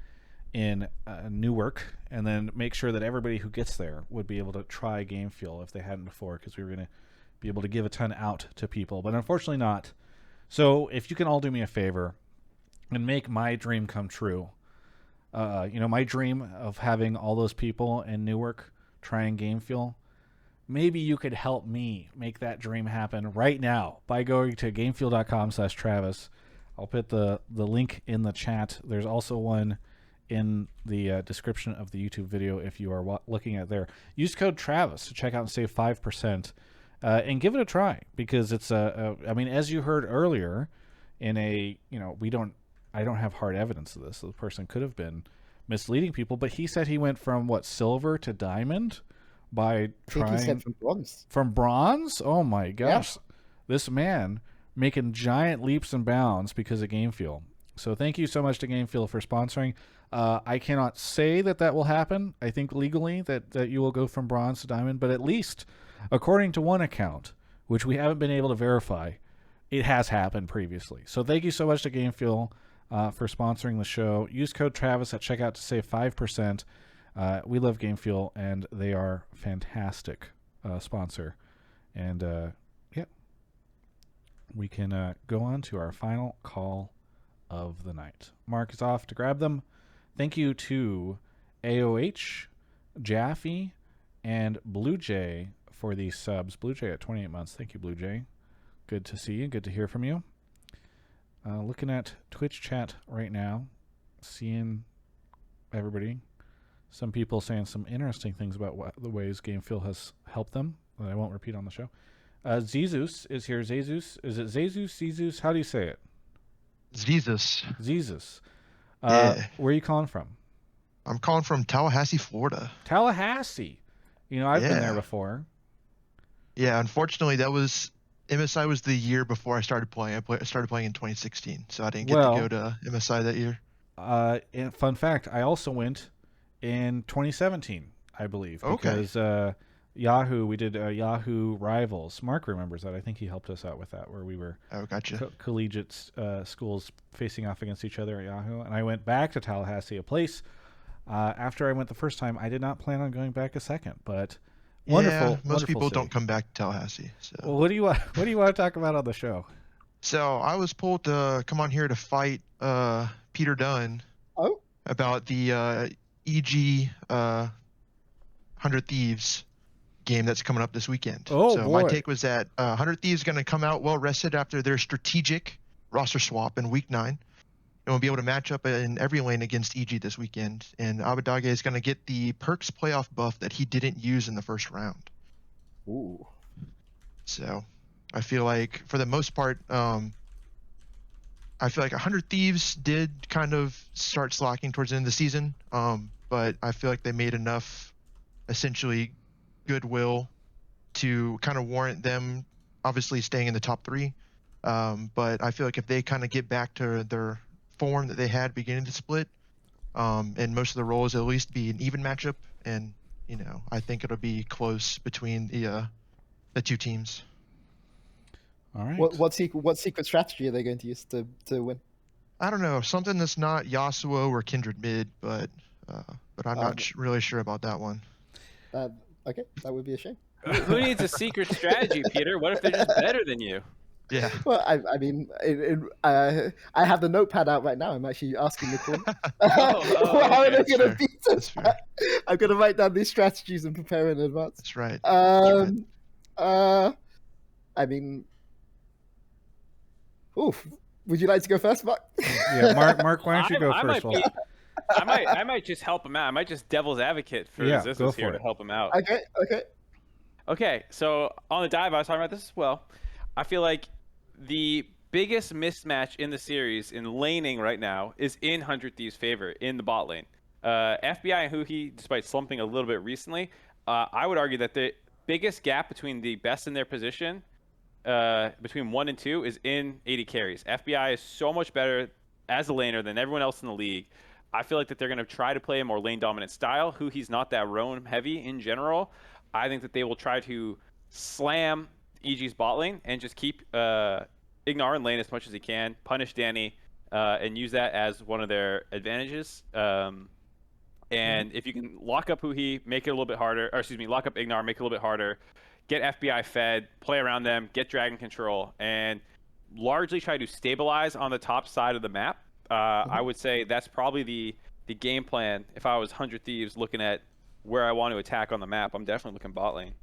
in Newark, and then make sure that everybody who gets there would be able to try Game Fuel if they hadn't before, because we were going to be able to give a ton out to people, but unfortunately not. So if you can all do me a favor and make my dream come true, my dream of having all those people in Newark trying Game Fuel, maybe you could help me make that dream happen right now by going to gamefuel.com/Travis. I'll put the link in the chat. There's also one in the description of the YouTube video if you are looking at there. Use code Travis to check out and save 5%, and give it a try, because it's as you heard earlier, I don't have hard evidence of this. So the person could have been misleading people, but he said he went from silver to diamond by I think trying he said from bronze. from bronze. Oh my gosh, This man making giant leaps and bounds because of Game Fuel. So thank you so much to Game Fuel for sponsoring. I cannot say that will happen. I think legally that you will go from bronze to diamond, but at least according to one account, which we haven't been able to verify, it has happened previously. So thank you so much to Game Fuel for sponsoring the show. Use code Travis at checkout to save 5%. We love Game Fuel, and they are fantastic sponsor. And we can go on to our final call of the night. Mark is off to grab them. Thank you to AOH, Jaffe, and Blue Jay for these subs. Blue Jay at 28 months. Thank you, Blue Jay. Good to see you. Good to hear from you. Looking at Twitch chat right now, seeing everybody some people saying some interesting things about the ways Game Feel has helped them that I won't repeat on the show. Zezus is here. Zezus. Is it Zezus? Zezus? How do you say it? Zezus. Zezus. Yeah. Where are you calling from? I'm calling from Tallahassee, Florida. Tallahassee. I've been there Yeah. before. Yeah, unfortunately, MSI was the year before I started playing. I started playing in 2016, so I didn't get to go to MSI that year. And fun fact, I also went in 2017, I believe, because Yahoo, we did Yahoo Rivals. Mark remembers that. I think he helped us out with that, where we were collegiate schools facing off against each other at Yahoo. And I went back to Tallahassee, a place. After I went the first time, I did not plan on going back a second, but wonderful. Most people city. don't come back to Tallahassee. So. Well, what do you want to talk about on the show? So I was pulled to come on here to fight Peter Dunn about the EG 100 Thieves game that's coming up this weekend. My take was that 100 Thieves is going to come out well rested after their strategic roster swap in week 9. And we'll be able to match up in every lane against EG this weekend. And Abadage is going to get the Perks playoff buff that he didn't use in the first round. Ooh. So I feel like for the most part, I feel like 100 Thieves did kind of start slacking towards the end of the season. But I feel like they made enough essentially goodwill to kind of warrant them obviously staying in the top 3. But I feel like if they kind of get back to their form that they had beginning to split, and most of the roles at least be an even matchup, and I think it'll be close between the two teams. All right. What secret strategy are they going to use to win? I don't know, something that's not Yasuo or Kindred mid, but I'm not really sure about that one. Okay, that would be a shame. Who needs a secret strategy, Peter? What if they're just better than you? Yeah. Well, I mean, I have the notepad out right now. I'm actually asking the team. How are they going to beat us? I'm going to write down these strategies and prepare in advance. That's right. I mean, oof. Would you like to go first, Mark? Yeah, Mark, why don't you go first? I might just help him out. I might just devil's advocate for Zezus here to help him out. Okay. So on the dive, I was talking about this as well. I feel like the biggest mismatch in the series in laning right now is in 100 Thieves' favor in the bot lane. FBI and Huhi, despite slumping a little bit recently, I would argue that the biggest gap between the best in their position, between 1 and 2, is in 80 carries. FBI is so much better as a laner than everyone else in the league. I feel like that they're going to try to play a more lane dominant style. Huhi's not that roam heavy in general. I think that they will try to slam EG's bot lane and just keep Ignar in lane as much as he can, punish Danny, and use that as one of their advantages. And if you can lock up Huhi, make it a little bit harder, lock up Ignar, make it a little bit harder, get FBI fed, play around them, get dragon control, and largely try to stabilize on the top side of the map. I would say that's probably the game plan. If I was 100 Thieves looking at where I want to attack on the map, I'm definitely looking bot lane.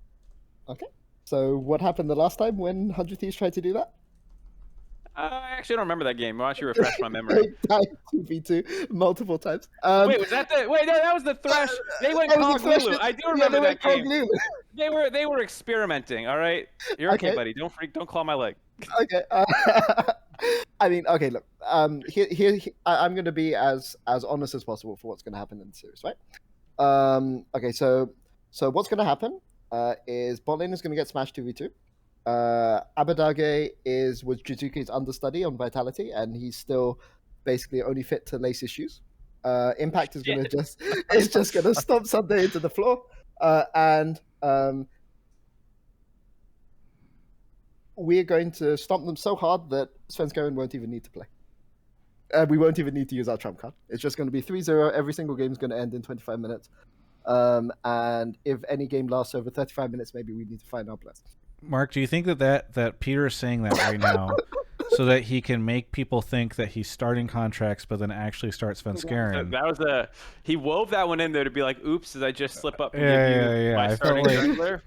Okay. So what happened the last time when 100 Thieves tried to do that? I actually don't remember that game. Why don't you refresh my memory? They died 2v2 multiple times. Wait, was that the? Wait, no, that was the Thresh. They went Kong Lulu. I do remember that game. They were experimenting. All right, you're okay, buddy. Don't claw my leg. Okay. I mean, okay. Look, here I'm going to be as honest as possible for what's going to happen in the series, right? Okay, so what's going to happen is bot lane is going to get smashed 2v2. Abadage was Jiizuke's understudy on Vitality, and he's still basically only fit to lace his shoes. Impact is going to just going to stomp Sunday into the floor, and we're going to stomp them so hard that Svenskeren won't even need to play. We won't even need to use our trump card. It's just going to be 3-0. Every single game is going to end in 25 minutes. And if any game lasts over 35 minutes, maybe we need to find our place. Mark, do you think that Peter is saying that right now so that he can make people think that he's starting contracts but then actually starts Svenskeren? That was he wove that one in there to be like, oops, did I just slip up and give you my starting jungler?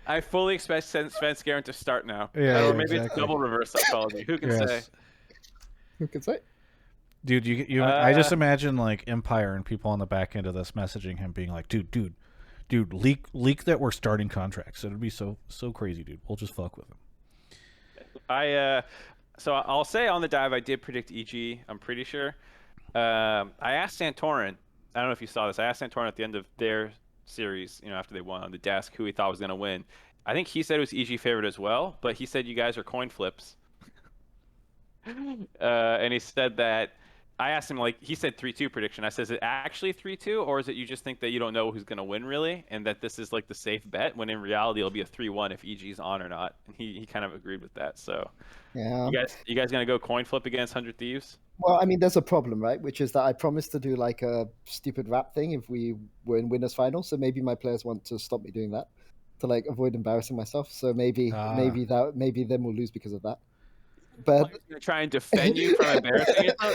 I fully expect Svenskeren to start now. Yeah, or maybe it's double reverse psychology. Who can say? Who can say? Dude, I just imagine like Empire and people on the back end of this messaging him being like, dude, leak that we're starting contracts. It'd be so crazy, dude. We'll just fuck with him. So I'll say on the dive, I did predict EG. I'm pretty sure. I asked Santorin. I don't know if you saw this. I asked Santorin at the end of their series, after they won on the desk, who he thought was going to win. I think he said it was EG favorite as well, but he said you guys are coin flips. And he said that. I asked him, he said 3-2 prediction. I said, is it actually 3-2, or is it you just think that you don't know who's going to win, really, and that this is, the safe bet, when in reality it'll be a 3-1 if EG's on or not? And he kind of agreed with that. So, yeah. You guys going to go coin flip against 100 Thieves? Well, I mean, there's a problem, right? Which is that I promised to do, a stupid rap thing if we were in winners final, so maybe my players want to stop me doing that to, avoid embarrassing myself. So maybe then we'll lose because of that. But going to try and defend you from embarrassing yourself.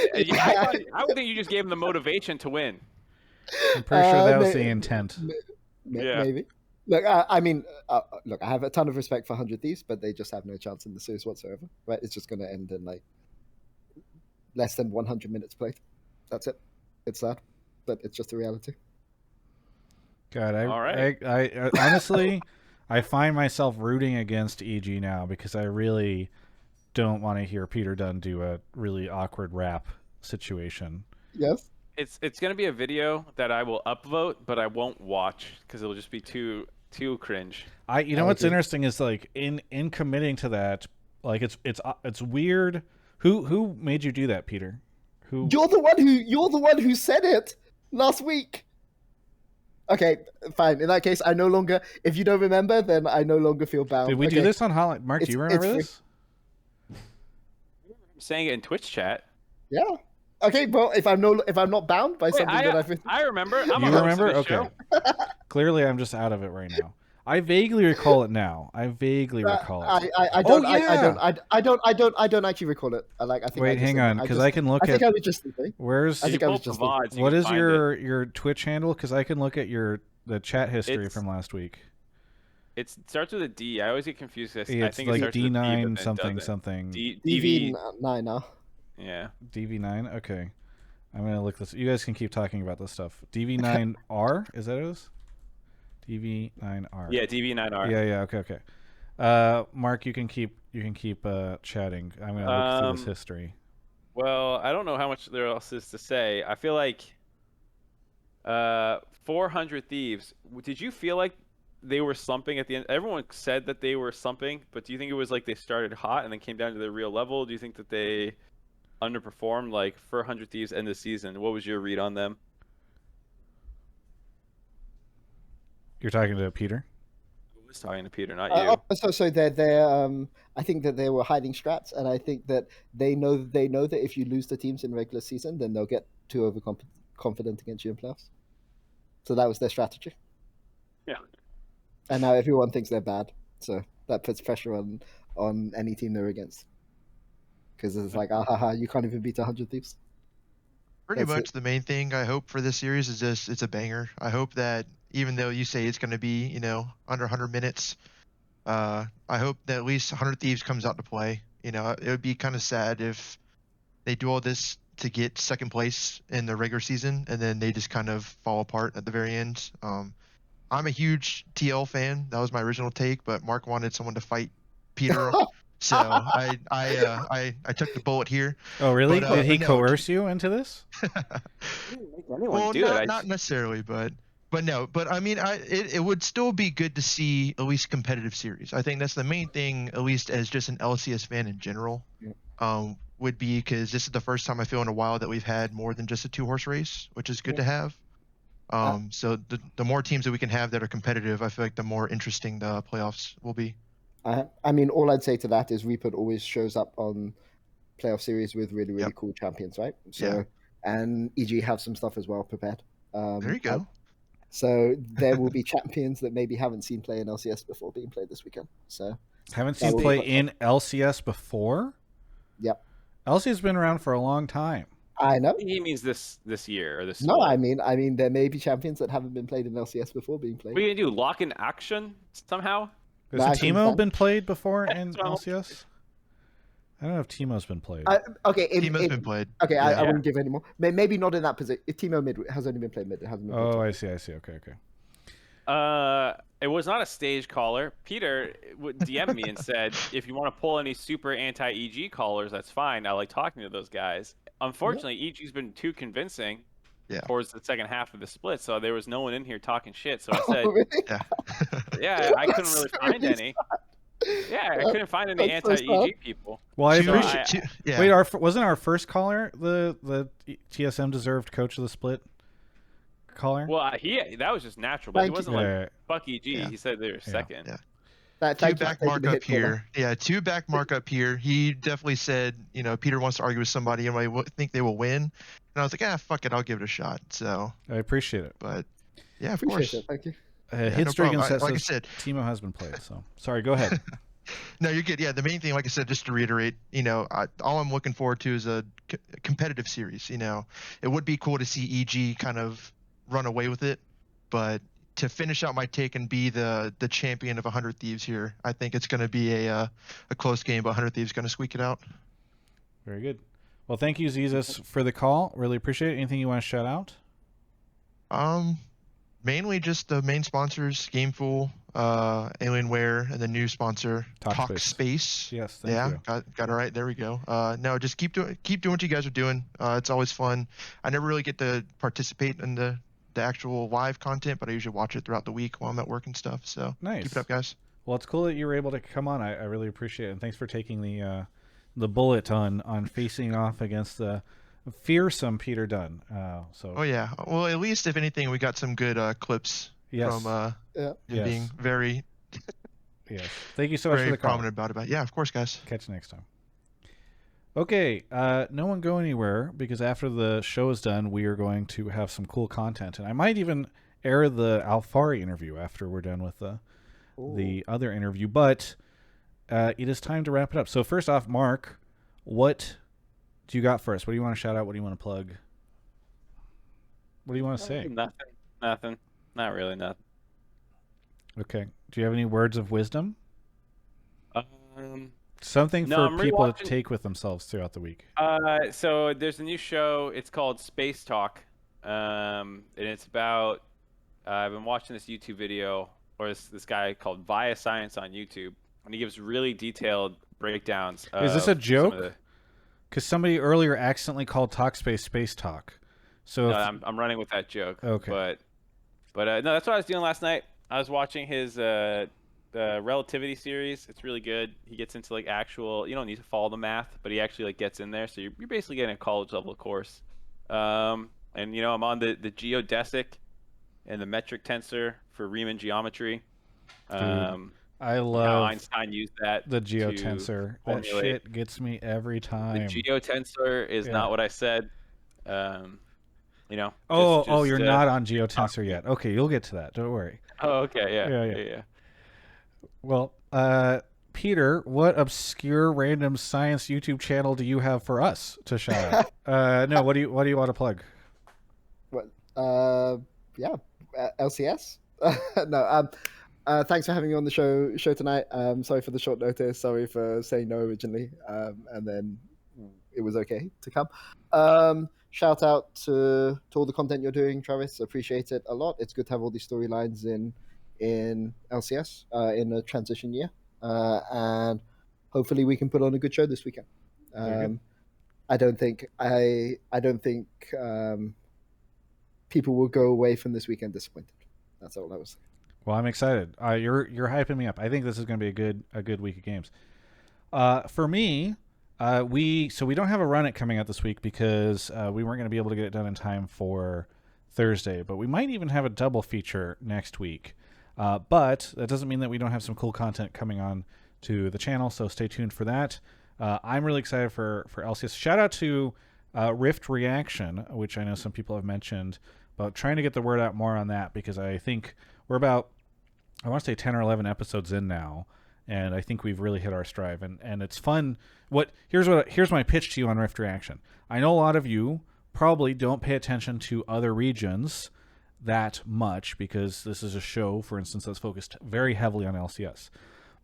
I would think you just gave him the motivation to win. I'm pretty sure that was the intent. Maybe. Look, I have a ton of respect for 100 Thieves, but they just have no chance in the series whatsoever. Right? It's just going to end in less than 100 minutes played. That's it. It's sad, but it's just a reality. God, All right. I honestly, I find myself rooting against EG now because I really don't want to hear Peter Dunn do a really awkward rap situation. Yes. It's going to be a video that I will upvote, but I won't watch because it'll just be too cringe. What's interesting is in committing to that, it's weird. Who made you do that, Peter? Who? You're the one who said it last week. Okay, fine. In that case, I no longer. If you don't remember, then I no longer feel bound. Did we do this on Hotline? Mark, do you remember this? Saying it in Twitch chat. Yeah. Okay, well, if I'm not bound by something that I've been... I remember. You remember? Okay. Clearly, I'm just out of it right now. I vaguely recall it now. I recall it. I don't actually recall it. I think. Wait, hang on, because I can look at. I think I was just thinking. Where's? I think I was just thinking. What is your Twitch handle? Because I can look at the chat history from last week. It starts with a D. I always get confused. I think like it starts D9 with something. DV9 now. Yeah. DV9. Okay, I'm gonna look this. You guys can keep talking about this stuff. DV9R is that what it is? DV9R. Yeah, DV9R. Yeah. Okay. Mark, you can keep chatting. I'm gonna look through this history. Well, I don't know how much there else is to say. I feel like 400 Thieves. Did you feel like they were slumping at the end? Everyone said that they were slumping, but do you think it was they started hot and then came down to their real level? Do you think that they underperformed 400 Thieves end of the season? What was your read on them? You're talking to Peter? I was talking to Peter, not you. So they're I think that they were hiding strats, and I think that they know that if you lose the teams in regular season, then they'll get too overconfident against you in playoffs. So that was their strategy. Yeah. And now everyone thinks they're bad, so that puts pressure on any team they're against. Because it's you can't even beat 100 Thieves. Pretty much the main thing I hope for this series is just it's a banger. I hope that even though you say it's going to be, under 100 minutes, I hope that at least 100 Thieves comes out to play. It would be kind of sad if they do all this to get second place in the regular season and then they just kind of fall apart at the very end. I'm a huge TL fan. That was my original take, but Mark wanted someone to fight Peter. So I took the bullet here. Oh, really? Did he coerce you into this? Well, not necessarily, but I mean, it would still be good to see at least competitive series. I think that's the main thing, at least as just an LCS fan in general, would be because this is the first time I feel in a while that we've had more than just a 2-horse race, which is good to have. So the more teams that we can have that are competitive, I feel like the more interesting the playoffs will be. I mean, all I'd say to that is Reaper always shows up on playoff series with really, really cool champions, right? So, and EG have some stuff as well prepared. There you go. So there will be champions that maybe haven't seen play in LCS before being played this weekend. So haven't seen play in LCS before? Yep. LCS has been around for a long time. I know. He means this year or this. No, I mean there may be champions that haven't been played in LCS before being played. What are you gonna do? Lock in action somehow? Has Teemo been played before in LCS? I don't know if Teemo's been played. Okay, Teemo's been played. Okay, Yeah. I wouldn't give any more. Maybe not in that position. Teemo mid has only been played mid. It hasn't been played top. I see. Okay. It was not a stage caller. Peter DM'd me and said, if you want to pull any super anti-EG callers, that's fine. I like talking to those guys. Unfortunately, EG's been too convincing towards the second half of the split, so there was no one in here talking shit. So I said, yeah, I couldn't really find any. Yeah, I couldn't find any anti-EG people. Well, I appreciate. Wait, wasn't our first caller the TSM deserved coach of the split caller? Well, that was just natural, but he wasn't like fuck EG. He said they were second. Yeah. Two back markup here. Yeah, two back markup here. He definitely said, Peter wants to argue with somebody, and I think they will win. And I was like, fuck it, I'll give it a shot. So I appreciate it. But yeah, of course. Thank you. Hitstregan says, like I said, Teemo has been played. So sorry, go ahead. No, you're good. Yeah, the main thing, like I said, just to reiterate, all I'm looking forward to is a competitive series. It would be cool to see EG kind of run away with it, but to finish out my take and be the champion of 100 Thieves here, I think it's going to be a close game, but 100 Thieves going to squeak it out. Very good. Well, thank you, Zezus, for the call. Really appreciate it. Anything you want to shout out? Mainly just the main sponsors, Gameful, Alienware, and the new sponsor, Talkspace. Yes, thank you. Got it right. There we go. No, just keep doing what you guys are doing. It's always fun. I never really get to participate in the actual live content, but I usually watch it throughout the week while I'm at work and stuff. So nice. Keep it up, guys. Well, it's cool that you were able to come on. I really appreciate it, and thanks for taking the bullet on facing off against the fearsome Peter Dunn. Oh yeah. Well, at least if anything, we got some good clips from being very. Yes. Thank you so much for the call. Prominent about it. Yeah, of course, guys. Catch you next time. Okay, no one go anywhere, because after the show is done, we are going to have some cool content, and I might even air the Alfari interview after we're done with the other interview. But it is time to wrap it up. So first off, Mark, what do you got for us? What do you want to shout out? What do you want to plug? What do you want to say? Nothing. Not really nothing. Okay. Do you have any words of wisdom? Something for people to take with themselves throughout the week. So there's a new show. It's called Space Talk, and it's about. I've been watching this YouTube video, or this guy called Via Science on YouTube, and he gives really detailed breakdowns. Is this a joke? Because somebody earlier accidentally called Talkspace Space Talk. So no, I'm running with that joke. Okay. But no, that's what I was doing last night. I was watching his relativity series. It's really good. He gets into like actual. You don't need to follow the math, but he actually like gets in there. So you're basically getting a college level course. And I'm on the geodesic and the metric tensor for Riemann geometry. I love Einstein used that. The geotensor. That shit gets me every time. The geotensor is not what I said. You're not on geotensor yet. Okay, you'll get to that. Don't worry. Oh, okay. Yeah. Well, Peter, what obscure random science YouTube channel do you have for us to shout out? No, what do you want to plug? LCS. No. Thanks for having me on the show tonight. Sorry for the short notice. Sorry for saying no originally, and then it was okay to come. Shout out to all the content you're doing, Travis. Appreciate it a lot. It's good to have all these storylines in LCS in a transition year, and hopefully we can put on a good show this weekend. I don't think people will go away from this weekend disappointed. That's all I was saying. Well, I'm excited. You're hyping me up. I think this is going to be a good week of games. For me, we don't have a run it coming out this week because we weren't going to be able to get it done in time for Thursday. But we might even have a double feature next week. But that doesn't mean that we don't have some cool content coming on to the channel. So stay tuned for that. I'm really excited for LCS. Shout out to Rift Reaction, which I know some people have mentioned, but trying to get the word out more on that because I think we're about, I want to say 10 or 11 episodes in now, and I think we've really hit our stride, and it's fun. Here's my pitch to you on Rift Reaction. I know a lot of you probably don't pay attention to other regions that much because this is a show, for instance, that's focused very heavily on LCS.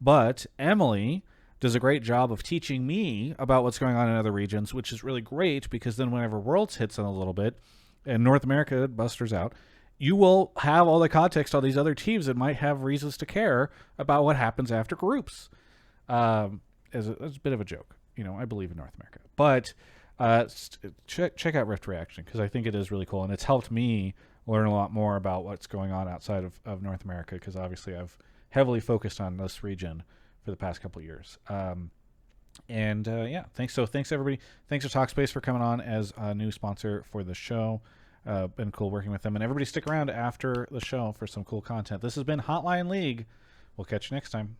But Emily does a great job of teaching me about what's going on in other regions, which is really great because then whenever Worlds hits in a little bit and North America busters out, you will have all the context on these other teams that might have reasons to care about what happens after groups. As a bit of a joke, I believe in North America, but check out Rift Reaction because I think it is really cool, and it's helped me learn a lot more about what's going on outside of North America because obviously I've heavily focused on this region for the past couple of years. Thanks everybody. Thanks to Talkspace for coming on as a new sponsor for the show. Been cool working with them, and everybody stick around after the show for some cool content. This has been Hotline League. We'll catch you next time.